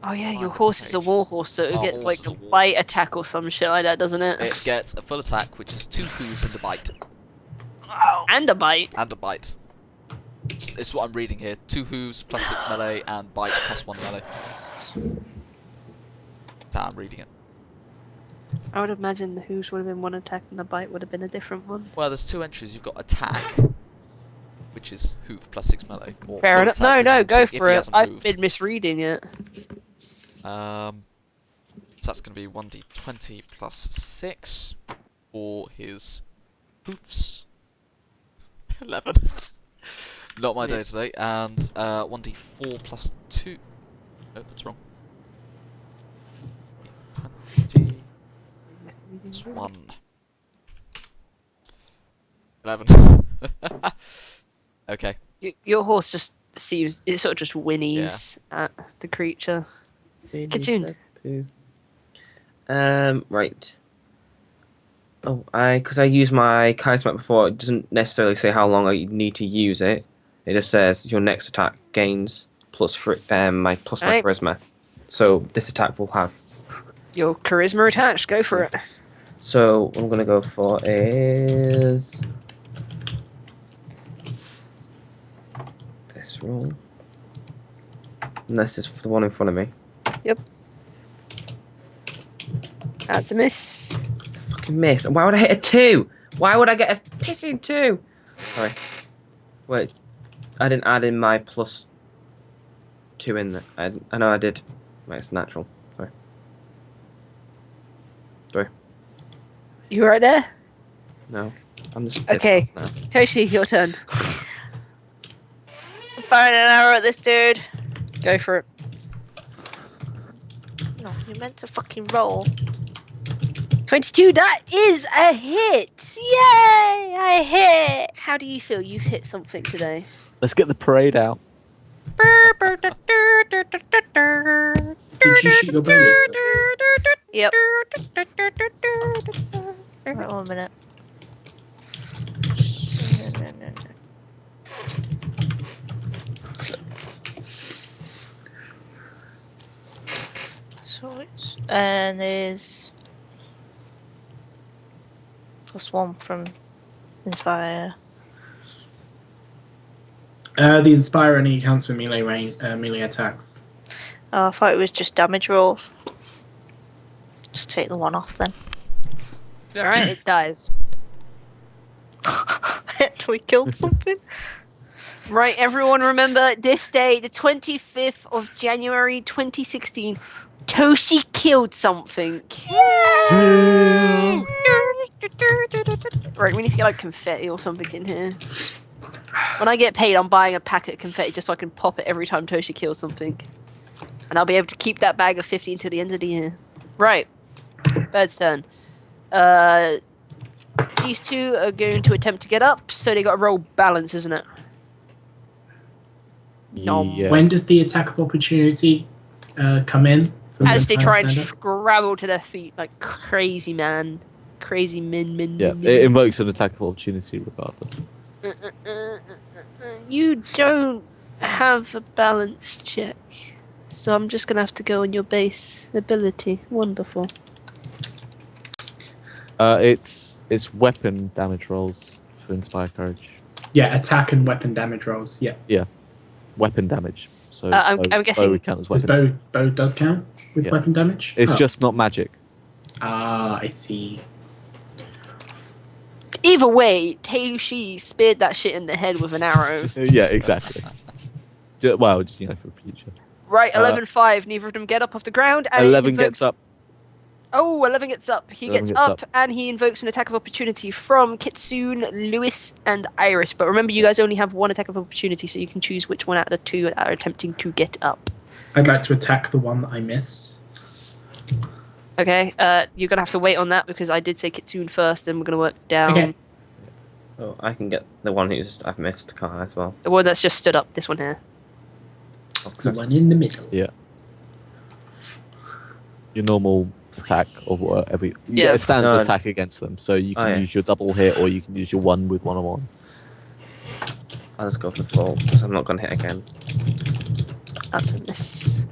[SPEAKER 6] Oh yeah, your
[SPEAKER 2] Fine,
[SPEAKER 6] horse is a
[SPEAKER 2] okay.
[SPEAKER 6] war horse, so it
[SPEAKER 2] Our
[SPEAKER 6] gets
[SPEAKER 2] horse
[SPEAKER 6] like
[SPEAKER 2] is
[SPEAKER 6] a
[SPEAKER 2] a war
[SPEAKER 6] bite attack or some shit like that, doesn't it?
[SPEAKER 2] It gets a full attack, which is 2 hooves and a bite.
[SPEAKER 6] And a bite.
[SPEAKER 2] And a bite. It's what I'm reading here. 2 hooves plus 6 melee and bite plus 1 melee. That's how I'm reading it.
[SPEAKER 6] I would imagine the hooves would have been one attack and the bite would have been a different one.
[SPEAKER 2] Well, there's 2 entries. You've got attack, which is hoof plus 6 melee. Or
[SPEAKER 6] Fair
[SPEAKER 2] full
[SPEAKER 6] enough.
[SPEAKER 2] attack,
[SPEAKER 6] No,
[SPEAKER 2] which
[SPEAKER 6] go
[SPEAKER 2] is if
[SPEAKER 6] for
[SPEAKER 2] he
[SPEAKER 6] it.
[SPEAKER 2] hasn't
[SPEAKER 6] I've
[SPEAKER 2] moved.
[SPEAKER 6] been misreading it.
[SPEAKER 2] So that's going to be 1d20 plus 6 for his hoofs. 11. Not my day
[SPEAKER 6] Miss.
[SPEAKER 2] today. And 1d4 plus 2. Nope, that's wrong. 20 plus 1. 11. Okay.
[SPEAKER 6] Your horse just seems, it sort of just whinnies at the creature. Kitsune.
[SPEAKER 1] Right. Oh, because I used my charisma before, it doesn't necessarily say how long I need to use it. It just says your next attack gains my
[SPEAKER 6] Alright.
[SPEAKER 1] charisma. So this attack will have.
[SPEAKER 6] Your charisma attached, go for it.
[SPEAKER 1] So what I'm gonna go for is this roll. And this is the one in front of me.
[SPEAKER 6] That's a miss.
[SPEAKER 1] It's a fucking miss. Why would I hit a 2? Why would I get a pissing 2? Sorry. Wait. I didn't add in my plus 2 in there. I know I did. Wait, it's natural. Sorry.
[SPEAKER 6] You right there?
[SPEAKER 1] No. I'm just pissed
[SPEAKER 6] Okay.
[SPEAKER 1] off now.
[SPEAKER 6] Toshi, your turn.
[SPEAKER 3] I'm firing an arrow at this dude.
[SPEAKER 6] Go for it.
[SPEAKER 3] No, you meant to fucking roll.
[SPEAKER 6] 22, that is a hit!
[SPEAKER 3] Yay! I hit!
[SPEAKER 6] How do you feel? You've hit something today.
[SPEAKER 5] Let's get the parade out.
[SPEAKER 4] Did you shoot your bow?
[SPEAKER 3] Yep. Right, 1 minute. No. So it's and there's +1 from Inspire.
[SPEAKER 4] The Inspire only counts for melee attacks.
[SPEAKER 3] Oh, I thought it was just damage rolls. Just take the 1 off then.
[SPEAKER 6] Alright, it dies.
[SPEAKER 3] I actually killed something.
[SPEAKER 6] Right, everyone remember this day, the 25th of January 2016, Toshi killed something. Right, we need to get like confetti or something in here. When I get paid, I'm buying a packet of confetti just so I can pop it every time Toshi kills something. And I'll be able to keep that bag of 50 until the end of the year. Right. Bird's turn. These two are going to attempt to get up, so they got to roll balance, isn't it? Nom.
[SPEAKER 5] Yes.
[SPEAKER 4] When does the attack of opportunity come in? from
[SPEAKER 6] As
[SPEAKER 4] the
[SPEAKER 6] they try and
[SPEAKER 4] stand-up?
[SPEAKER 6] scrabble to their feet like crazy man. Crazy min.
[SPEAKER 5] Yeah, it invokes an attack of opportunity regardless.
[SPEAKER 6] You don't have a balance check. So I'm just going to have to go on your base ability. Wonderful.
[SPEAKER 5] It's weapon damage rolls for Inspire Courage.
[SPEAKER 4] Yeah, attack and weapon damage rolls. Yeah.
[SPEAKER 5] Weapon damage. So
[SPEAKER 6] I'm
[SPEAKER 5] bow
[SPEAKER 6] guessing-
[SPEAKER 5] would count as
[SPEAKER 4] Does
[SPEAKER 5] weapon.
[SPEAKER 4] bow does count with
[SPEAKER 5] Yeah.
[SPEAKER 4] weapon damage?
[SPEAKER 5] It's
[SPEAKER 4] Oh.
[SPEAKER 5] just not magic.
[SPEAKER 4] Ah, I see.
[SPEAKER 6] Either way, Teishi speared that shit in the head with an arrow.
[SPEAKER 5] Yeah, exactly. Well, just for future.
[SPEAKER 6] Right, 11-5. Neither of them get up off the ground. And
[SPEAKER 5] 11
[SPEAKER 6] it
[SPEAKER 5] gets
[SPEAKER 6] invokes...
[SPEAKER 5] up.
[SPEAKER 6] Oh, 11 gets up. He
[SPEAKER 5] 11
[SPEAKER 6] gets
[SPEAKER 5] gets
[SPEAKER 6] up, and he invokes an attack of opportunity from Kitsune, Lewis, and Iris. But remember, you guys only have 1 attack of opportunity, so you can choose which one out of the 2 are attempting to get up.
[SPEAKER 4] I'd like to attack the one that I missed.
[SPEAKER 6] Okay, you're going to have to wait on that, because I did say Kitsune first, then we're going to work down.
[SPEAKER 4] Okay.
[SPEAKER 1] Oh, I can get the one I've missed, can't I, as well?
[SPEAKER 6] The one that's just stood up, this one here.
[SPEAKER 4] It's the one in the middle.
[SPEAKER 5] Yeah. Your normal attack or whatever. You
[SPEAKER 6] Yeah.
[SPEAKER 5] get a standard
[SPEAKER 1] No.
[SPEAKER 5] attack against them, so you can
[SPEAKER 1] Oh, yeah.
[SPEAKER 5] use your double hit or you can use your 1 with 1-on-1.
[SPEAKER 1] I'll just go for the full because I'm not gonna hit again.
[SPEAKER 6] That's a miss.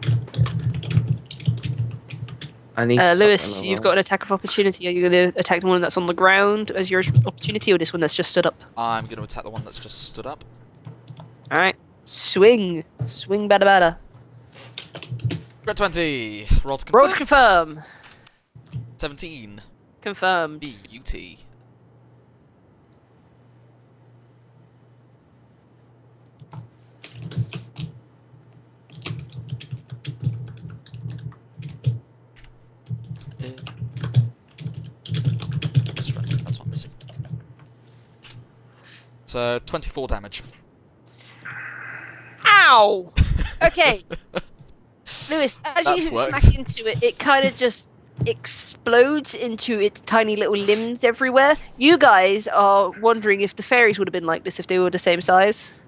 [SPEAKER 1] I need.
[SPEAKER 6] Lewis, you've got an attack of opportunity. Are you going to attack the one that's on the ground as your opportunity, or this one that's just stood up?
[SPEAKER 2] I'm going to attack the one that's just stood up.
[SPEAKER 6] All right, swing, bada bada.
[SPEAKER 2] Red 20. Roll to confirm.
[SPEAKER 6] Roll to confirm.
[SPEAKER 2] 17.
[SPEAKER 6] Confirmed.
[SPEAKER 2] Beauty. Strength, that's what I'm missing. So 24 damage.
[SPEAKER 6] Ow! Okay. Lewis, as
[SPEAKER 2] That's
[SPEAKER 6] you
[SPEAKER 2] worked.
[SPEAKER 6] smack into it, it kind of just explodes into its tiny little limbs everywhere. You guys are wondering if the fairies would have been like this if they were the same size.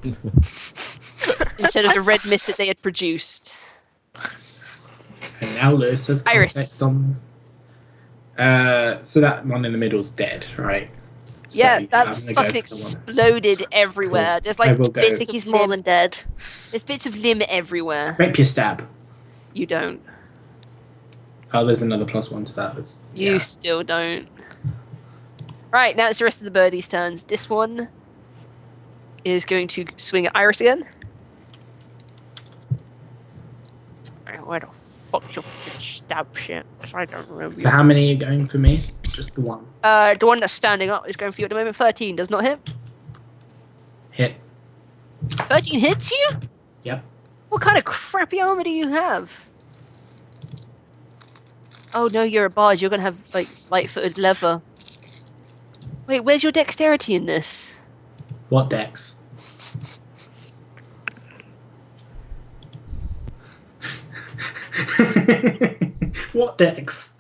[SPEAKER 6] Instead of the red mist that they had produced.
[SPEAKER 4] And now Lewis has
[SPEAKER 6] Iris.
[SPEAKER 4] context on. So that one in the middle's dead, right? So
[SPEAKER 6] Yeah,
[SPEAKER 4] I'm
[SPEAKER 6] that's
[SPEAKER 4] gonna go
[SPEAKER 6] fucking
[SPEAKER 4] for the one.
[SPEAKER 6] exploded everywhere.
[SPEAKER 4] Cool.
[SPEAKER 6] There's
[SPEAKER 4] I
[SPEAKER 6] like
[SPEAKER 4] will go.
[SPEAKER 3] I
[SPEAKER 6] bits
[SPEAKER 3] think
[SPEAKER 6] of
[SPEAKER 3] he's more
[SPEAKER 6] limb.
[SPEAKER 3] than dead.
[SPEAKER 6] There's bits of limb everywhere.
[SPEAKER 4] Rapier stab.
[SPEAKER 6] You don't.
[SPEAKER 4] Oh, there's another +1 to that. That's,
[SPEAKER 6] You
[SPEAKER 4] yeah.
[SPEAKER 6] still don't. Right, now it's the rest of the birdies' turns. This one is going to swing at Iris again. Right, where the fuck your stab shit? 'Cause I don't remember.
[SPEAKER 4] So how many are going for me? Just the one.
[SPEAKER 6] The one that's standing up is going for you at the moment. 13 does not hit.
[SPEAKER 4] Hit.
[SPEAKER 6] 13 hits you?
[SPEAKER 4] Yep.
[SPEAKER 6] What kind of crappy armor do you have? Oh no, you're a bard. You're gonna have like light-footed leather. Wait, where's your dexterity in this?
[SPEAKER 4] What dex? What dex?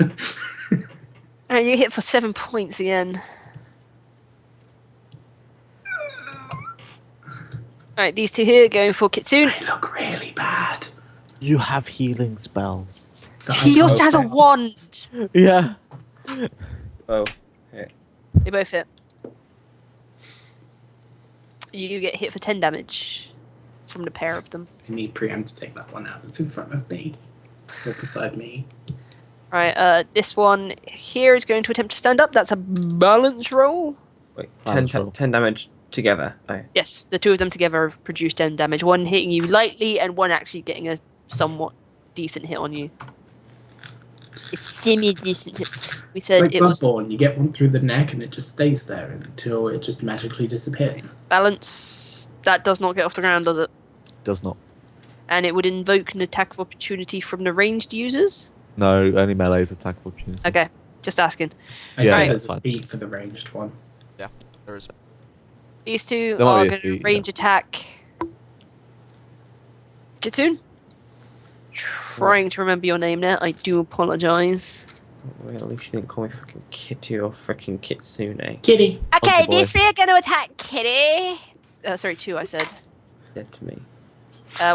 [SPEAKER 6] And you hit for 7 points again. Alright, these two here going for Kitsune.
[SPEAKER 4] They look really bad.
[SPEAKER 5] You have healing spells.
[SPEAKER 4] That I
[SPEAKER 6] He also has a
[SPEAKER 4] can't-
[SPEAKER 6] wand!
[SPEAKER 5] Yeah.
[SPEAKER 1] Oh,
[SPEAKER 6] They both hit. You get hit for 10 damage from the pair of them.
[SPEAKER 4] I need Priam to take that one out that's in front of me. Or beside me.
[SPEAKER 6] Alright, this one here is going to attempt to stand up. That's a balance roll.
[SPEAKER 1] wait,
[SPEAKER 5] Balance
[SPEAKER 1] 10,
[SPEAKER 5] roll.
[SPEAKER 1] 10 damage together. Oh.
[SPEAKER 6] Yes, the two of them together have produced 10 damage. One hitting you lightly and one actually getting a somewhat decent hit on you. A semi-decent hit. We said
[SPEAKER 4] Like
[SPEAKER 6] it was
[SPEAKER 4] Bloodborne, you get one through the neck and it just stays there until it just magically disappears.
[SPEAKER 6] balance. That does not get off the ground, does it?
[SPEAKER 5] Does not.
[SPEAKER 6] And it would invoke an attack of opportunity from the ranged users?
[SPEAKER 5] No, only melee's attack opportunity.
[SPEAKER 6] Okay, just asking.
[SPEAKER 4] I
[SPEAKER 5] Yeah,
[SPEAKER 4] saw
[SPEAKER 6] Right.
[SPEAKER 4] there's
[SPEAKER 5] that's
[SPEAKER 4] a
[SPEAKER 5] fine.
[SPEAKER 4] feat for the ranged one.
[SPEAKER 2] There is.
[SPEAKER 6] These two
[SPEAKER 5] There might
[SPEAKER 6] are
[SPEAKER 5] be a
[SPEAKER 6] going to
[SPEAKER 5] feat,
[SPEAKER 6] range attack. Kitsune? Trying to remember your name now. I do apologise.
[SPEAKER 1] Well, at least you didn't call me fucking Kitty or freaking Kitsune.
[SPEAKER 4] Kitty!
[SPEAKER 6] Okay,
[SPEAKER 5] Funky boy.
[SPEAKER 6] these three are going to attack Kitty. Sorry, two, I said.
[SPEAKER 1] Dead to me.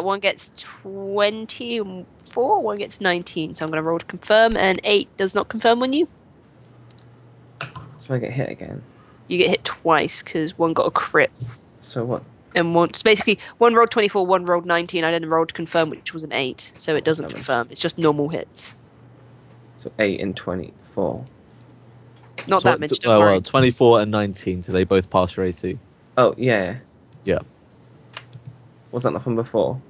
[SPEAKER 6] One gets 24, one gets 19. So I'm going to roll to confirm, and 8 does not confirm on you.
[SPEAKER 1] So I get hit again.
[SPEAKER 6] You get hit twice because one got a crit.
[SPEAKER 1] So what?
[SPEAKER 6] And one, so basically, one rolled 24, one rolled 19. I then rolled to confirm, which was an 8. So it doesn't
[SPEAKER 1] Damage.
[SPEAKER 6] confirm. It's just normal hits.
[SPEAKER 1] So 8 and 24.
[SPEAKER 6] Not damage, don't
[SPEAKER 5] Oh,
[SPEAKER 6] worry.
[SPEAKER 5] well, 24 and 19, so they both pass your AC.
[SPEAKER 1] Oh, yeah.
[SPEAKER 5] Yeah.
[SPEAKER 1] Was that not from before?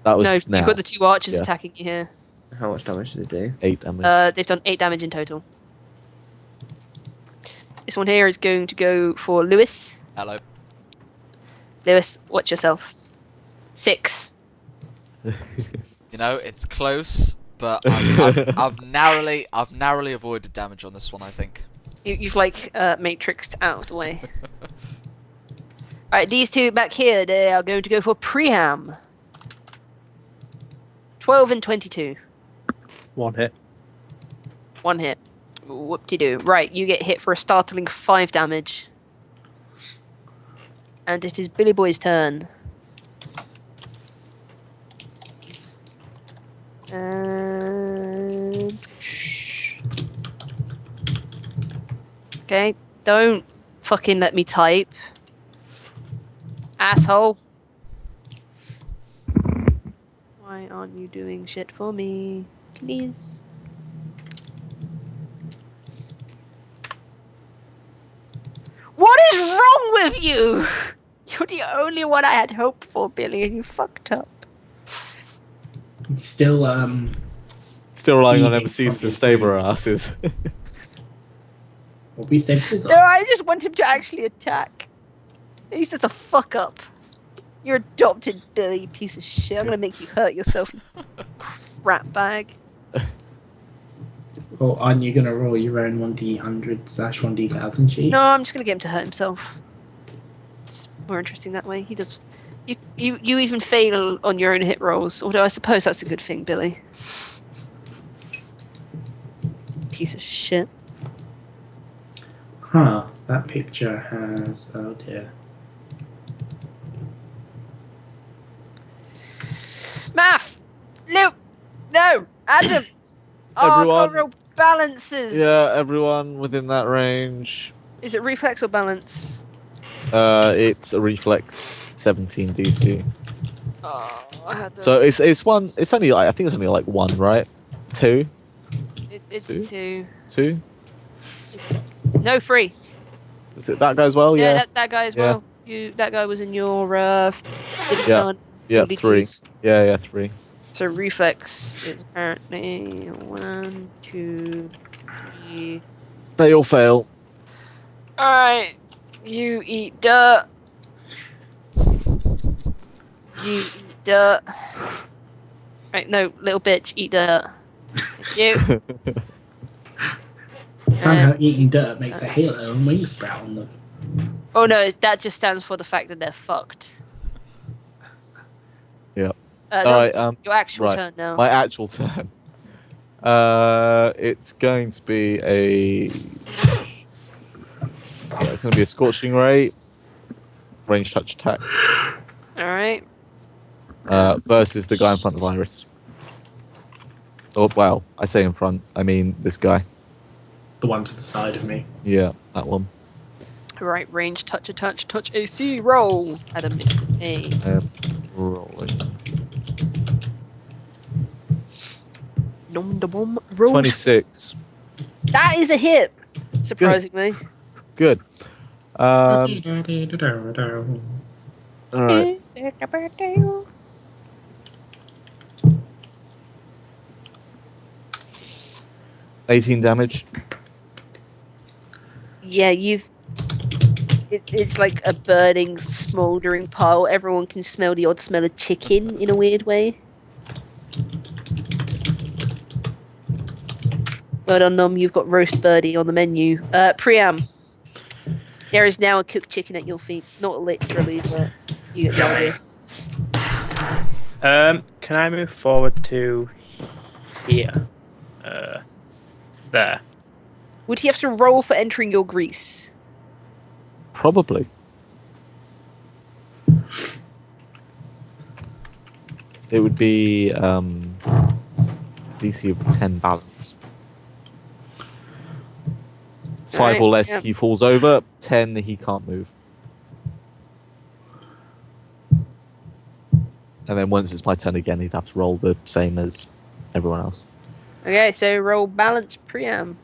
[SPEAKER 5] That was
[SPEAKER 6] No,
[SPEAKER 5] now.
[SPEAKER 6] you've got the two archers
[SPEAKER 5] Yeah.
[SPEAKER 6] attacking you here.
[SPEAKER 1] How much damage did it do?
[SPEAKER 5] 8 damage.
[SPEAKER 6] They've done 8 damage in total. This one here is going to go for Lewis.
[SPEAKER 2] Hello.
[SPEAKER 6] Lewis, watch yourself. 6.
[SPEAKER 2] You know, it's close, but I've narrowly avoided damage on this one, I think.
[SPEAKER 6] You've like matrixed out of the way. Alright, these two back here, they are going to go for Priam. 12 and 22.
[SPEAKER 8] One hit.
[SPEAKER 6] One hit. Whoop-de-doo. Right, you get hit for a startling 5 damage. And it is Billy Boy's turn. Okay, don't fucking let me type. Asshole. Why aren't you doing shit for me? Please. What is wrong with you? You're the only one I had hope for, Billy, and you fucked up.
[SPEAKER 4] Still
[SPEAKER 5] relying on
[SPEAKER 4] seething
[SPEAKER 5] MCs
[SPEAKER 4] from
[SPEAKER 5] to save our
[SPEAKER 4] his
[SPEAKER 5] asses.
[SPEAKER 4] What we saved his
[SPEAKER 6] No, I just want him to actually attack. He's just a fuck up. You're adopted, Billy, you piece of shit. I'm gonna make you hurt yourself, you crap bag.
[SPEAKER 4] Or aren't you gonna roll your own 1d100/1d1000 sheet?
[SPEAKER 6] No, I'm just gonna get him to hurt himself. It's more interesting that way. He does. You even fail on your own hit rolls, although I suppose that's a good thing, Billy. Piece of shit.
[SPEAKER 4] Huh, that picture has... oh dear.
[SPEAKER 6] Math! Luke! No! Adam! Oh, I've got
[SPEAKER 5] Everyone.
[SPEAKER 6] real balances!
[SPEAKER 5] Yeah, everyone within that range.
[SPEAKER 6] Is it reflex or balance?
[SPEAKER 5] It's a reflex 17 DC.
[SPEAKER 6] Oh, I had the...
[SPEAKER 5] So it's one. It's only I think it's only like one, right? Two.
[SPEAKER 6] It's
[SPEAKER 5] two?
[SPEAKER 6] two.
[SPEAKER 5] Two.
[SPEAKER 6] No, three.
[SPEAKER 5] Is it that guy as well? Yeah.
[SPEAKER 6] That guy as
[SPEAKER 5] Yeah.
[SPEAKER 6] well. That guy was in your
[SPEAKER 5] Yeah. Yeah. Three.
[SPEAKER 6] DVDs.
[SPEAKER 5] Yeah. Three.
[SPEAKER 6] So reflex is apparently 1, 2, 3.
[SPEAKER 5] They all fail.
[SPEAKER 6] Alright. You eat dirt. You eat dirt. Right, no, little bitch, eat dirt. Thank you.
[SPEAKER 4] Somehow eating dirt makes a halo and wing sprout on them.
[SPEAKER 6] Oh no, that just stands for the fact that they're fucked.
[SPEAKER 5] Yeah.
[SPEAKER 6] No,
[SPEAKER 5] Alright,
[SPEAKER 6] your actual
[SPEAKER 5] right.
[SPEAKER 6] turn now.
[SPEAKER 5] My actual turn. It's going to be a. Yeah, it's going to be a scorching ray, range touch attack.
[SPEAKER 6] Alright.
[SPEAKER 5] Versus the guy in front of Iris. Oh wow! I say in front, I mean this guy.
[SPEAKER 4] The one to the side of me.
[SPEAKER 5] Yeah, that one.
[SPEAKER 6] Right, range, touch AC, roll. Adam, A.
[SPEAKER 5] Rolling.
[SPEAKER 6] Nom da bom, roll.
[SPEAKER 5] 26.
[SPEAKER 6] That is a hit, surprisingly.
[SPEAKER 5] Good. Alright. 18 damage.
[SPEAKER 6] Yeah, it's like a burning, smouldering pile. Everyone can smell the odd smell of chicken in a weird way. Well done, Nom. You've got roast birdie on the menu. Priam. There is now a cooked chicken at your feet. Not literally, but you get the idea.
[SPEAKER 8] Can I move forward to here? There.
[SPEAKER 6] Would he have to roll for entering your grease?
[SPEAKER 5] Probably. It would be DC of 10 balance. 5 or less,
[SPEAKER 6] yeah.
[SPEAKER 5] he falls over. 10, he can't move. And then once it's my turn again, he'd have to roll the same as everyone else.
[SPEAKER 6] Okay, so roll balance Priam.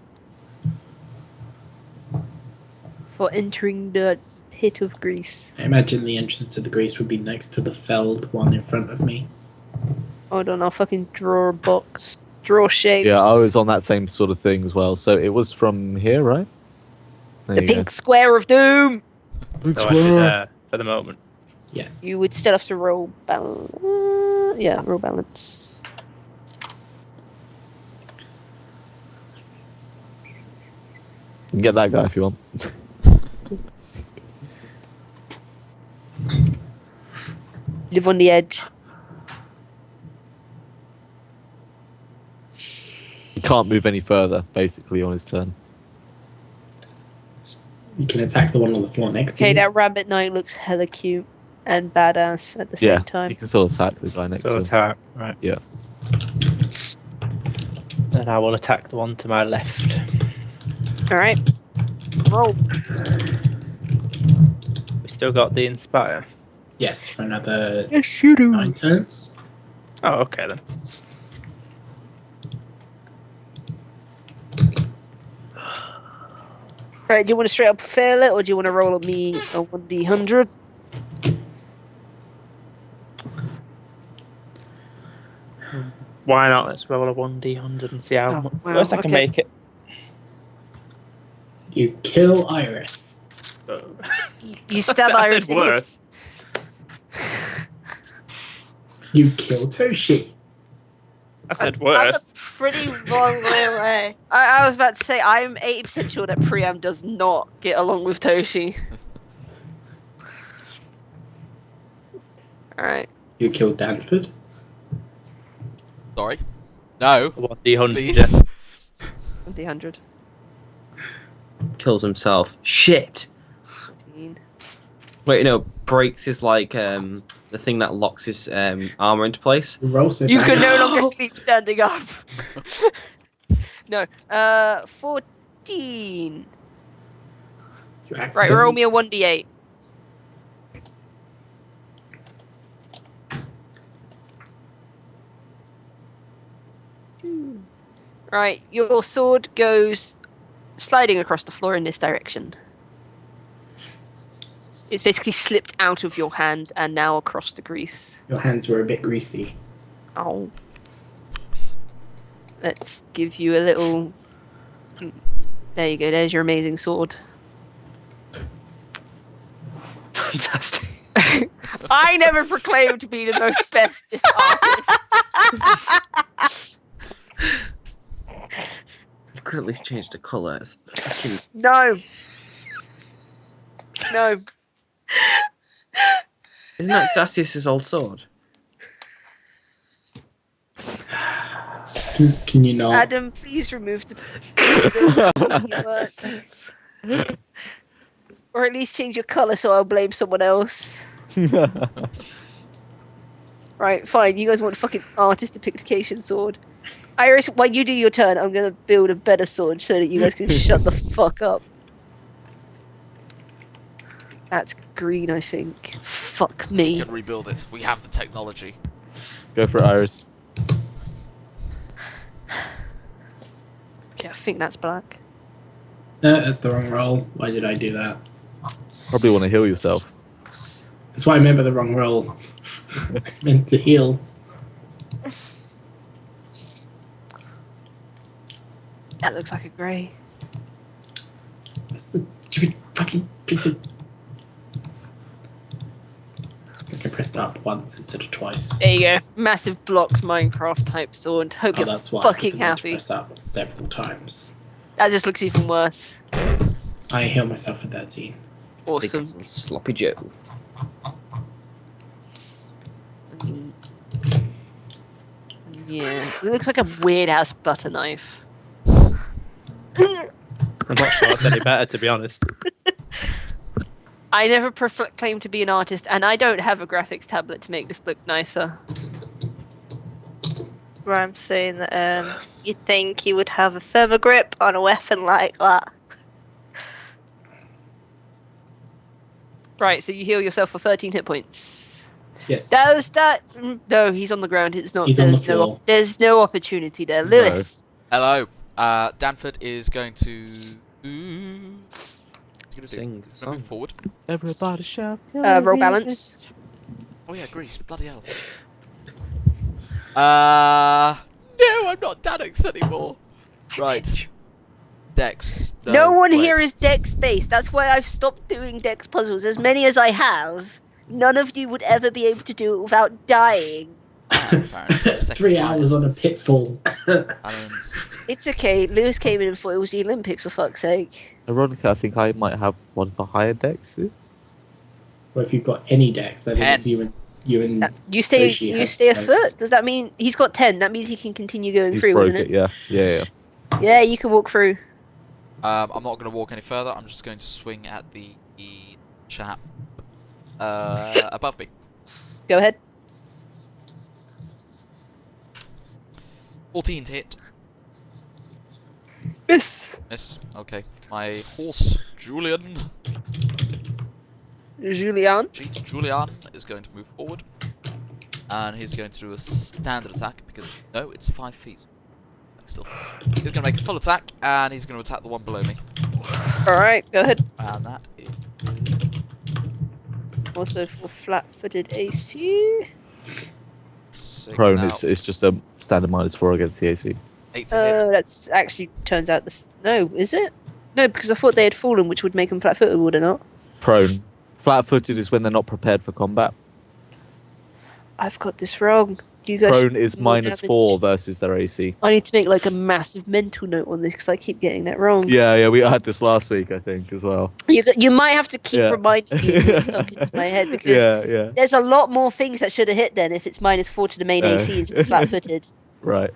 [SPEAKER 6] For entering the pit of grease.
[SPEAKER 4] I imagine the entrance to the grease would be next to the felled one in front of me.
[SPEAKER 6] Hold on, I'll fucking draw a box. Draw shapes.
[SPEAKER 5] Yeah, I was on that same sort of thing as well. So it was from here, right? There
[SPEAKER 6] The
[SPEAKER 5] you
[SPEAKER 6] pink square of doom!
[SPEAKER 5] go.
[SPEAKER 8] So I'd be there for the moment.
[SPEAKER 4] Yes.
[SPEAKER 6] You would still have to roll balance. Yeah, roll balance.
[SPEAKER 5] You can get that guy if you want.
[SPEAKER 6] Live on the edge.
[SPEAKER 5] He can't move any further, basically, on his turn.
[SPEAKER 4] You can attack the one on the floor next to
[SPEAKER 6] Okay,
[SPEAKER 4] you.
[SPEAKER 6] that rabbit knight looks hella cute and badass at the same
[SPEAKER 5] Yeah,
[SPEAKER 6] time.
[SPEAKER 5] you can still attack the guy next
[SPEAKER 8] So
[SPEAKER 5] to him.
[SPEAKER 8] attack, right?
[SPEAKER 5] Yeah.
[SPEAKER 8] And I will attack the one to my left.
[SPEAKER 6] Alright. Roll.
[SPEAKER 8] We still got the Inspire.
[SPEAKER 4] Yes, for another
[SPEAKER 6] Yes, you do.
[SPEAKER 4] 9 turns.
[SPEAKER 8] Oh, okay then.
[SPEAKER 6] Right, do you want to straight up fail it, or do you want to roll at me a 1d100?
[SPEAKER 8] Why not? Let's roll a 1d100 and see how
[SPEAKER 6] Oh, wow,
[SPEAKER 8] worse I can
[SPEAKER 6] okay.
[SPEAKER 8] make it.
[SPEAKER 4] You kill Iris.
[SPEAKER 6] You stab
[SPEAKER 8] I
[SPEAKER 6] Iris
[SPEAKER 8] said
[SPEAKER 6] in the
[SPEAKER 8] worse.
[SPEAKER 4] You kill Toshi.
[SPEAKER 8] I said
[SPEAKER 7] That's
[SPEAKER 8] worse.
[SPEAKER 7] a pretty long way away.
[SPEAKER 6] I was about to say, I'm 80% sure that Priam does not get along with Toshi. Alright.
[SPEAKER 4] You kill Danford.
[SPEAKER 2] Sorry. No.
[SPEAKER 8] 1d100.
[SPEAKER 2] Please.
[SPEAKER 6] 1d100.
[SPEAKER 1] Kills himself. Shit.
[SPEAKER 6] 14.
[SPEAKER 1] Wait, no. Breaks his like the thing that locks his armor into place.
[SPEAKER 4] Roll so
[SPEAKER 6] You
[SPEAKER 4] bad.
[SPEAKER 6] can no longer sleep standing up. No. 14.
[SPEAKER 4] You
[SPEAKER 6] Right,
[SPEAKER 4] accidentally-
[SPEAKER 6] roll me a 1d8. Right, your sword goes sliding across the floor in this direction. It's basically slipped out of your hand and now across the grease.
[SPEAKER 4] Your hands were a bit greasy.
[SPEAKER 6] Oh. Let's give you a little... There you go, there's your amazing sword.
[SPEAKER 8] Fantastic.
[SPEAKER 6] I never proclaimed to be the most bestest artist.
[SPEAKER 1] You could at least change the colours.
[SPEAKER 6] No. No.
[SPEAKER 1] Isn't that Dacius's old sword?
[SPEAKER 4] Can you not?
[SPEAKER 6] Adam, please remove the... Or at least change your colour so I'll blame someone else. Right, fine. You guys want fucking artist depictication sword. Iris, while you do your turn, I'm gonna build a better sword so that you guys can shut the fuck up. That's green, I think. Fuck
[SPEAKER 2] We
[SPEAKER 6] me.
[SPEAKER 2] can rebuild it. We have the technology.
[SPEAKER 5] Go for it, Iris.
[SPEAKER 6] Okay, I think that's black.
[SPEAKER 4] No, that's the wrong roll. Why did I do that?
[SPEAKER 5] Probably want to heal yourself.
[SPEAKER 4] That's why I remember the wrong roll. Meant to heal.
[SPEAKER 6] That looks like a grey.
[SPEAKER 4] That's the stupid fucking piece of... It's like I pressed up once instead of twice.
[SPEAKER 6] There you go. Massive blocked Minecraft type sword. Hope
[SPEAKER 4] Oh,
[SPEAKER 6] you're
[SPEAKER 4] that's why.
[SPEAKER 6] fucking
[SPEAKER 4] because I had to
[SPEAKER 6] happy.
[SPEAKER 4] press up several times.
[SPEAKER 6] That just looks even worse.
[SPEAKER 4] I heal myself for 13.
[SPEAKER 6] Awesome.
[SPEAKER 1] Big sloppy Joe.
[SPEAKER 6] Yeah. It looks like a weird ass butter knife.
[SPEAKER 8] I'm not sure it's any better, to be honest.
[SPEAKER 6] I never claimed to be an artist, and I don't have a graphics tablet to make this look nicer.
[SPEAKER 7] Where I'm saying that you'd think you would have a firmer grip on a weapon like that.
[SPEAKER 6] Right, so you heal yourself for 13 hit points.
[SPEAKER 4] Yes.
[SPEAKER 6] Does that... No, he's on the ground. It's not...
[SPEAKER 4] He's on the
[SPEAKER 6] there's no,
[SPEAKER 4] floor.
[SPEAKER 6] there's no opportunity there. Lewis.
[SPEAKER 2] Hello. Danford is going to... What's he gonna do?
[SPEAKER 1] Sing
[SPEAKER 2] He's gonna move forward.
[SPEAKER 5] Everybody shout.
[SPEAKER 6] Roll balance.
[SPEAKER 2] Oh yeah, Grease. Bloody hell. No, I'm not Danix anymore. Right. Dex.
[SPEAKER 6] No one
[SPEAKER 2] wait.
[SPEAKER 6] here is Dex based. That's why I've stopped doing Dex puzzles. As many as I have, none of you would ever be able to do it without dying.
[SPEAKER 2] Apparently, it's the second
[SPEAKER 4] 3 hours
[SPEAKER 2] highest.
[SPEAKER 4] on a pitfall.
[SPEAKER 6] It's okay. Lewis came in and thought it was the Olympics, for fuck's sake.
[SPEAKER 5] Ironically, I think I might have one of the higher dexes.
[SPEAKER 4] Well, if you've got any decks, I think
[SPEAKER 2] 10.
[SPEAKER 4] it's you and
[SPEAKER 6] You stay.
[SPEAKER 4] Toshi
[SPEAKER 6] You
[SPEAKER 4] has
[SPEAKER 6] stay
[SPEAKER 4] most.
[SPEAKER 6] afoot. Does that mean he's got 10? That means he can continue going
[SPEAKER 5] He's
[SPEAKER 6] through,
[SPEAKER 5] broke
[SPEAKER 6] doesn't it?
[SPEAKER 5] it, yeah.
[SPEAKER 6] Yeah, you can walk through.
[SPEAKER 2] I'm not going to walk any further. I'm just going to swing at the chap above me.
[SPEAKER 6] Go ahead.
[SPEAKER 2] 14 to hit.
[SPEAKER 6] Miss.
[SPEAKER 2] Miss. Okay. My horse, Julian.
[SPEAKER 6] Julian.
[SPEAKER 2] Julian is going to move forward. And he's going to do a standard attack because, no, it's 5 feet. Still. He's going to make a full attack and he's going to attack the one below me.
[SPEAKER 6] Alright, go ahead.
[SPEAKER 2] And that is.
[SPEAKER 6] Also for flat-footed AC.
[SPEAKER 2] 6
[SPEAKER 5] Prone
[SPEAKER 2] now.
[SPEAKER 5] is just a standard -4 against the AC.
[SPEAKER 2] 8 to hit.
[SPEAKER 6] That's actually turns out this. No, is it? No, because I thought they had fallen, which would make them flat-footed, would it not?
[SPEAKER 5] Prone. Flat-footed is when they're not prepared for combat.
[SPEAKER 6] I've got this wrong. You guys.
[SPEAKER 5] Prone is -4 versus their AC.
[SPEAKER 6] I need to make like a massive mental note on this because I keep getting that wrong.
[SPEAKER 5] Yeah, we had this last week, I think, as well.
[SPEAKER 6] You might have to keep
[SPEAKER 5] Yeah.
[SPEAKER 6] reminding me to sunk into my head because
[SPEAKER 5] Yeah.
[SPEAKER 6] there's a lot more things that should have hit then if it's -4 to the main AC instead of flat-footed.
[SPEAKER 5] Right.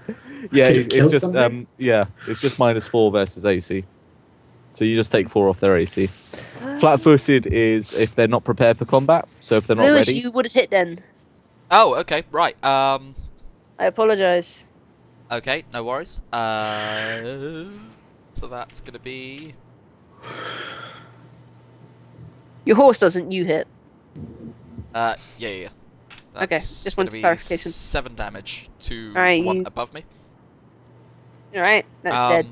[SPEAKER 5] Yeah,
[SPEAKER 4] Could it kill
[SPEAKER 5] it's just
[SPEAKER 4] something?
[SPEAKER 5] it's just -4 versus AC. So you just take 4 off their AC. Flat-footed is if they're not prepared for combat. So if they're not
[SPEAKER 6] Lewis,
[SPEAKER 5] ready.
[SPEAKER 6] you would have hit then.
[SPEAKER 2] Oh, okay, right.
[SPEAKER 6] I apologise.
[SPEAKER 2] Okay, no worries. So that's gonna be.
[SPEAKER 6] Your horse doesn't. You hit.
[SPEAKER 2] Yeah.
[SPEAKER 6] Okay,
[SPEAKER 2] That's
[SPEAKER 6] just
[SPEAKER 2] gonna
[SPEAKER 6] wanted
[SPEAKER 2] be
[SPEAKER 6] clarification.
[SPEAKER 2] 7 damage to
[SPEAKER 6] Alright,
[SPEAKER 2] the one
[SPEAKER 6] you-
[SPEAKER 2] above me.
[SPEAKER 6] All right, that's dead.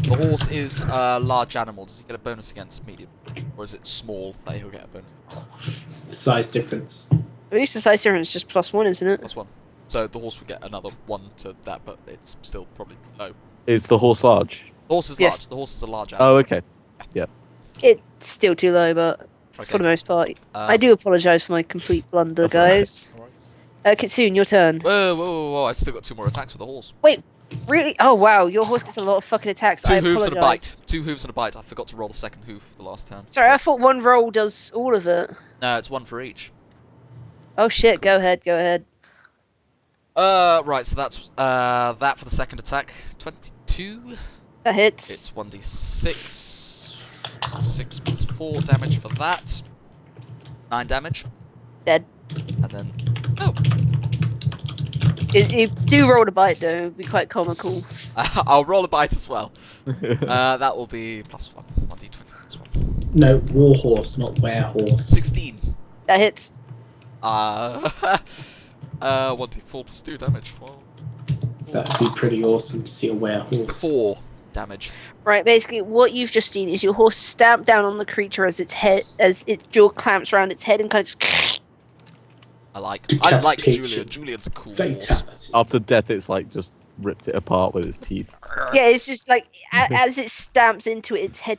[SPEAKER 2] The horse is a large animal. Does he get a bonus against medium, or is it small that he'll get a bonus?
[SPEAKER 4] Size difference.
[SPEAKER 6] At least the size difference is just +1, isn't it?
[SPEAKER 2] +1. So the horse would get another 1 to that, but it's still probably low.
[SPEAKER 5] Is the horse large?
[SPEAKER 2] The horse is
[SPEAKER 6] Yes.
[SPEAKER 2] large. The horse is a large animal.
[SPEAKER 5] Oh, okay.
[SPEAKER 6] It's still too low, but for
[SPEAKER 2] Okay.
[SPEAKER 6] the most part,
[SPEAKER 2] Um,
[SPEAKER 6] I do apologise for my complete blunder,
[SPEAKER 5] That's all right.
[SPEAKER 6] guys.
[SPEAKER 2] Alright.
[SPEAKER 6] Kitsune, your turn.
[SPEAKER 2] Whoa! I still got 2 more attacks with the horse.
[SPEAKER 6] Really? Oh wow, your horse gets a lot of fucking attacks.
[SPEAKER 2] 2
[SPEAKER 6] I
[SPEAKER 2] hooves and a
[SPEAKER 6] apologise.
[SPEAKER 2] bite. 2 hooves and a bite. I forgot to roll the second hoof the last turn.
[SPEAKER 6] Sorry, I thought one roll does all of it.
[SPEAKER 2] No, it's 1 for each.
[SPEAKER 6] Oh shit, go ahead.
[SPEAKER 2] Right. So that's that for the second attack. 22.
[SPEAKER 6] That hits.
[SPEAKER 2] It's 1d6. 6 plus 4 damage for that. 9 damage.
[SPEAKER 6] Dead.
[SPEAKER 2] And then. Oh!
[SPEAKER 6] You do roll to bite though, it'd be quite comical.
[SPEAKER 2] I'll roll a bite as well. That will be +1. 1d20 plus 1.
[SPEAKER 4] No, warhorse, not werehorse.
[SPEAKER 2] 16.
[SPEAKER 6] That hits.
[SPEAKER 2] 1d4 plus 2 damage. Well,
[SPEAKER 4] That'd be pretty awesome to see a werehorse.
[SPEAKER 2] 4 damage.
[SPEAKER 6] Right, basically what you've just seen is your horse stamp down on the creature as its jaw clamps around its head and kind of just
[SPEAKER 2] I like
[SPEAKER 4] Decapitation.
[SPEAKER 2] Julian. Julian's a cool horse.
[SPEAKER 4] Fatality.
[SPEAKER 5] After death, it's like just ripped it apart with its teeth.
[SPEAKER 6] yeah, it's just like as it stamps into it, its head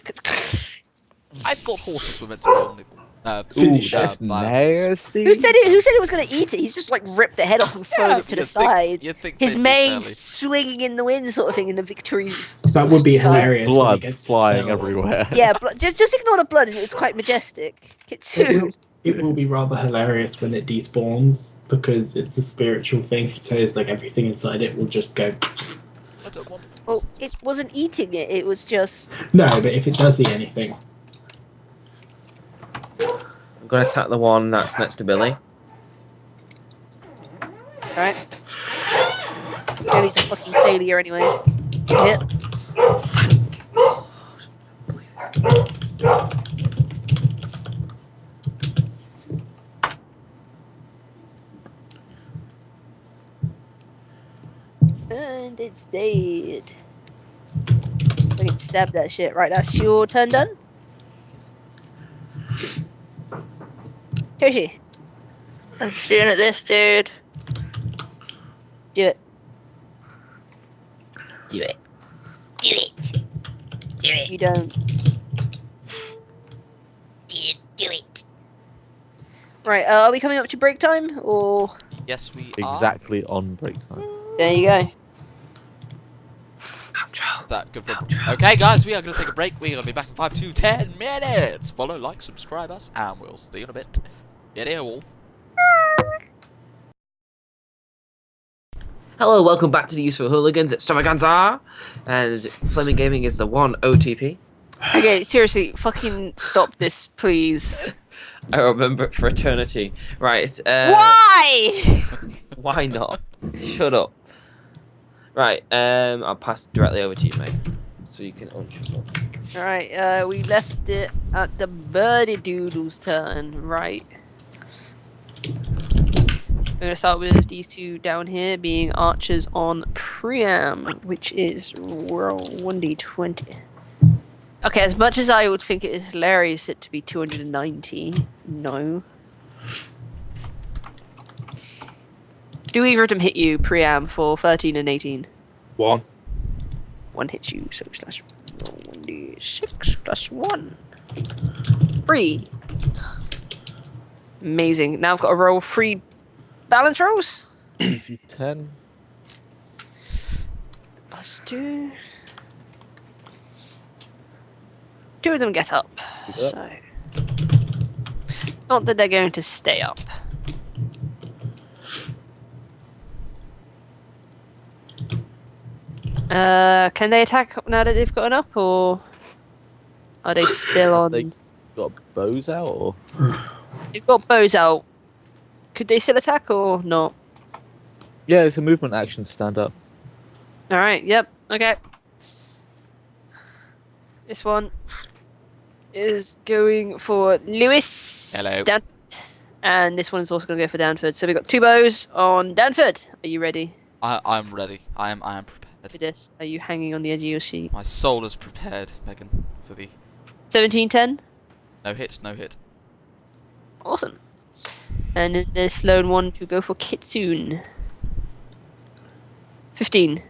[SPEAKER 2] I thought horses were meant to be omnivore.
[SPEAKER 4] Finish
[SPEAKER 5] That's
[SPEAKER 2] biologist.
[SPEAKER 5] nasty.
[SPEAKER 6] Who said it was going to eat it? He's just like ripped the head off and thrown it to the
[SPEAKER 2] you'd think-
[SPEAKER 6] side.
[SPEAKER 2] you'd think
[SPEAKER 6] His
[SPEAKER 2] they'd be
[SPEAKER 6] mane
[SPEAKER 2] fairly-
[SPEAKER 6] swinging in the wind, sort of thing, in a victory.
[SPEAKER 4] That would be
[SPEAKER 6] style.
[SPEAKER 4] hilarious. when it
[SPEAKER 5] Blood
[SPEAKER 4] gets to
[SPEAKER 5] flying
[SPEAKER 4] spell.
[SPEAKER 5] everywhere.
[SPEAKER 6] Yeah, just ignore the blood. It's quite majestic. Kitsune.
[SPEAKER 4] It will be rather hilarious when it despawns because it's a spiritual thing. So it's like everything inside it will just go.
[SPEAKER 2] I don't want
[SPEAKER 6] Well, it wasn't eating it. It was just.
[SPEAKER 4] No, but if it does eat anything,
[SPEAKER 1] I'm gonna attack the one that's next to Billy.
[SPEAKER 6] Right. Billy's a fucking failure anyway. Hit. And it's dead. I can stab that shit. Right, that's your turn done. Toshi,
[SPEAKER 7] I'm shooting at this dude.
[SPEAKER 6] do it.
[SPEAKER 3] Do it. Do it. Do it.
[SPEAKER 6] You don't.
[SPEAKER 3] Do it.
[SPEAKER 6] Right, are we coming up to break time? Or.
[SPEAKER 2] Yes, we are.
[SPEAKER 5] Exactly on break time.
[SPEAKER 6] There you go.
[SPEAKER 2] Is that good for? Okay, guys, we are going to take a break. We are going to be back in 5 to 10 minutes. Follow, like, subscribe us, and we'll see you in a bit. Get here, all.
[SPEAKER 1] Hello, welcome back to the Useful Hooligans Extravaganza, and Flaming Gaming is the one OTP.
[SPEAKER 6] Okay, seriously, fucking stop this, please.
[SPEAKER 1] I remember it for eternity. Right.
[SPEAKER 6] Why?
[SPEAKER 1] Why not? Shut up. Right. I'll pass directly over to you, mate, so you can unshuffle.
[SPEAKER 6] Alright, we left it at the birdie doodle's turn. Right. We're going to start with these two down here being archers on Priam, which is roll 1d20. Okay, as much as I would think it is hilarious it to be 290, no. Do either of them hit you, Priam, for 13 and 18?
[SPEAKER 8] 1.
[SPEAKER 6] One hits you, so slash roll 1d6 plus 1. 3. Amazing. Now I've got to roll 3 balance rolls.
[SPEAKER 5] DC 10.
[SPEAKER 6] Plus 2. 2 of them get up.
[SPEAKER 5] Yep.
[SPEAKER 6] So. Not that they're going to stay up. Can they attack now that they've gotten up, or are they still on?
[SPEAKER 5] They got bows out, or
[SPEAKER 6] They've got bows out. Could they still attack or not?
[SPEAKER 5] yeah, it's a movement action. Stand up.
[SPEAKER 6] All right. Yep. Okay. This one is going for Lewis.
[SPEAKER 2] Hello.
[SPEAKER 6] And this one's also going to go for Danford. So we've got 2 bows on Danford. Are you ready
[SPEAKER 2] I'm ready. I am
[SPEAKER 6] for
[SPEAKER 2] prepared.
[SPEAKER 6] this? Are you hanging on the edge of your sheet?
[SPEAKER 2] My soul is prepared, Megan, for the
[SPEAKER 6] 17-10.
[SPEAKER 2] no hit, no hit.
[SPEAKER 6] Awesome. And then this lone one to go for Kitsune. 15.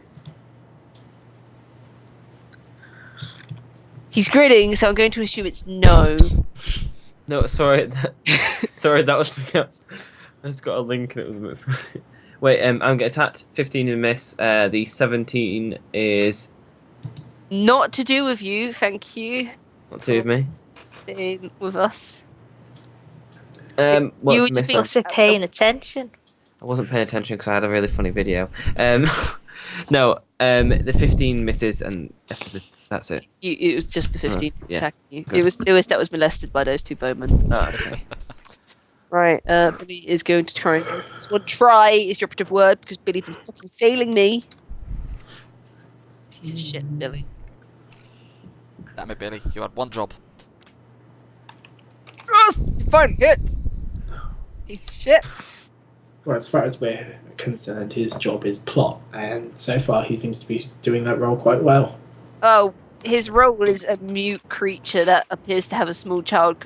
[SPEAKER 6] He's grinning, so I'm going to assume it's no.
[SPEAKER 1] No, sorry. Sorry, that was something else. I just got a link and it was a bit funny. Wait, I'm getting attacked. 15 and miss. The 17 is
[SPEAKER 6] Not to do with you, thank you.
[SPEAKER 1] not to do with me.
[SPEAKER 6] Staying with us.
[SPEAKER 1] What's
[SPEAKER 6] You would
[SPEAKER 1] missing?
[SPEAKER 6] be-
[SPEAKER 3] Must be paying attention.
[SPEAKER 1] I wasn't paying attention because I had a really funny video. No, the 15 misses and after that's it.
[SPEAKER 6] It was just the 15
[SPEAKER 1] yeah.
[SPEAKER 6] attacking you.
[SPEAKER 1] Good.
[SPEAKER 6] It was Lewis that was molested by those 2 bowmen.
[SPEAKER 1] Oh, okay.
[SPEAKER 6] Right, Billy is going to try and go for this one. Try is the operative word because Billy's been fucking failing me. Piece of shit, Billy.
[SPEAKER 2] Damn it, Billy. You had one job.
[SPEAKER 6] Yes! You finally hit! Piece of shit.
[SPEAKER 4] Well, as far as we're concerned, his job is plot, and so far he seems to be doing that role quite well.
[SPEAKER 6] Oh, his role is a mute creature that appears to have a small child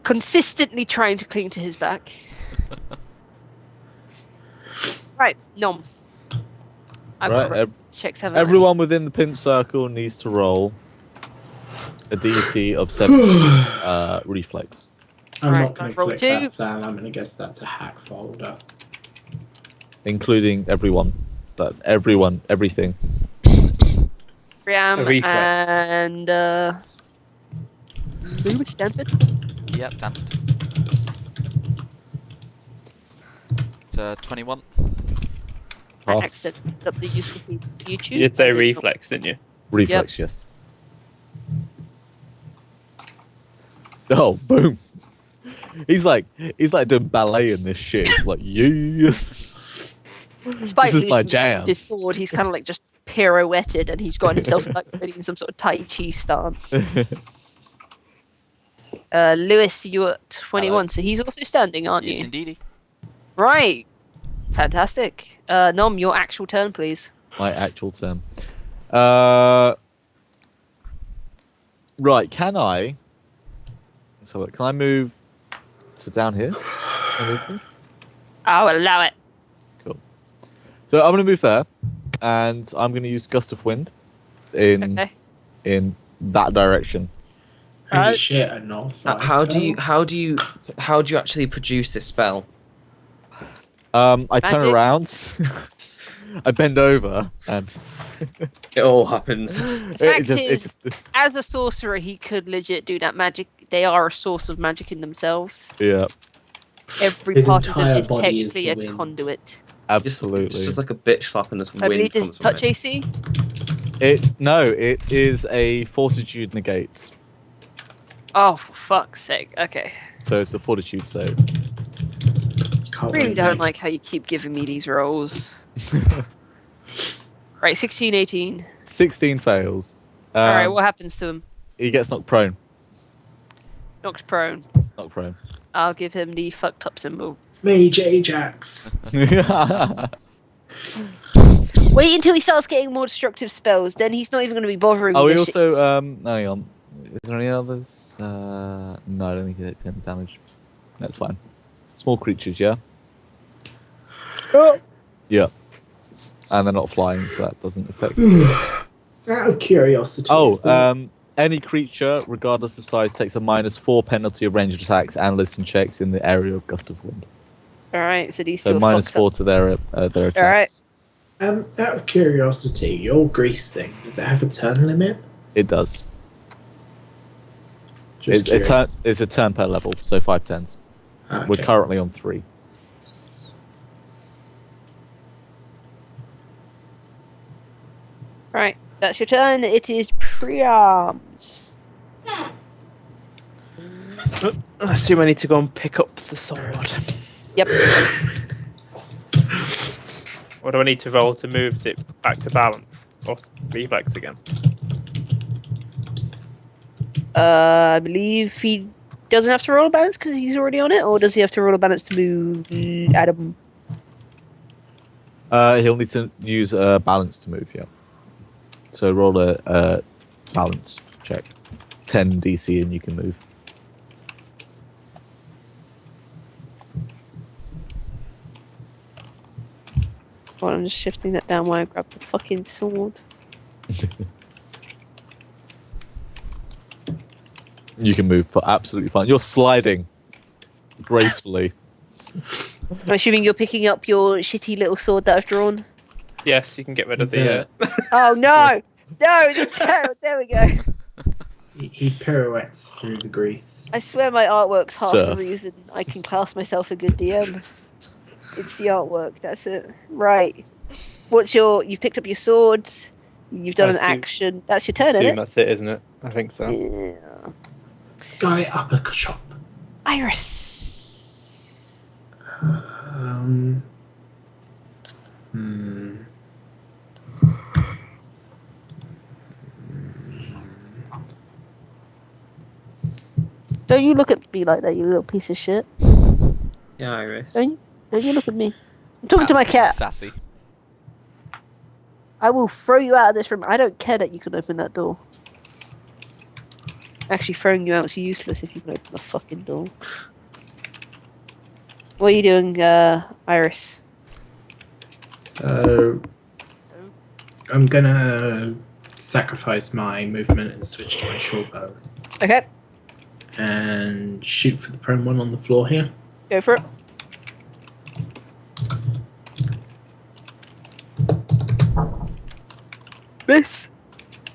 [SPEAKER 6] consistently trying to cling to his back. Right, Nom. I've got
[SPEAKER 5] Right,
[SPEAKER 6] checks haven't I?
[SPEAKER 5] everyone within the pin circle needs to roll a DC of 7 reflex.
[SPEAKER 4] I'm
[SPEAKER 6] Alright,
[SPEAKER 4] not going to
[SPEAKER 6] roll
[SPEAKER 4] click
[SPEAKER 6] 2.
[SPEAKER 4] that, Sam. I'm going to guess that's a hack folder.
[SPEAKER 5] Including everyone. That's everyone, everything.
[SPEAKER 6] Priam
[SPEAKER 8] A reflex.
[SPEAKER 6] and who was Danford?
[SPEAKER 2] Yep, damn it. It's 21.
[SPEAKER 5] Pass.
[SPEAKER 6] Excellent. Put up the useful YouTube.
[SPEAKER 8] You did say
[SPEAKER 6] I did not-
[SPEAKER 8] reflex, didn't you?
[SPEAKER 5] Reflex, yes. Oh, boom. He's like doing ballet in this shit. It's like, you.
[SPEAKER 6] Despite
[SPEAKER 5] This is my
[SPEAKER 6] losing
[SPEAKER 5] jam.
[SPEAKER 6] his sword, he's kind of like just pirouetted and he's got himself like really in some sort of Tai Chi stance. Lewis, you're 21,
[SPEAKER 2] Hello.
[SPEAKER 6] so he's also standing, aren't
[SPEAKER 2] Yes,
[SPEAKER 6] you?
[SPEAKER 2] indeedy.
[SPEAKER 6] Right. Fantastic. Nom, your actual turn, please.
[SPEAKER 5] My actual turn. Right, can I move to down here? Can I move here?
[SPEAKER 6] I'll allow it.
[SPEAKER 5] So I'm going to move there, and I'm going to use Gust of Wind
[SPEAKER 6] Okay.
[SPEAKER 5] in that direction.
[SPEAKER 4] Holy
[SPEAKER 6] Alright.
[SPEAKER 4] shit, a north.
[SPEAKER 1] How do you actually produce this spell?
[SPEAKER 5] I turn
[SPEAKER 6] Magic.
[SPEAKER 5] around, I bend over, and
[SPEAKER 1] It all happens.
[SPEAKER 6] fact is- As a sorcerer, he could legit do that magic. They are a source of magic in themselves.
[SPEAKER 5] yeah,
[SPEAKER 6] Every
[SPEAKER 4] His
[SPEAKER 6] part of them
[SPEAKER 4] entire
[SPEAKER 6] is
[SPEAKER 4] body is
[SPEAKER 6] technically
[SPEAKER 4] the
[SPEAKER 6] a
[SPEAKER 4] wind.
[SPEAKER 6] conduit.
[SPEAKER 5] absolutely.
[SPEAKER 1] It's just like a bitch slap and this
[SPEAKER 6] I
[SPEAKER 1] wind
[SPEAKER 6] believe this
[SPEAKER 1] comes
[SPEAKER 6] is
[SPEAKER 1] from
[SPEAKER 6] touch
[SPEAKER 1] it.
[SPEAKER 6] AC.
[SPEAKER 5] It is a Fortitude negate,
[SPEAKER 6] Oh, for fuck's sake. Okay.
[SPEAKER 5] so it's a Fortitude save.
[SPEAKER 4] Can't
[SPEAKER 6] Really
[SPEAKER 4] wait,
[SPEAKER 6] don't
[SPEAKER 4] mate.
[SPEAKER 6] like how you keep giving me these rolls. Right, 16, 18.
[SPEAKER 5] 16 fails.
[SPEAKER 6] Alright, what happens to him?
[SPEAKER 5] He gets knocked prone.
[SPEAKER 6] Knocked prone.
[SPEAKER 5] Knocked prone.
[SPEAKER 6] I'll give him the fucked up symbol.
[SPEAKER 4] Mage Ajax.
[SPEAKER 6] Wait until he starts getting more destructive spells, then he's not even going to be bothering
[SPEAKER 5] Oh,
[SPEAKER 6] with
[SPEAKER 5] we
[SPEAKER 6] this shit.
[SPEAKER 5] also no, hang on. Is there any others? No, I don't think he did 10 damage. That's fine. Small creatures, yeah.
[SPEAKER 6] Oh.
[SPEAKER 5] Yeah. And they're not flying, so that doesn't affect.
[SPEAKER 4] Out of curiosity.
[SPEAKER 5] Oh,
[SPEAKER 4] is there-
[SPEAKER 5] any creature, regardless of size, takes a -4 penalty of ranged attacks and listen checks in the area of gust of wind.
[SPEAKER 6] Alright, so these
[SPEAKER 5] So
[SPEAKER 6] two are
[SPEAKER 5] -4 to their attacks.
[SPEAKER 6] Alright.
[SPEAKER 4] Out of curiosity, your grease thing, does it have a turn limit?
[SPEAKER 5] It does.
[SPEAKER 4] Just
[SPEAKER 5] It's a turn per level, so 5 turns.
[SPEAKER 4] Okay.
[SPEAKER 5] We're currently on 3.
[SPEAKER 6] Right, that's your turn. It is pre-arms.
[SPEAKER 8] I assume I need to go and pick up the sword.
[SPEAKER 6] Yep.
[SPEAKER 8] What do I need to roll to move it back to balance? Or reflex again?
[SPEAKER 6] I believe he doesn't have to roll a balance because he's already on it, or does he have to roll a balance to move Adam?
[SPEAKER 5] He'll need to use a balance to move, yeah. So roll a balance check. 10 DC and you can move.
[SPEAKER 6] Well, I'm just shifting that down while I grab the fucking sword.
[SPEAKER 5] You can move absolutely fine. You're sliding gracefully.
[SPEAKER 6] I'm assuming you're picking up your shitty little sword that I've drawn.
[SPEAKER 8] Yes, you can get rid of
[SPEAKER 4] Is
[SPEAKER 8] the.
[SPEAKER 6] Oh no! No, the turret! There we go.
[SPEAKER 4] He pirouettes through the grease.
[SPEAKER 6] I swear my artwork's half
[SPEAKER 5] Sir.
[SPEAKER 6] the reason I can class myself a good DM. It's the artwork, that's it. Right. You picked up your sword, you've done
[SPEAKER 8] I
[SPEAKER 6] an
[SPEAKER 8] assume-
[SPEAKER 6] action. That's your turn,
[SPEAKER 8] assume
[SPEAKER 6] isn't it?
[SPEAKER 8] that's it, isn't it? I think so.
[SPEAKER 6] Yeah.
[SPEAKER 4] Guy upper chop.
[SPEAKER 6] Iris. Don't you look at me like that, you little piece of shit.
[SPEAKER 1] Yeah, Iris.
[SPEAKER 6] Don't you look at me. I'm talking to my
[SPEAKER 2] That's being
[SPEAKER 6] cat.
[SPEAKER 2] Sassy.
[SPEAKER 6] I will throw you out of this room. I don't care that you can open that door. Actually, throwing you out is useless if you can open the fucking door. What are you doing, Iris?
[SPEAKER 4] I'm gonna sacrifice my movement and switch to my short bow.
[SPEAKER 6] Okay,
[SPEAKER 4] And shoot for the prone one on the floor here.
[SPEAKER 6] go for it. Miss.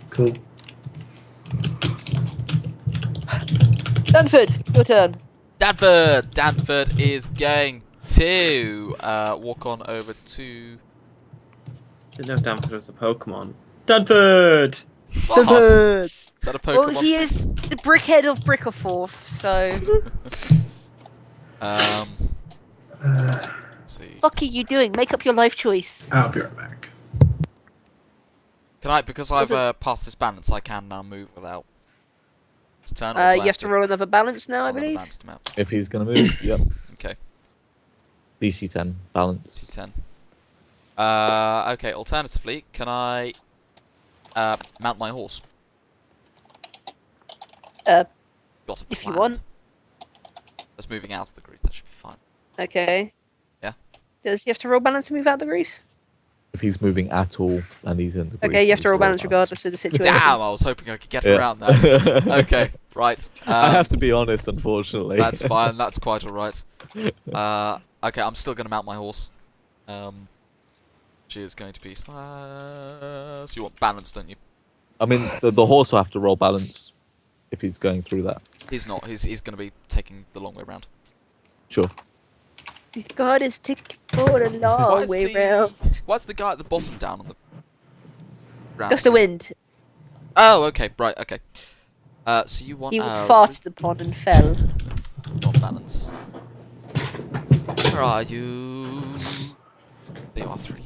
[SPEAKER 4] Cool.
[SPEAKER 6] Danford, your turn.
[SPEAKER 2] Danford is going to walk on over to.
[SPEAKER 1] Didn't know Danford was a Pokemon. Danford!
[SPEAKER 2] What? Is that a
[SPEAKER 6] Well,
[SPEAKER 2] Pokemon?
[SPEAKER 6] he is the brickhead of Brickerforth, so...
[SPEAKER 2] Let's see.
[SPEAKER 6] fuck are you doing? Make up your life choice.
[SPEAKER 4] I'll be right back.
[SPEAKER 2] Can I? Because
[SPEAKER 6] Was
[SPEAKER 2] I've passed this balance, I can now move without. It's turn.
[SPEAKER 6] You have to roll another balance now, I believe.
[SPEAKER 5] If he's going to move, yep.
[SPEAKER 2] Okay.
[SPEAKER 5] DC 10, balance.
[SPEAKER 2] C10. Okay. Alternatively, can I mount my horse?
[SPEAKER 6] Uh,
[SPEAKER 2] Got a
[SPEAKER 6] if you
[SPEAKER 2] plan.
[SPEAKER 6] want.
[SPEAKER 2] That's moving out of the grease. That should be fine.
[SPEAKER 6] Okay.
[SPEAKER 2] Yeah.
[SPEAKER 6] Does he have to roll balance to move out the grease?
[SPEAKER 5] If he's moving at all and he's in the
[SPEAKER 6] Okay,
[SPEAKER 5] grease,
[SPEAKER 6] you have to
[SPEAKER 5] he's
[SPEAKER 6] roll balance regardless of the situation.
[SPEAKER 2] Damn! I was hoping I could get
[SPEAKER 5] Yeah.
[SPEAKER 2] around that. Okay. Right.
[SPEAKER 5] I have to be honest, unfortunately.
[SPEAKER 2] That's fine. That's quite alright. Okay, I'm still going to mount my horse. She is going to be. So you want balance, don't you?
[SPEAKER 5] I mean, the horse will have to roll balance if he's going through that.
[SPEAKER 2] He's not. He's going to be taking the long way round.
[SPEAKER 5] Sure.
[SPEAKER 6] He's got his ticket for the long way round.
[SPEAKER 2] Why's the guy at the bottom down on the ground?
[SPEAKER 6] Gust of wind.
[SPEAKER 2] Oh, okay. Right. Okay. So you want?
[SPEAKER 6] He was farted upon and fell.
[SPEAKER 2] Not balance. Where are you? There you are, 3.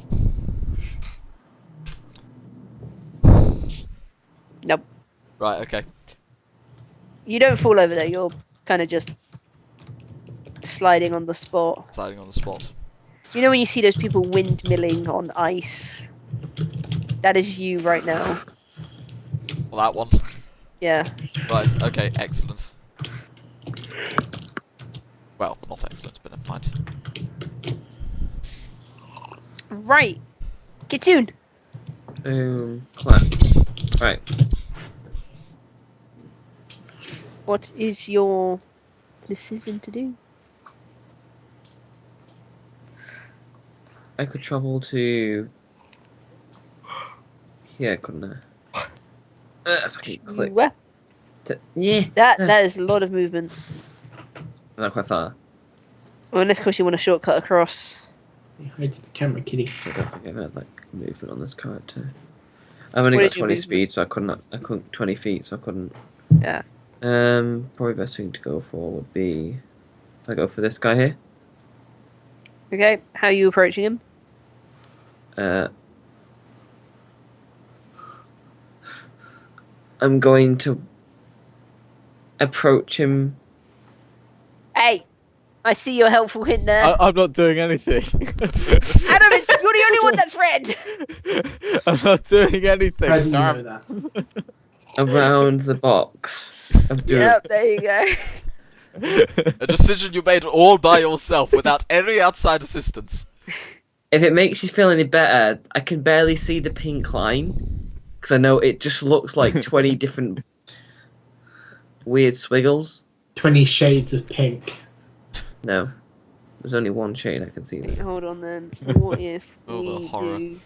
[SPEAKER 6] Nope.
[SPEAKER 2] Right, okay.
[SPEAKER 6] You don't fall over there. You're kind of just sliding on the spot.
[SPEAKER 2] Sliding on the spot.
[SPEAKER 6] You know when you see those people windmilling on ice? That is you right now.
[SPEAKER 2] Well, that one.
[SPEAKER 6] Yeah.
[SPEAKER 2] Right, okay, excellent. Well, not excellent, but never mind.
[SPEAKER 6] Right. Kitsune.
[SPEAKER 1] Boom. Clap. Right.
[SPEAKER 6] What is your decision to do?
[SPEAKER 1] I could travel to here, couldn't I? If I can click.
[SPEAKER 6] Well,
[SPEAKER 1] Yeah.
[SPEAKER 6] that is a lot of movement.
[SPEAKER 1] Is that quite far?
[SPEAKER 6] Well, unless, of course, you want a shortcut across.
[SPEAKER 4] Hide to the camera, kitty.
[SPEAKER 1] I don't think I've had like movement on this character. I've only
[SPEAKER 6] What
[SPEAKER 1] got
[SPEAKER 6] is your
[SPEAKER 1] 20
[SPEAKER 6] movement?
[SPEAKER 1] speed, so I couldn't 20 feet, so I couldn't.
[SPEAKER 6] Yeah.
[SPEAKER 1] Probably best thing to go for would be if I go for this guy here.
[SPEAKER 6] Okay. How are you approaching him?
[SPEAKER 1] I'm going to approach him.
[SPEAKER 6] Hey, I see your helpful hint there.
[SPEAKER 5] I'm not doing anything.
[SPEAKER 6] Adam, you're the only one that's red.
[SPEAKER 5] I'm not doing anything.
[SPEAKER 4] How do you
[SPEAKER 5] Sam.
[SPEAKER 4] know that?
[SPEAKER 1] Around the box. I'm doing
[SPEAKER 6] Yep, there you go.
[SPEAKER 2] A decision you made all by yourself without any outside assistance.
[SPEAKER 1] If it makes you feel any better, I can barely see the pink line because I know it just looks like 20 different weird swiggles.
[SPEAKER 4] 20 shades of pink.
[SPEAKER 1] No, there's only one shade I can see.
[SPEAKER 6] Wait,
[SPEAKER 1] There.
[SPEAKER 6] hold on then. What if
[SPEAKER 2] Oh, the
[SPEAKER 6] we
[SPEAKER 2] horror.
[SPEAKER 6] do...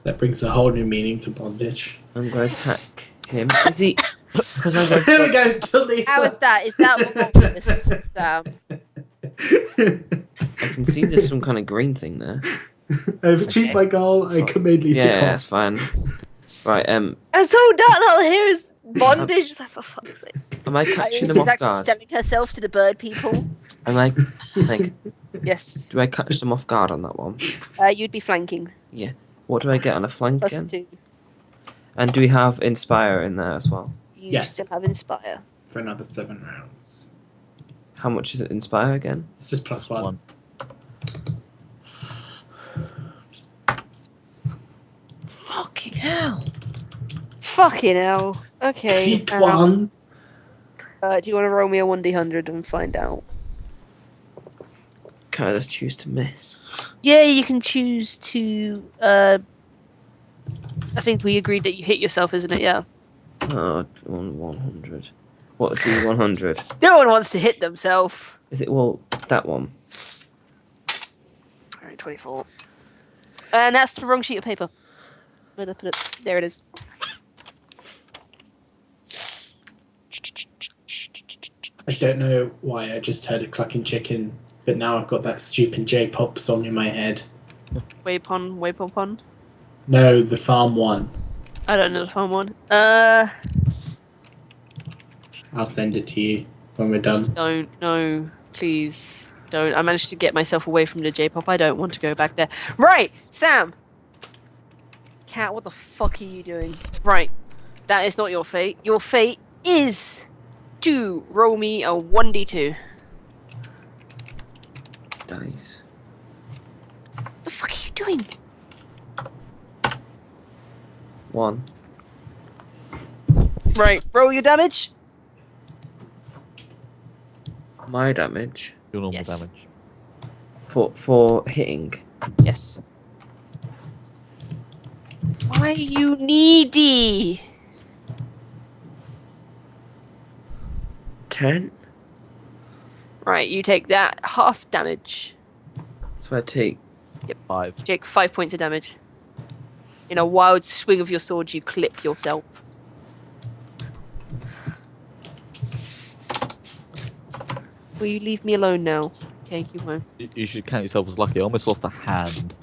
[SPEAKER 4] That brings a whole new meaning to bondage.
[SPEAKER 1] I'm going to attack him. Is he? Because I'm
[SPEAKER 4] There we
[SPEAKER 1] going.
[SPEAKER 4] go, police.
[SPEAKER 6] How is that? Is that revolvers, Sam?
[SPEAKER 1] I can see there's some kind of green thing there.
[SPEAKER 4] I've achieved
[SPEAKER 1] Okay.
[SPEAKER 4] my goal. I commend Lisa.
[SPEAKER 1] Yeah, that's fine. Right.
[SPEAKER 3] And so done. All here is bondage. It's like, for fuck's sake.
[SPEAKER 1] Am I catching them
[SPEAKER 6] She's
[SPEAKER 1] off
[SPEAKER 6] actually
[SPEAKER 1] guard?
[SPEAKER 6] selling herself to the bird people.
[SPEAKER 1] Am I? Like,
[SPEAKER 6] Yes.
[SPEAKER 1] do I catch them off guard on that one?
[SPEAKER 6] You'd be flanking.
[SPEAKER 1] Yeah. What do I get on a flank
[SPEAKER 6] Plus
[SPEAKER 1] again?
[SPEAKER 6] 2.
[SPEAKER 1] And do we have Inspire in there as well?
[SPEAKER 6] You
[SPEAKER 4] Yes.
[SPEAKER 6] still have Inspire.
[SPEAKER 4] For another 7 rounds.
[SPEAKER 1] How much is it Inspire again?
[SPEAKER 4] It's just plus 1.
[SPEAKER 1] Fucking hell.
[SPEAKER 6] Fucking hell. Okay.
[SPEAKER 4] Keep 1.
[SPEAKER 6] Do you want to roll me a 1d100 and find out?
[SPEAKER 1] Can I just choose to miss?
[SPEAKER 6] Yeah, you can choose to. I think we agreed that you hit yourself, isn't it? Yeah.
[SPEAKER 1] Oh, 100. What's the 100?
[SPEAKER 6] No one wants to hit themselves.
[SPEAKER 1] Is it, well, that one?
[SPEAKER 6] Alright, 24. And that's the wrong sheet of paper. Where'd I put it? There it is.
[SPEAKER 4] I don't know why I just heard a clucking chicken, but now I've got that stupid J-pop song in my head.
[SPEAKER 6] Waypon.
[SPEAKER 4] No, the farm one.
[SPEAKER 6] I don't know the phone one.
[SPEAKER 4] I'll send it to you when we're done.
[SPEAKER 6] Please don't. No, please don't. I managed to get myself away from the J-pop. I don't want to go back there. Right, Sam. Cat, what the fuck are you doing? Right, that is not your fate. Your fate is to roll me a 1d2.
[SPEAKER 1] Dice.
[SPEAKER 6] What the fuck are you doing?
[SPEAKER 1] 1.
[SPEAKER 6] Right, roll your damage.
[SPEAKER 1] My damage.
[SPEAKER 5] Your normal
[SPEAKER 6] Yes.
[SPEAKER 5] damage.
[SPEAKER 1] For hitting.
[SPEAKER 6] Yes. Why are you needy?
[SPEAKER 1] 10.
[SPEAKER 6] Right, you take that half damage.
[SPEAKER 1] So I take
[SPEAKER 5] 5.
[SPEAKER 6] You take 5 points of damage. In a wild swing of your sword, you clip yourself. Will you leave me alone now? Okay, you won't.
[SPEAKER 5] You should count yourself as lucky. I almost lost a hand.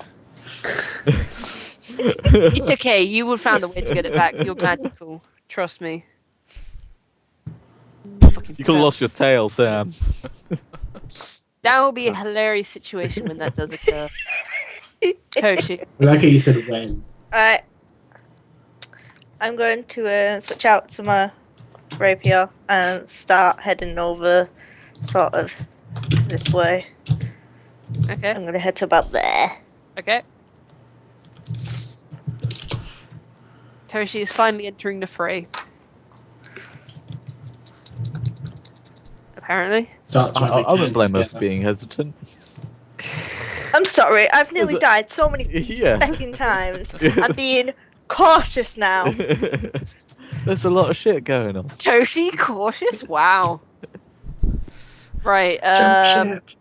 [SPEAKER 6] It's okay, you will find a way to get it back. You're magical. Trust me. For fucking.
[SPEAKER 5] You could have lost your tail, Sam.
[SPEAKER 6] That will be a hilarious situation when that does occur. Toshi.
[SPEAKER 4] I like how you said when.
[SPEAKER 3] Alright. I'm going to switch out to my rapier and start heading over sort of this way.
[SPEAKER 6] Okay.
[SPEAKER 3] I'm going to head to about there.
[SPEAKER 6] Okay. Toshi is finally entering the fray. Apparently.
[SPEAKER 4] Starts
[SPEAKER 5] I
[SPEAKER 4] rubbing
[SPEAKER 5] wouldn't
[SPEAKER 4] hands
[SPEAKER 5] blame her for
[SPEAKER 4] together.
[SPEAKER 5] being hesitant.
[SPEAKER 3] I'm sorry, I've nearly
[SPEAKER 5] it-
[SPEAKER 3] died so many
[SPEAKER 5] Yeah.
[SPEAKER 3] fucking times. I'm being cautious now.
[SPEAKER 5] There's a lot of shit going on.
[SPEAKER 6] Toshi, cautious? Wow. Right,
[SPEAKER 4] Jump ship.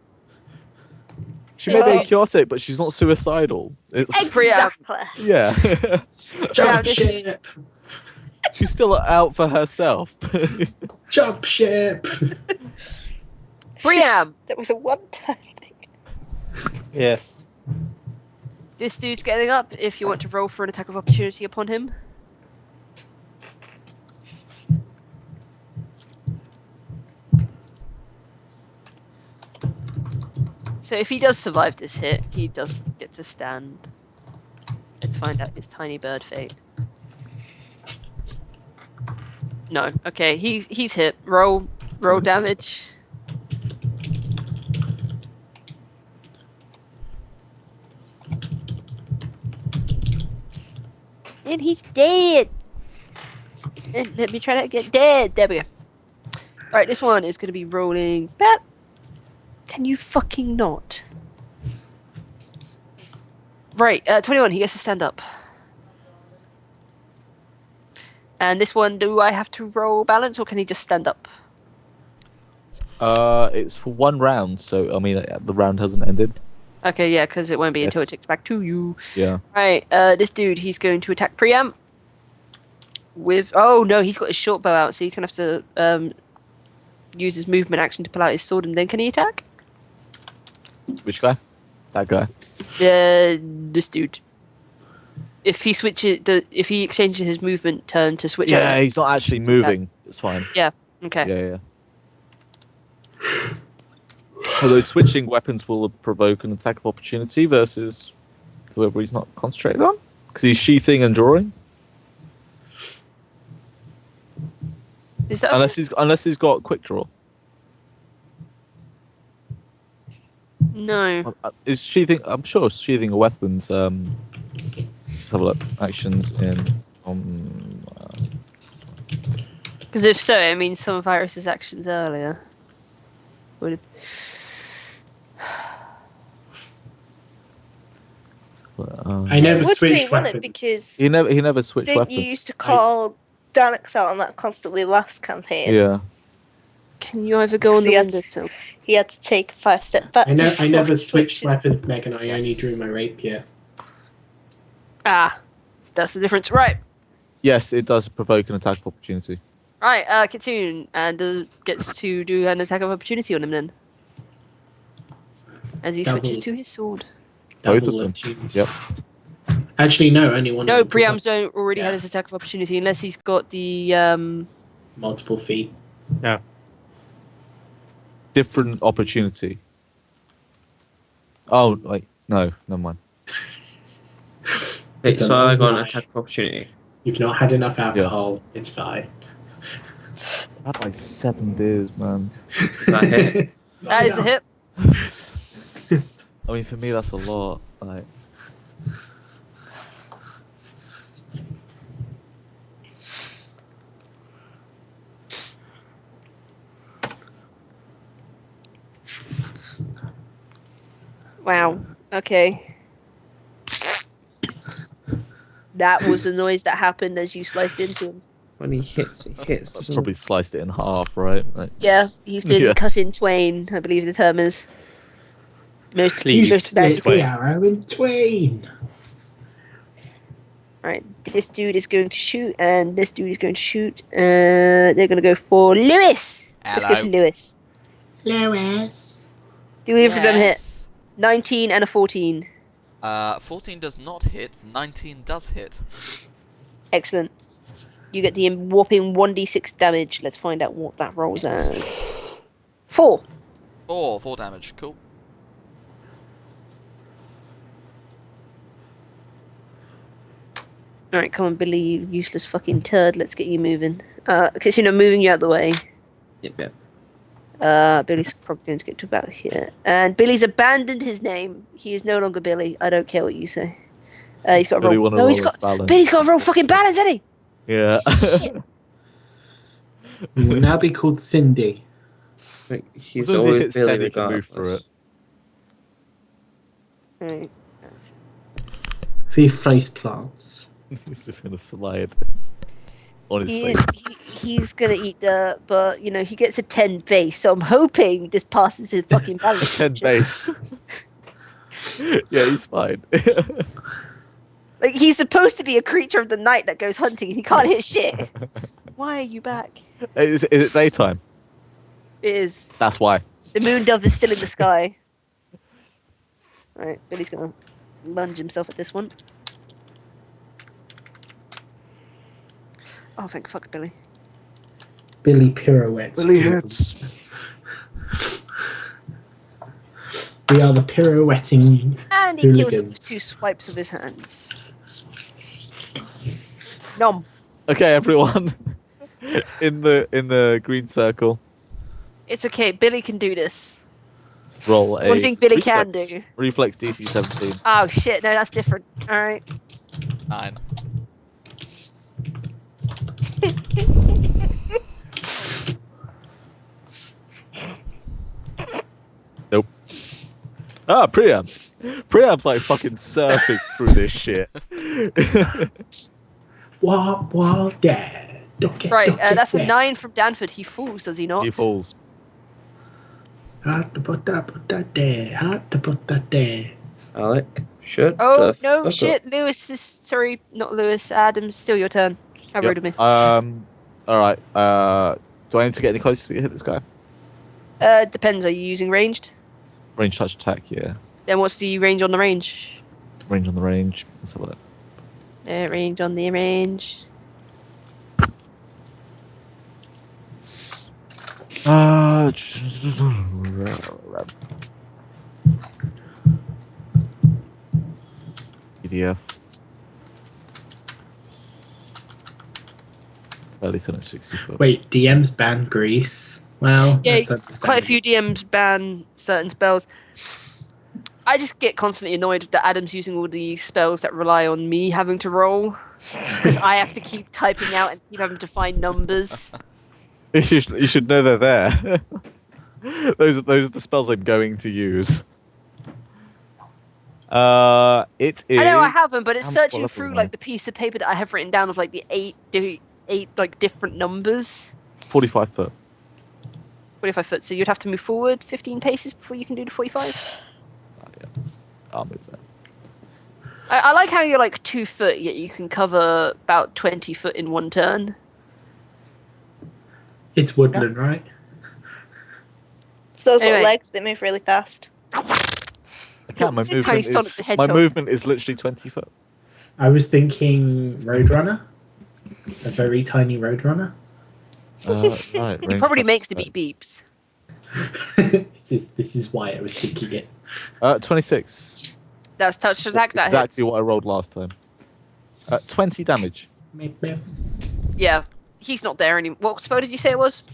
[SPEAKER 5] She may be
[SPEAKER 6] Well-
[SPEAKER 5] chaotic, but she's not suicidal. It's,
[SPEAKER 3] Exactly.
[SPEAKER 5] yeah.
[SPEAKER 4] Jump
[SPEAKER 6] this-
[SPEAKER 4] ship.
[SPEAKER 5] She's still out for herself.
[SPEAKER 4] Jump ship.
[SPEAKER 6] Briam!
[SPEAKER 3] That was a one-time thing.
[SPEAKER 8] Yes.
[SPEAKER 6] This dude's getting up if you want to roll for an attack of opportunity upon him. So if he does survive this hit, he does get to stand. Let's find out his tiny bird fate. No, okay, he's hit. Roll damage. And he's dead. And let me try to get dead. There we go. Right, this one is going to be rolling. Bat. Can you fucking not? Right, 21. He gets to stand up. And this one, do I have to roll balance or can he just stand up?
[SPEAKER 5] It's for one round, so I mean the round hasn't ended.
[SPEAKER 6] Okay, yeah, because it won't be until
[SPEAKER 5] Yes.
[SPEAKER 6] it ticks back to you.
[SPEAKER 5] Yeah.
[SPEAKER 6] Right, this dude, he's going to attack Priam. With oh no, he's got his short bow out, so he's gonna have to use his movement action to pull out his sword, and then can he attack?
[SPEAKER 5] Which guy? That guy.
[SPEAKER 6] This dude. If he switches, if he exchanges his movement turn to switch out,
[SPEAKER 5] Yeah, he's not actually
[SPEAKER 6] attack.
[SPEAKER 5] moving. It's fine.
[SPEAKER 6] Okay.
[SPEAKER 5] Yeah. Although switching weapons will provoke an attack of opportunity versus whoever he's not concentrated on, because he's sheathing and drawing.
[SPEAKER 6] Is that
[SPEAKER 5] Unless he's got quick draw.
[SPEAKER 6] no?
[SPEAKER 5] Is sheathing? I'm sure sheathing a weapons. Let's have a look. Actions in.
[SPEAKER 6] Because if so, it means some of Iris's actions earlier would.
[SPEAKER 4] I never
[SPEAKER 3] It would be,
[SPEAKER 4] switched
[SPEAKER 3] wouldn't it?
[SPEAKER 4] weapons.
[SPEAKER 3] Because
[SPEAKER 5] He never switched
[SPEAKER 3] didn't
[SPEAKER 5] weapons.
[SPEAKER 3] you used to call Danix out on that constantly last campaign?
[SPEAKER 5] Yeah.
[SPEAKER 6] Can you either go on the
[SPEAKER 3] He had
[SPEAKER 6] windowsill?
[SPEAKER 3] He had to take a 5-step back.
[SPEAKER 4] I
[SPEAKER 3] before
[SPEAKER 4] never switched
[SPEAKER 3] switching.
[SPEAKER 4] weapons, Megan. I only
[SPEAKER 2] Yes.
[SPEAKER 4] drew my rapier.
[SPEAKER 6] Ah, that's the difference. Right,
[SPEAKER 5] Yes, it does provoke an attack of opportunity.
[SPEAKER 6] right. Kitsune and gets to do an attack of opportunity on him then, as he switches
[SPEAKER 4] Double.
[SPEAKER 6] to his sword.
[SPEAKER 5] Both
[SPEAKER 4] Double
[SPEAKER 5] of them.
[SPEAKER 4] attuned.
[SPEAKER 5] Yep.
[SPEAKER 4] Actually, no, only one.
[SPEAKER 6] No,
[SPEAKER 4] of them, 'cause
[SPEAKER 6] Priam's already
[SPEAKER 4] Yeah.
[SPEAKER 6] had his attack of opportunity unless he's got the
[SPEAKER 4] multiple feet.
[SPEAKER 5] Different opportunity. Oh, wait. No, never mind.
[SPEAKER 1] Wait,
[SPEAKER 4] It's a
[SPEAKER 1] so I
[SPEAKER 4] long
[SPEAKER 1] got an
[SPEAKER 4] lie.
[SPEAKER 1] attack of opportunity.
[SPEAKER 4] You've not had enough alcohol. It's fine.
[SPEAKER 5] I had like 7 beers, man.
[SPEAKER 1] That hit.
[SPEAKER 6] that is a hit.
[SPEAKER 5] I mean, for me, that's a lot. Like,
[SPEAKER 6] Wow. Okay. That was the noise that happened as you sliced into him.
[SPEAKER 1] When he hits,
[SPEAKER 5] I've
[SPEAKER 1] doesn't
[SPEAKER 5] probably sliced it in half, right? Like,
[SPEAKER 6] Yeah, he's been
[SPEAKER 5] Yeah.
[SPEAKER 6] cut in twain, I believe the term is. Most
[SPEAKER 8] Please.
[SPEAKER 6] most
[SPEAKER 4] Split
[SPEAKER 6] bountifully.
[SPEAKER 4] the arrow in twain.
[SPEAKER 6] Right, this dude is going to shoot, and this dude is going to shoot. They're going to go for Lewis. Let's go for
[SPEAKER 2] Hello.
[SPEAKER 6] Lewis.
[SPEAKER 4] Lewis.
[SPEAKER 6] Do either of them hit?
[SPEAKER 2] Yes.
[SPEAKER 6] 19 and a 14.
[SPEAKER 2] 14 does not hit. 19 does hit.
[SPEAKER 6] Excellent. You get the whopping 1d6 damage. Let's find out what that rolls as. 4.
[SPEAKER 2] 4 damage. Cool.
[SPEAKER 6] Alright, come on, Billy, you useless fucking turd. Let's get you moving. Okay, so moving you out of the way.
[SPEAKER 1] Yep.
[SPEAKER 6] Billy's probably going to get to about here. And Billy's abandoned his name. He is no longer Billy. I don't care what you say. He's got to
[SPEAKER 5] Billy
[SPEAKER 6] roll.
[SPEAKER 5] wanna
[SPEAKER 6] No,
[SPEAKER 5] roll
[SPEAKER 6] he's
[SPEAKER 5] a
[SPEAKER 6] got.
[SPEAKER 5] balance.
[SPEAKER 6] Billy's got to roll fucking balance, isn't he?
[SPEAKER 5] Yeah.
[SPEAKER 6] Shit.
[SPEAKER 4] He will now be called Cindy.
[SPEAKER 1] He's
[SPEAKER 5] As soon as he
[SPEAKER 1] always
[SPEAKER 5] hits
[SPEAKER 1] Billy
[SPEAKER 5] 10, he can move through
[SPEAKER 1] regardless.
[SPEAKER 5] it.
[SPEAKER 6] Right. That's...
[SPEAKER 4] 3 face plants.
[SPEAKER 5] He's just gonna slide on his
[SPEAKER 6] He
[SPEAKER 5] face.
[SPEAKER 6] is, he's going to eat dirt, but, you know, he gets a 10 base, so I'm hoping this passes his fucking balance.
[SPEAKER 5] 10
[SPEAKER 6] check.
[SPEAKER 5] base. Yeah, he's fine.
[SPEAKER 6] Like, he's supposed to be a creature of the night that goes hunting, and he can't hit shit. Why are you back?
[SPEAKER 5] Is it daytime?
[SPEAKER 6] It is.
[SPEAKER 5] That's why.
[SPEAKER 6] The moon dove is still in the sky. Alright, Billy's gonna lunge himself at this one. Oh, thank fuck, Billy.
[SPEAKER 4] Billy pirouettes.
[SPEAKER 5] hits.
[SPEAKER 4] We are the pirouetting.
[SPEAKER 6] And he kills him with
[SPEAKER 4] hooligans.
[SPEAKER 6] 2 swipes of his hands. Nom.
[SPEAKER 5] Okay, everyone. in the green circle,
[SPEAKER 6] It's okay, Billy can do this.
[SPEAKER 5] roll a.
[SPEAKER 6] What do you think Billy
[SPEAKER 5] reflex-
[SPEAKER 6] can do?
[SPEAKER 5] Reflex DC 17.
[SPEAKER 6] Oh shit, no, that's different. Alright.
[SPEAKER 2] 9.
[SPEAKER 5] Nope. Ah, Priam. Priam's like fucking surfing through this shit.
[SPEAKER 4] Wah, dad.
[SPEAKER 6] Right, that's a 9 from Danford. He falls, does he not?
[SPEAKER 5] He falls.
[SPEAKER 4] Hard to put that there. Hard to put that there.
[SPEAKER 1] Alec, shut
[SPEAKER 6] Oh,
[SPEAKER 1] the
[SPEAKER 6] no,
[SPEAKER 1] fuck
[SPEAKER 6] shit.
[SPEAKER 1] up.
[SPEAKER 6] Lewis is... Sorry, not Lewis. Adam's still your turn. How rude of me.
[SPEAKER 5] Alright. Do I need to get any closer to hit this guy?
[SPEAKER 6] Depends. Are you using ranged?
[SPEAKER 5] Range touch attack, yeah.
[SPEAKER 6] Then what's the range on the range?
[SPEAKER 5] Range on the range. Let's have a look.
[SPEAKER 6] Range on the range.
[SPEAKER 5] PDF. At least on a 60 foot.
[SPEAKER 4] Wait, DM's ban Grease. Well,
[SPEAKER 6] Yeah,
[SPEAKER 4] that's
[SPEAKER 6] quite a few
[SPEAKER 4] understandable.
[SPEAKER 6] DMs ban certain spells. I just get constantly annoyed that Adam's using all these spells that rely on me having to roll. Because I have to keep typing out and keep having to find numbers.
[SPEAKER 5] You should know they're there. those are the spells I'm going to use. It is.
[SPEAKER 6] I know I have them, but it's
[SPEAKER 5] I'm
[SPEAKER 6] searching
[SPEAKER 5] full of
[SPEAKER 6] through
[SPEAKER 5] them,
[SPEAKER 6] like the piece of paper that I have written down of like the eight like different numbers.
[SPEAKER 5] 45 foot.
[SPEAKER 6] 45 foot, so you'd have to move forward 15 paces before you can do the 45.
[SPEAKER 5] Oh, yeah. I'll move that.
[SPEAKER 6] I like how you're like 2 foot, yet you can cover about 20 foot in one turn.
[SPEAKER 4] It's woodland, right?
[SPEAKER 3] It's those
[SPEAKER 6] Anyway.
[SPEAKER 3] little legs that move really fast.
[SPEAKER 5] I can't. My
[SPEAKER 6] It's in Tiny
[SPEAKER 5] movement
[SPEAKER 6] Sonic
[SPEAKER 5] is
[SPEAKER 6] the
[SPEAKER 5] my
[SPEAKER 6] Hedgehog.
[SPEAKER 5] movement is literally 20 foot.
[SPEAKER 4] I was thinking Roadrunner. A very tiny Roadrunner.
[SPEAKER 5] Right.
[SPEAKER 6] He
[SPEAKER 5] range
[SPEAKER 6] probably
[SPEAKER 5] touch
[SPEAKER 6] makes the
[SPEAKER 5] attack.
[SPEAKER 6] beep beeps.
[SPEAKER 4] This is why I was thinking it.
[SPEAKER 5] 26.
[SPEAKER 6] That's touch attack, that
[SPEAKER 5] Exactly
[SPEAKER 6] hits.
[SPEAKER 5] what I rolled last time. 20 damage.
[SPEAKER 6] Yeah, he's not there anymore. What spell did you say it was?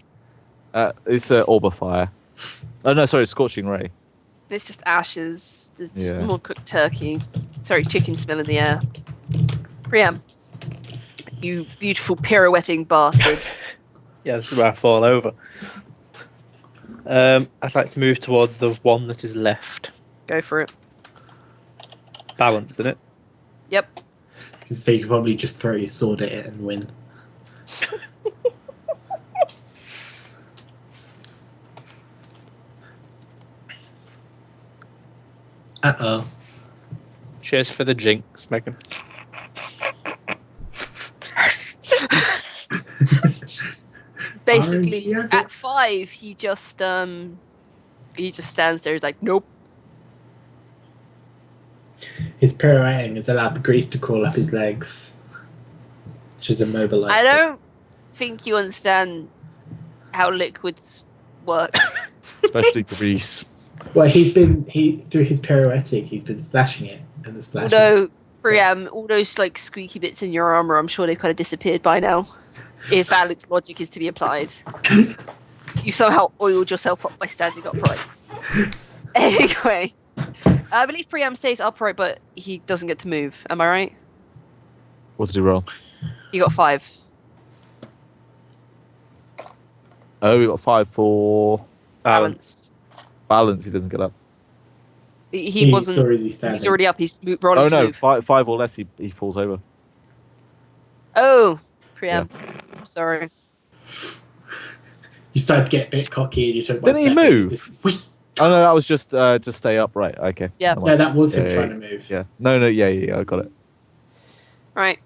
[SPEAKER 5] It's Orb of Fire. Oh no, sorry, Scorching Ray.
[SPEAKER 6] It's just ashes. There's just
[SPEAKER 5] Yeah.
[SPEAKER 6] more cooked turkey. Sorry, chicken smell in the air. Priam. You beautiful pirouetting bastard.
[SPEAKER 8] Yeah, this is where I fall over. I'd like to move towards the one that is left.
[SPEAKER 6] Go for it.
[SPEAKER 8] Balance, isn't it?
[SPEAKER 6] Yep.
[SPEAKER 4] So you could probably just throw your sword at it and win. Uh-oh.
[SPEAKER 8] Cheers for the jinx, Megan.
[SPEAKER 6] Basically,
[SPEAKER 4] yes,
[SPEAKER 6] at 5, he just stands there. He's like, nope.
[SPEAKER 4] His pirouetting has allowed the grease to crawl up his legs. Just immobilized.
[SPEAKER 6] I don't think you understand how liquids work.
[SPEAKER 5] Especially grease.
[SPEAKER 4] Well, through his pirouetting, he's been splashing it, and the splashing.
[SPEAKER 6] Although, Priam,
[SPEAKER 4] Yes.
[SPEAKER 6] all those like squeaky bits in your armor, I'm sure they've kind of disappeared by now. If Alex's logic is to be applied, you somehow oiled yourself up by standing upright. Anyway, I believe Priam stays upright, but he doesn't get to move. Am I right?
[SPEAKER 5] What did he roll?
[SPEAKER 6] You got 5.
[SPEAKER 5] Oh, we got 5 for
[SPEAKER 6] Balance.
[SPEAKER 5] balance. He doesn't get up.
[SPEAKER 6] He wasn't.
[SPEAKER 4] Or is he standing?
[SPEAKER 6] He's already up. He's rolling
[SPEAKER 5] Oh
[SPEAKER 6] to
[SPEAKER 5] no,
[SPEAKER 6] move.
[SPEAKER 5] 5 or less. He falls over.
[SPEAKER 6] Oh, Priam. Sorry.
[SPEAKER 4] You started to get a bit cocky, and you took.
[SPEAKER 5] Didn't he
[SPEAKER 4] one step, and
[SPEAKER 5] move?
[SPEAKER 4] just, whee!
[SPEAKER 5] Oh no, that was just stay upright. Okay.
[SPEAKER 6] Yeah.
[SPEAKER 5] Never
[SPEAKER 4] No,
[SPEAKER 5] mind.
[SPEAKER 4] that was him
[SPEAKER 5] Yeah,
[SPEAKER 4] trying to move.
[SPEAKER 5] Yeah. No, yeah, I got it.
[SPEAKER 6] Right.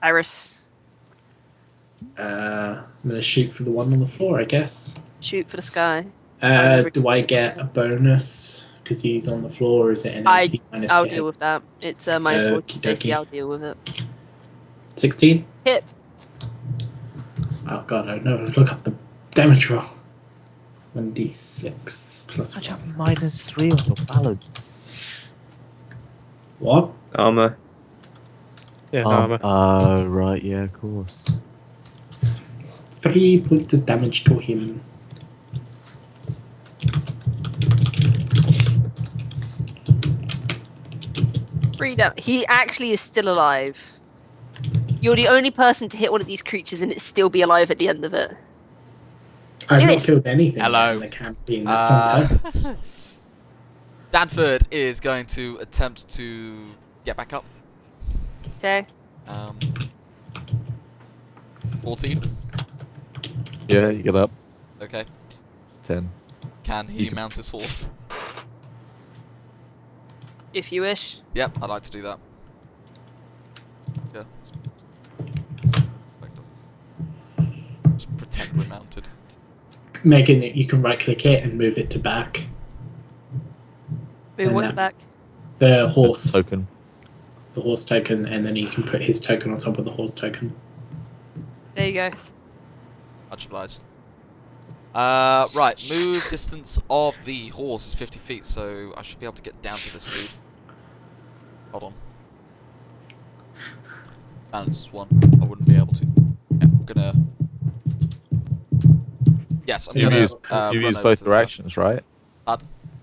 [SPEAKER 6] Iris,
[SPEAKER 4] I'm gonna shoot for the one on the floor, I guess.
[SPEAKER 6] shoot for the sky.
[SPEAKER 4] Do I get a bonus because he's on the floor, or is it an AC minus
[SPEAKER 6] I'll
[SPEAKER 4] 10?
[SPEAKER 6] deal with that. It's minus 40
[SPEAKER 4] Okie
[SPEAKER 6] AC.
[SPEAKER 4] dokie.
[SPEAKER 6] I'll deal with it.
[SPEAKER 4] 16?
[SPEAKER 6] Hit.
[SPEAKER 4] Oh god, I know. Look up the damage roll. 1d6 plus
[SPEAKER 5] I
[SPEAKER 4] 1.
[SPEAKER 5] have -3 on your balance.
[SPEAKER 4] What?
[SPEAKER 8] Armor. Yeah, armor.
[SPEAKER 5] Oh, right, yeah, of course.
[SPEAKER 4] 3 points of damage to him.
[SPEAKER 6] He actually is still alive. You're the only person to hit one of these creatures and it still be alive at the end of it.
[SPEAKER 4] I've not
[SPEAKER 6] Lewis.
[SPEAKER 4] killed anything
[SPEAKER 2] Hello.
[SPEAKER 4] in the campaign. That's on purpose.
[SPEAKER 2] Danford is going to attempt to get back up.
[SPEAKER 6] Okay.
[SPEAKER 2] 14.
[SPEAKER 5] Yeah, you get up.
[SPEAKER 2] Okay.
[SPEAKER 5] 10.
[SPEAKER 2] Can he mount his horse?
[SPEAKER 6] If you wish.
[SPEAKER 2] Yep, I'd like to do that. Yeah. Just pretend we're mounted.
[SPEAKER 4] Megan, you can right click it and move it to back.
[SPEAKER 6] Move
[SPEAKER 4] And
[SPEAKER 6] what's
[SPEAKER 4] that-
[SPEAKER 6] back.
[SPEAKER 4] The horse.
[SPEAKER 5] Token.
[SPEAKER 4] The horse token, and then you can put his token on top of the horse token.
[SPEAKER 6] There you go.
[SPEAKER 2] Much obliged. Right, move distance of the horse is 50 feet, so I should be able to get down to this dude. Hold on. Balance is 1. I wouldn't be able to. Yeah, I'm gonna... Yes, I'm
[SPEAKER 5] You've
[SPEAKER 2] gonna
[SPEAKER 5] used,
[SPEAKER 2] run
[SPEAKER 5] you've used
[SPEAKER 2] over
[SPEAKER 5] both
[SPEAKER 2] to
[SPEAKER 5] their
[SPEAKER 2] this guy.
[SPEAKER 5] actions, right?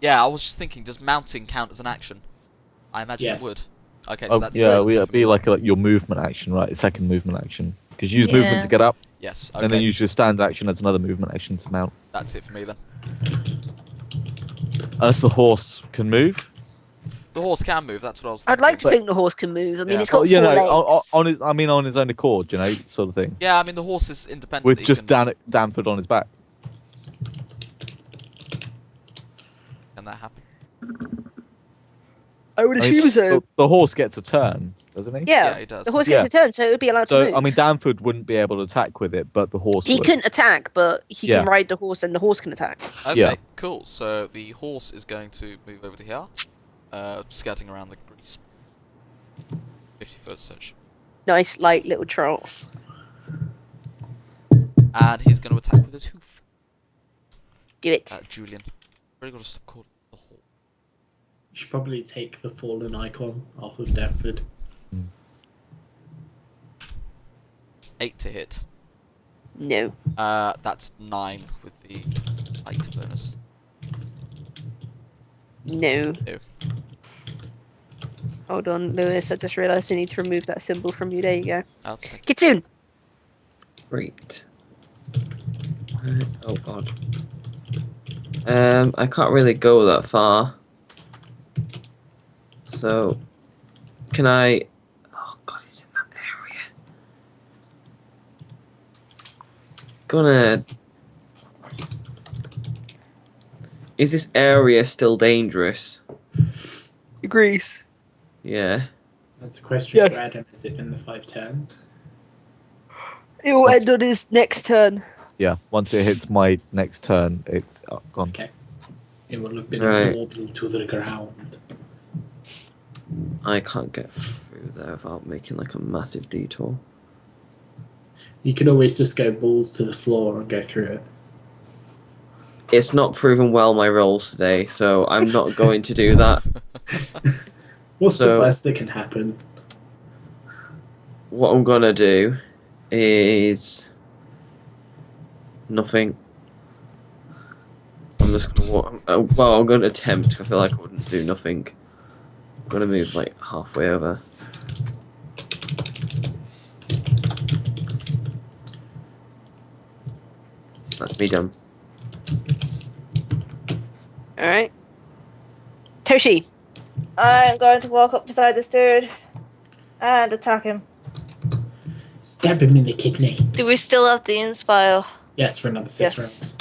[SPEAKER 2] Yeah, I was just thinking, does mounting count as an action? I imagine
[SPEAKER 4] Yes.
[SPEAKER 2] it would. Okay, so
[SPEAKER 5] Oh,
[SPEAKER 2] that's...
[SPEAKER 5] yeah,
[SPEAKER 2] that's it
[SPEAKER 5] it'd
[SPEAKER 2] for
[SPEAKER 5] be
[SPEAKER 2] me.
[SPEAKER 5] like your movement action, right? Second movement action. Because you use movement
[SPEAKER 3] Yeah.
[SPEAKER 5] to get up,
[SPEAKER 2] Yes, okay,
[SPEAKER 5] and then use your stand action as another movement action to mount.
[SPEAKER 2] that's it for me then.
[SPEAKER 5] Unless the horse can move.
[SPEAKER 2] The horse can move, that's what I was thinking.
[SPEAKER 6] I'd like to
[SPEAKER 5] But-
[SPEAKER 6] think the horse can move. I mean,
[SPEAKER 2] Yeah.
[SPEAKER 6] it's got
[SPEAKER 5] Well, you
[SPEAKER 6] 4
[SPEAKER 5] know,
[SPEAKER 6] legs.
[SPEAKER 5] on his, I mean, on his own accord, you know, sort of thing.
[SPEAKER 2] Yeah, I mean, the horse is independent.
[SPEAKER 5] With
[SPEAKER 2] he
[SPEAKER 5] just
[SPEAKER 2] can,
[SPEAKER 5] Danford on his back.
[SPEAKER 2] Can that happen?
[SPEAKER 6] I would
[SPEAKER 5] I mean,
[SPEAKER 6] assume so.
[SPEAKER 5] the horse gets a turn, doesn't he?
[SPEAKER 6] Yeah,
[SPEAKER 2] he does.
[SPEAKER 6] the horse gets
[SPEAKER 5] Yeah.
[SPEAKER 6] a turn, so it would be allowed to
[SPEAKER 5] So,
[SPEAKER 6] move.
[SPEAKER 5] I mean, Danford wouldn't be able to attack with it, but the horse
[SPEAKER 6] he
[SPEAKER 5] would.
[SPEAKER 6] couldn't attack, but he
[SPEAKER 5] Yeah.
[SPEAKER 6] can ride the horse, and the horse can attack.
[SPEAKER 2] Okay,
[SPEAKER 5] Yeah.
[SPEAKER 2] cool. So the horse is going to move over to here, skirting around the grease. 50 foot such.
[SPEAKER 6] Nice, light little trot.
[SPEAKER 2] And he's going to attack with his hoof.
[SPEAKER 6] Do it.
[SPEAKER 2] Julian. Really got to stop calling it the horse.
[SPEAKER 4] You should probably take the fallen icon off of Danford.
[SPEAKER 2] 8 to hit.
[SPEAKER 6] No.
[SPEAKER 2] That's 9 with the light bonus.
[SPEAKER 6] No.
[SPEAKER 2] No.
[SPEAKER 6] Hold on, Lewis. I just realised I need to remove that symbol from you. There you go.
[SPEAKER 2] Oh, thank you.
[SPEAKER 6] Kitsune!
[SPEAKER 1] Great. Oh god. I can't really go that far. So, can I? Oh god, he's in that area. Gonna. Is this area still dangerous?
[SPEAKER 6] Grease.
[SPEAKER 1] Yeah.
[SPEAKER 4] That's a question
[SPEAKER 6] Yeah.
[SPEAKER 4] for Adam. Is it in the 5 turns?
[SPEAKER 6] It will end on his next turn.
[SPEAKER 5] Yeah, once it hits my next turn, it's gone.
[SPEAKER 4] Okay. It will have been
[SPEAKER 1] Right.
[SPEAKER 4] absorbed into the ground.
[SPEAKER 1] I can't get through there without making like a massive detour.
[SPEAKER 4] You could always just go balls to the floor and go through it.
[SPEAKER 1] It's not proven well my rolls today, so I'm not going to do that.
[SPEAKER 4] What's the
[SPEAKER 1] So-
[SPEAKER 4] worst that can happen?
[SPEAKER 1] What I'm gonna do is nothing. I'm just gonna walk. Well, I'm gonna attempt. I feel like I wouldn't do nothing. I'm gonna move like halfway over. That's me done.
[SPEAKER 6] All right. Toshi.
[SPEAKER 3] I'm going to walk up beside this dude and attack him.
[SPEAKER 4] Stab him in the kidney.
[SPEAKER 3] Do we still have the inspire?
[SPEAKER 4] Yes, for another 6
[SPEAKER 6] Yes.
[SPEAKER 4] rounds.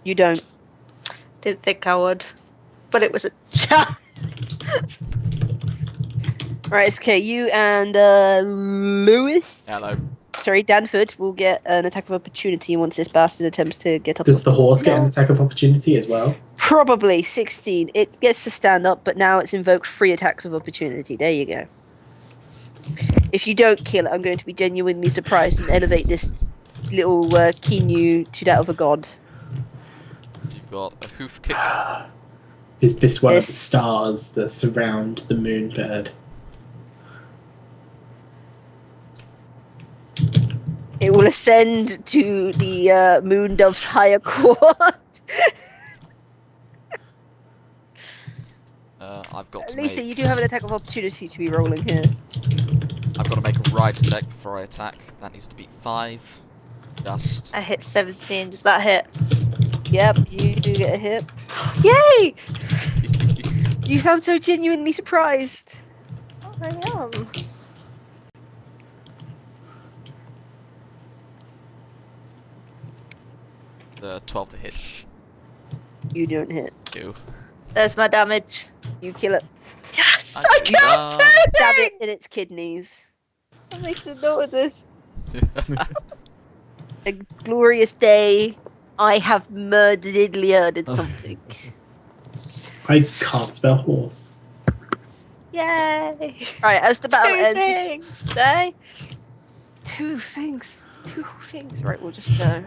[SPEAKER 6] You don't.
[SPEAKER 3] Didn't think I would, but it was a chance.
[SPEAKER 6] All right, it's okay. You and Lewis.
[SPEAKER 2] Hello.
[SPEAKER 6] Sorry, Danford will get an attack of opportunity once this bastard attempts to get up.
[SPEAKER 4] Does the horse get an attack of opportunity as well?
[SPEAKER 6] Probably 16. It gets to stand up, but now it's invoked 3 attacks of opportunity. There you go. If you don't kill it, I'm going to be genuinely surprised and elevate this little Kinyu to that of a god.
[SPEAKER 2] You've got a hoof kick.
[SPEAKER 4] Is this one of
[SPEAKER 6] Yes.
[SPEAKER 4] the stars that surround the moon bird?
[SPEAKER 6] It will ascend to the moon dove's higher court.
[SPEAKER 2] I've got to
[SPEAKER 6] Lisa,
[SPEAKER 2] make.
[SPEAKER 6] you do have an attack of opportunity to be rolling here.
[SPEAKER 2] I've got to make a ride check before I attack. That needs to be 5. Just.
[SPEAKER 3] I hit 17. Does that hit?
[SPEAKER 6] Yep, you do get a hit.
[SPEAKER 3] Yay!
[SPEAKER 6] You sound so genuinely surprised.
[SPEAKER 3] I am.
[SPEAKER 2] The 12 to hit.
[SPEAKER 6] You don't hit.
[SPEAKER 2] 2.
[SPEAKER 3] There's my damage.
[SPEAKER 6] You kill it.
[SPEAKER 3] Yes!
[SPEAKER 2] I
[SPEAKER 3] I
[SPEAKER 2] killed
[SPEAKER 3] killed
[SPEAKER 2] it.
[SPEAKER 6] Stab it
[SPEAKER 3] something!
[SPEAKER 6] in its kidneys.
[SPEAKER 3] I'm making a note of this.
[SPEAKER 6] A glorious day. I have murdered something.
[SPEAKER 4] I can't spell horse.
[SPEAKER 3] Yay!
[SPEAKER 6] Right, as the battle
[SPEAKER 3] Two
[SPEAKER 6] ends.
[SPEAKER 3] things today.
[SPEAKER 6] 2 things. 2 things. Right, we'll just go.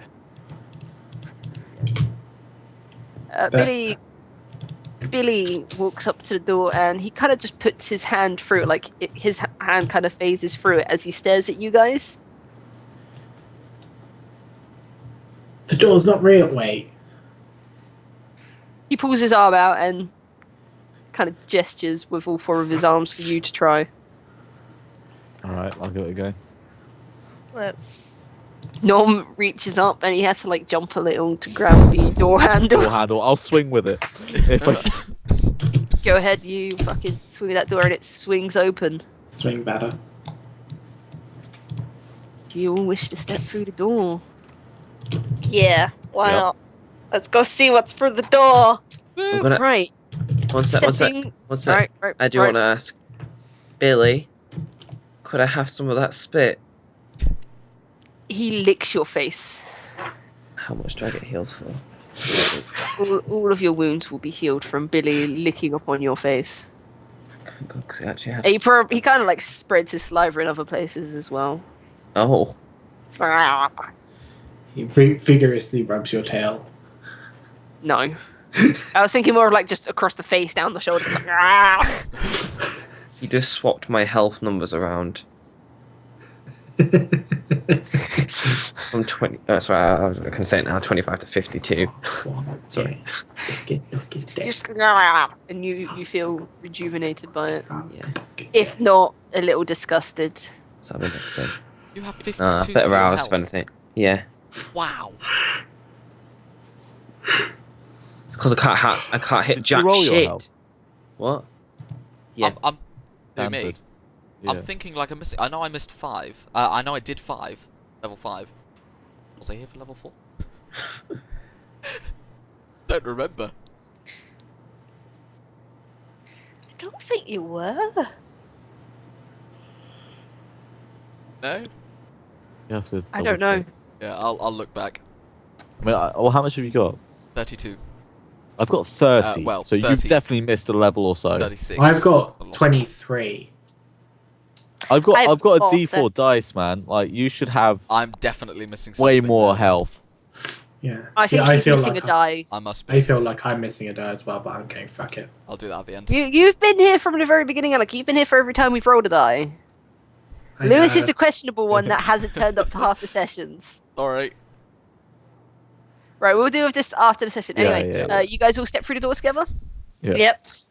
[SPEAKER 6] Billy walks up to the door and he kind of just puts his hand through it, like his hand kind of phases through it as he stares at you guys.
[SPEAKER 4] The door's not real. Wait.
[SPEAKER 6] He pulls his arm out and kind of gestures with all 4 of his arms for you to try.
[SPEAKER 5] Alright, I'll give it a go.
[SPEAKER 3] Let's.
[SPEAKER 6] Norm reaches up and he has to like jump a little to grab the door handle.
[SPEAKER 5] Door handle, I'll swing with it. If I...
[SPEAKER 6] Go ahead, you fucking swing that door and it swings open.
[SPEAKER 4] Swing better.
[SPEAKER 6] Do you all wish to step through the door?
[SPEAKER 3] Yeah, why
[SPEAKER 5] Yep.
[SPEAKER 3] not? Let's go see what's through the door.
[SPEAKER 1] I'm gonna.
[SPEAKER 6] Right.
[SPEAKER 1] One sec.
[SPEAKER 6] Stepping.
[SPEAKER 1] One sec.
[SPEAKER 6] Right.
[SPEAKER 1] I do want to ask, Billy, could I have some of that spit?
[SPEAKER 6] He licks your face.
[SPEAKER 1] How much do I get healed for?
[SPEAKER 6] All of your wounds will be healed from Billy licking upon your face.
[SPEAKER 1] Thank God, 'cause I actually had.
[SPEAKER 6] He kind of like spreads his saliva in other places as well.
[SPEAKER 1] Oh,
[SPEAKER 4] He vigorously rubs your tail.
[SPEAKER 6] No. I was thinking more of like just across the face, down the shoulder. It's like,
[SPEAKER 1] he just swapped my health numbers around from 20. Sorry, I was going to say it now. 25 to 52. Sorry.
[SPEAKER 6] just, and you feel rejuvenated by it.
[SPEAKER 1] Yeah.
[SPEAKER 6] If not, a little disgusted.
[SPEAKER 1] So I'll be next turn.
[SPEAKER 2] You have 52
[SPEAKER 1] A bit
[SPEAKER 2] full
[SPEAKER 1] aroused,
[SPEAKER 2] health.
[SPEAKER 1] if anything. Yeah.
[SPEAKER 2] Wow.
[SPEAKER 1] Because I can't hit
[SPEAKER 5] Did you
[SPEAKER 1] jack
[SPEAKER 5] roll your
[SPEAKER 1] shit.
[SPEAKER 5] health?
[SPEAKER 1] What? Yeah.
[SPEAKER 2] I'm who, me?
[SPEAKER 5] Danford.
[SPEAKER 2] I'm
[SPEAKER 5] Yeah.
[SPEAKER 2] thinking like I'm missing. I know I missed 5. I know I did 5. Level 5. Was I here for level 4? Don't remember.
[SPEAKER 3] I don't think you were.
[SPEAKER 2] No?
[SPEAKER 5] You have to
[SPEAKER 6] I don't know.
[SPEAKER 2] Yeah, I'll look back.
[SPEAKER 5] I mean, well, how much have you got?
[SPEAKER 2] 32.
[SPEAKER 5] I've got 30.
[SPEAKER 2] Well,
[SPEAKER 5] so
[SPEAKER 2] 30.
[SPEAKER 5] you've definitely missed a level or so.
[SPEAKER 2] 36.
[SPEAKER 4] I've
[SPEAKER 2] I
[SPEAKER 4] got
[SPEAKER 2] lost
[SPEAKER 4] 23.
[SPEAKER 5] I've got
[SPEAKER 3] I've
[SPEAKER 5] a
[SPEAKER 3] got
[SPEAKER 5] D4
[SPEAKER 3] it.
[SPEAKER 5] dice, man. Like you should have
[SPEAKER 2] I'm definitely missing something.
[SPEAKER 5] way more
[SPEAKER 2] there.
[SPEAKER 5] health.
[SPEAKER 4] Yeah.
[SPEAKER 6] I
[SPEAKER 4] See,
[SPEAKER 6] think he's
[SPEAKER 4] feel
[SPEAKER 6] missing
[SPEAKER 4] like
[SPEAKER 6] a die.
[SPEAKER 2] I must
[SPEAKER 4] I
[SPEAKER 2] be.
[SPEAKER 4] feel like I'm missing a die as well, but I'm going, fuck it.
[SPEAKER 2] I'll do that at the end.
[SPEAKER 6] You've been here from the very beginning, Alec. You've been here for every time we've rolled a die. Lewis is the questionable one that hasn't turned up to half the sessions.
[SPEAKER 2] Alright.
[SPEAKER 6] Right, we'll deal with this after the session.
[SPEAKER 5] Yeah,
[SPEAKER 6] Anyway,
[SPEAKER 5] yeah.
[SPEAKER 6] you guys all step through the door together?
[SPEAKER 5] Yeah.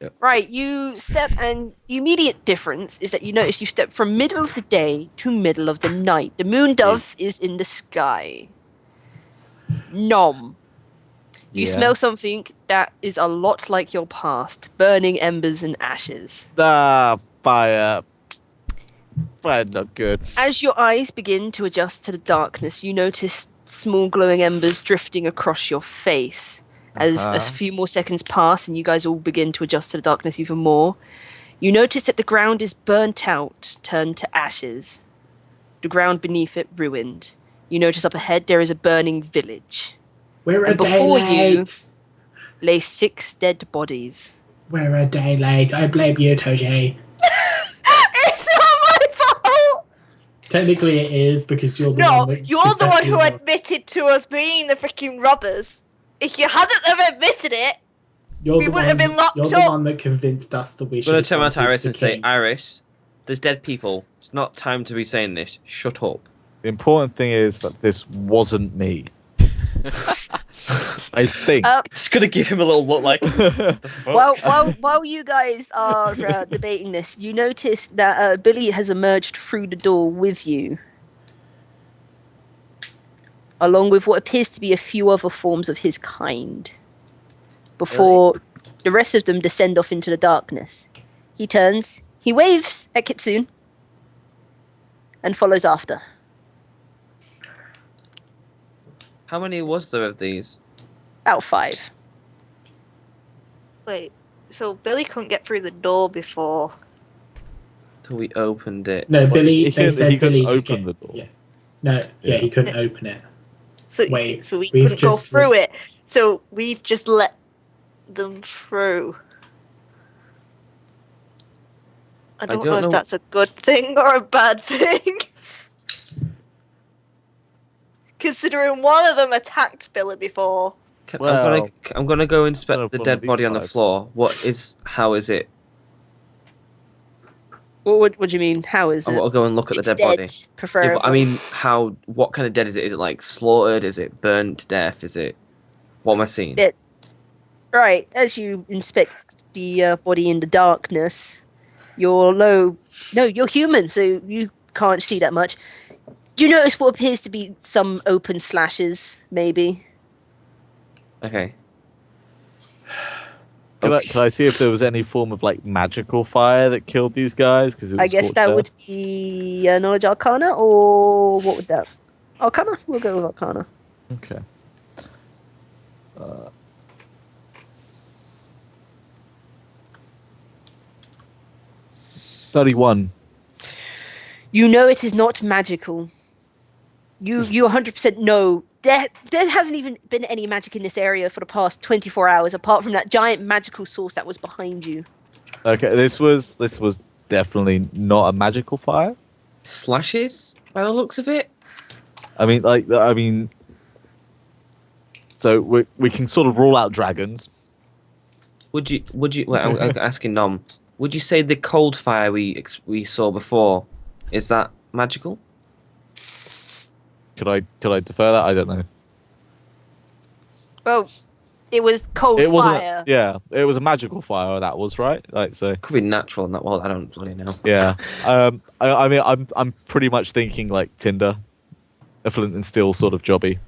[SPEAKER 3] Yep.
[SPEAKER 6] Right, you step, and the immediate difference is that you notice you step from middle of the day to middle of the night. The moon dove is in the sky. Nom. You
[SPEAKER 5] Yeah.
[SPEAKER 6] smell something that is a lot like your past. Burning embers and ashes.
[SPEAKER 5] Ah, fire. Fire, not good.
[SPEAKER 6] As your eyes begin to adjust to the darkness, you notice small glowing embers drifting across your face. As a few more seconds pass and you guys all begin to adjust to the darkness even more, you notice that the ground is burnt out, turned to ashes. The ground beneath it ruined. You notice up ahead there is a burning village.
[SPEAKER 4] We're a
[SPEAKER 6] And
[SPEAKER 4] day
[SPEAKER 6] before you-
[SPEAKER 4] late.
[SPEAKER 6] Lay 6 dead bodies.
[SPEAKER 4] We're a day late. I blame you, Toji.
[SPEAKER 3] It's not my fault!
[SPEAKER 4] Technically, it is because you're the
[SPEAKER 3] No,
[SPEAKER 4] one that
[SPEAKER 3] you're the one who
[SPEAKER 4] successfully-
[SPEAKER 3] admitted to us being the freaking robbers. If you hadn't have admitted it,
[SPEAKER 4] You're
[SPEAKER 3] we
[SPEAKER 4] the
[SPEAKER 3] would have
[SPEAKER 4] one-
[SPEAKER 3] been locked
[SPEAKER 4] You're the
[SPEAKER 3] up.
[SPEAKER 4] one that convinced us that we
[SPEAKER 1] I'm
[SPEAKER 4] should.
[SPEAKER 1] gonna turn around to
[SPEAKER 4] have gone
[SPEAKER 1] Iris
[SPEAKER 4] the
[SPEAKER 1] and say,
[SPEAKER 4] king.
[SPEAKER 1] Iris, there's dead people. It's not time to be saying this. Shut up.
[SPEAKER 5] The important thing is that this wasn't me. I think.
[SPEAKER 1] Just gonna give him a little look like.
[SPEAKER 6] While you guys are debating this, you notice that Billy has emerged through the door with you, along with what appears to be a few other forms of his kind, before the rest of them descend off into the darkness. He turns, he waves at Kitsune, and follows after.
[SPEAKER 1] How many was there of these?
[SPEAKER 6] About 5.
[SPEAKER 3] Wait, so Billy couldn't get through the door before.
[SPEAKER 1] Till we opened it.
[SPEAKER 4] No, Billy.
[SPEAKER 5] he
[SPEAKER 4] They
[SPEAKER 5] couldn't-
[SPEAKER 4] said
[SPEAKER 5] he couldn't
[SPEAKER 4] Billy could
[SPEAKER 5] open
[SPEAKER 4] get-
[SPEAKER 5] the door.
[SPEAKER 4] Yeah. No. Yeah, he couldn't open it.
[SPEAKER 3] So,
[SPEAKER 4] Wait,
[SPEAKER 3] so we
[SPEAKER 4] we've
[SPEAKER 3] couldn't go
[SPEAKER 4] just
[SPEAKER 3] through it. So we've just let them through. I don't know if that's a good thing or a bad thing. Considering one of them attacked Billy before.
[SPEAKER 1] I'm gonna go inspect
[SPEAKER 5] One
[SPEAKER 1] the
[SPEAKER 5] of
[SPEAKER 1] dead
[SPEAKER 5] these
[SPEAKER 1] body on the
[SPEAKER 5] guys.
[SPEAKER 1] floor. How is it?
[SPEAKER 6] What do you mean? How is it?
[SPEAKER 1] I'll go and look at the
[SPEAKER 6] It's
[SPEAKER 1] dead
[SPEAKER 6] dead,
[SPEAKER 1] body.
[SPEAKER 6] preferably.
[SPEAKER 1] Yeah, but I mean, what kind of dead is it? Is it like slaughtered? Is it burnt to death? Is it? What am I seeing?
[SPEAKER 6] Dead. Right, as you inspect the body in the darkness, you're you're human, so you can't see that much. You notice what appears to be some open slashes, maybe.
[SPEAKER 1] Okay.
[SPEAKER 5] Can I see if there was any form of like magical fire that killed these guys? Because
[SPEAKER 6] I guess that would be knowledge arcana, or what would that? Arcana? We'll go with arcana.
[SPEAKER 5] Okay. 31.
[SPEAKER 6] You know it is not magical. You 100% know there hasn't even been any magic in this area for the past 24 hours, apart from that giant magical source that was behind you.
[SPEAKER 5] Okay, this was definitely not a magical fire.
[SPEAKER 1] Slashes by the looks of it.
[SPEAKER 5] So we can sort of rule out dragons.
[SPEAKER 1] Would you? Wait, I'm asking Nom. Would you say the cold fire we saw before is that magical?
[SPEAKER 5] Could I defer that? I don't know.
[SPEAKER 6] Well, it was cold
[SPEAKER 5] It wasn't.
[SPEAKER 6] fire.
[SPEAKER 5] Yeah, it was a magical fire. That was right. Like so.
[SPEAKER 1] Could be natural. Not well. I don't really know.
[SPEAKER 5] Yeah. I mean, I'm pretty much thinking like Tinder, a flint and steel sort of jobby.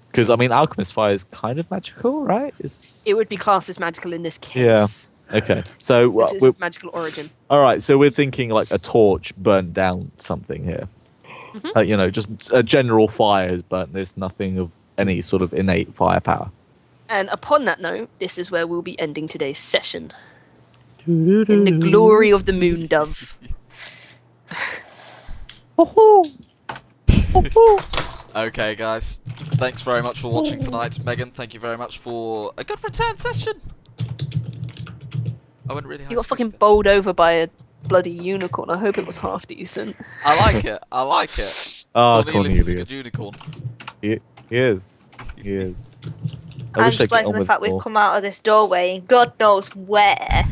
[SPEAKER 5] Because I mean, alchemist fire is kind of magical, right?
[SPEAKER 6] It would be classed as magical in this case.
[SPEAKER 5] Yeah. Okay. So
[SPEAKER 6] This is of magical origin.
[SPEAKER 5] all right. So we're thinking like a torch burnt down something here.
[SPEAKER 6] Mhm.
[SPEAKER 5] Just a general fire is burnt. There's nothing of any sort of innate firepower.
[SPEAKER 6] And upon that note, this is where we'll be ending today's session. In the glory of the moon dove.
[SPEAKER 2] Okay, guys. Thanks very much for watching tonight. Megan, thank you very much for a good return session. I went really high.
[SPEAKER 6] You got fucking bowled over by a bloody unicorn. I hope it was half decent.
[SPEAKER 2] I like it. I like it.
[SPEAKER 5] Ah,
[SPEAKER 2] Cornelius is a
[SPEAKER 5] Cornelius.
[SPEAKER 2] good unicorn.
[SPEAKER 5] He is. He is.
[SPEAKER 3] I'm
[SPEAKER 5] wish I
[SPEAKER 3] just
[SPEAKER 5] could
[SPEAKER 3] liking
[SPEAKER 5] on
[SPEAKER 3] the
[SPEAKER 5] with
[SPEAKER 3] fact we've
[SPEAKER 5] more.
[SPEAKER 3] come out of this doorway and God knows where.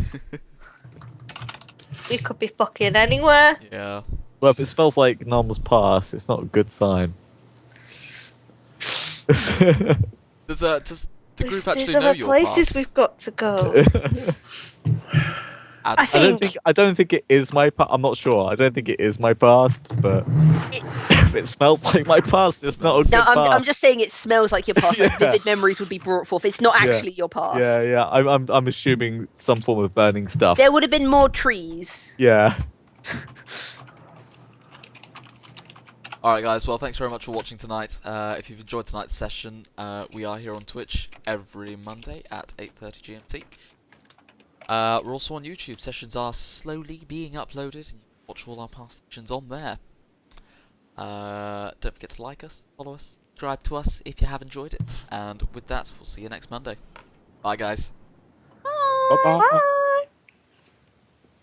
[SPEAKER 3] We could be fucking anywhere.
[SPEAKER 2] Yeah.
[SPEAKER 5] Well, if it smells like Nom's past, it's not a good sign.
[SPEAKER 2] Does the group actually
[SPEAKER 3] There's
[SPEAKER 2] know
[SPEAKER 3] other
[SPEAKER 2] your
[SPEAKER 3] places
[SPEAKER 2] past?
[SPEAKER 3] we've got to go.
[SPEAKER 6] I think
[SPEAKER 5] I don't think it is my past. I'm not sure. I don't think it is my past, but if it smells like my past, it's not a good
[SPEAKER 6] no, I'm
[SPEAKER 5] past.
[SPEAKER 6] just saying it smells like your past. Like
[SPEAKER 5] Yeah.
[SPEAKER 6] vivid memories would be brought forth. It's not
[SPEAKER 5] Yeah.
[SPEAKER 6] actually your past.
[SPEAKER 5] Yeah. I'm assuming some form of burning stuff.
[SPEAKER 6] There would have been more trees.
[SPEAKER 5] Yeah.
[SPEAKER 2] Alright guys, well thanks very much for watching tonight. If you've enjoyed tonight's session, we are here on Twitch every Monday at 8:30 GMT. We're also on YouTube. Sessions are slowly being uploaded, and you can watch all our past sessions on there. Don't forget to like us, follow us, subscribe to us if you have enjoyed it. And with that, we'll see you next Monday. Bye guys.
[SPEAKER 5] Bye bye.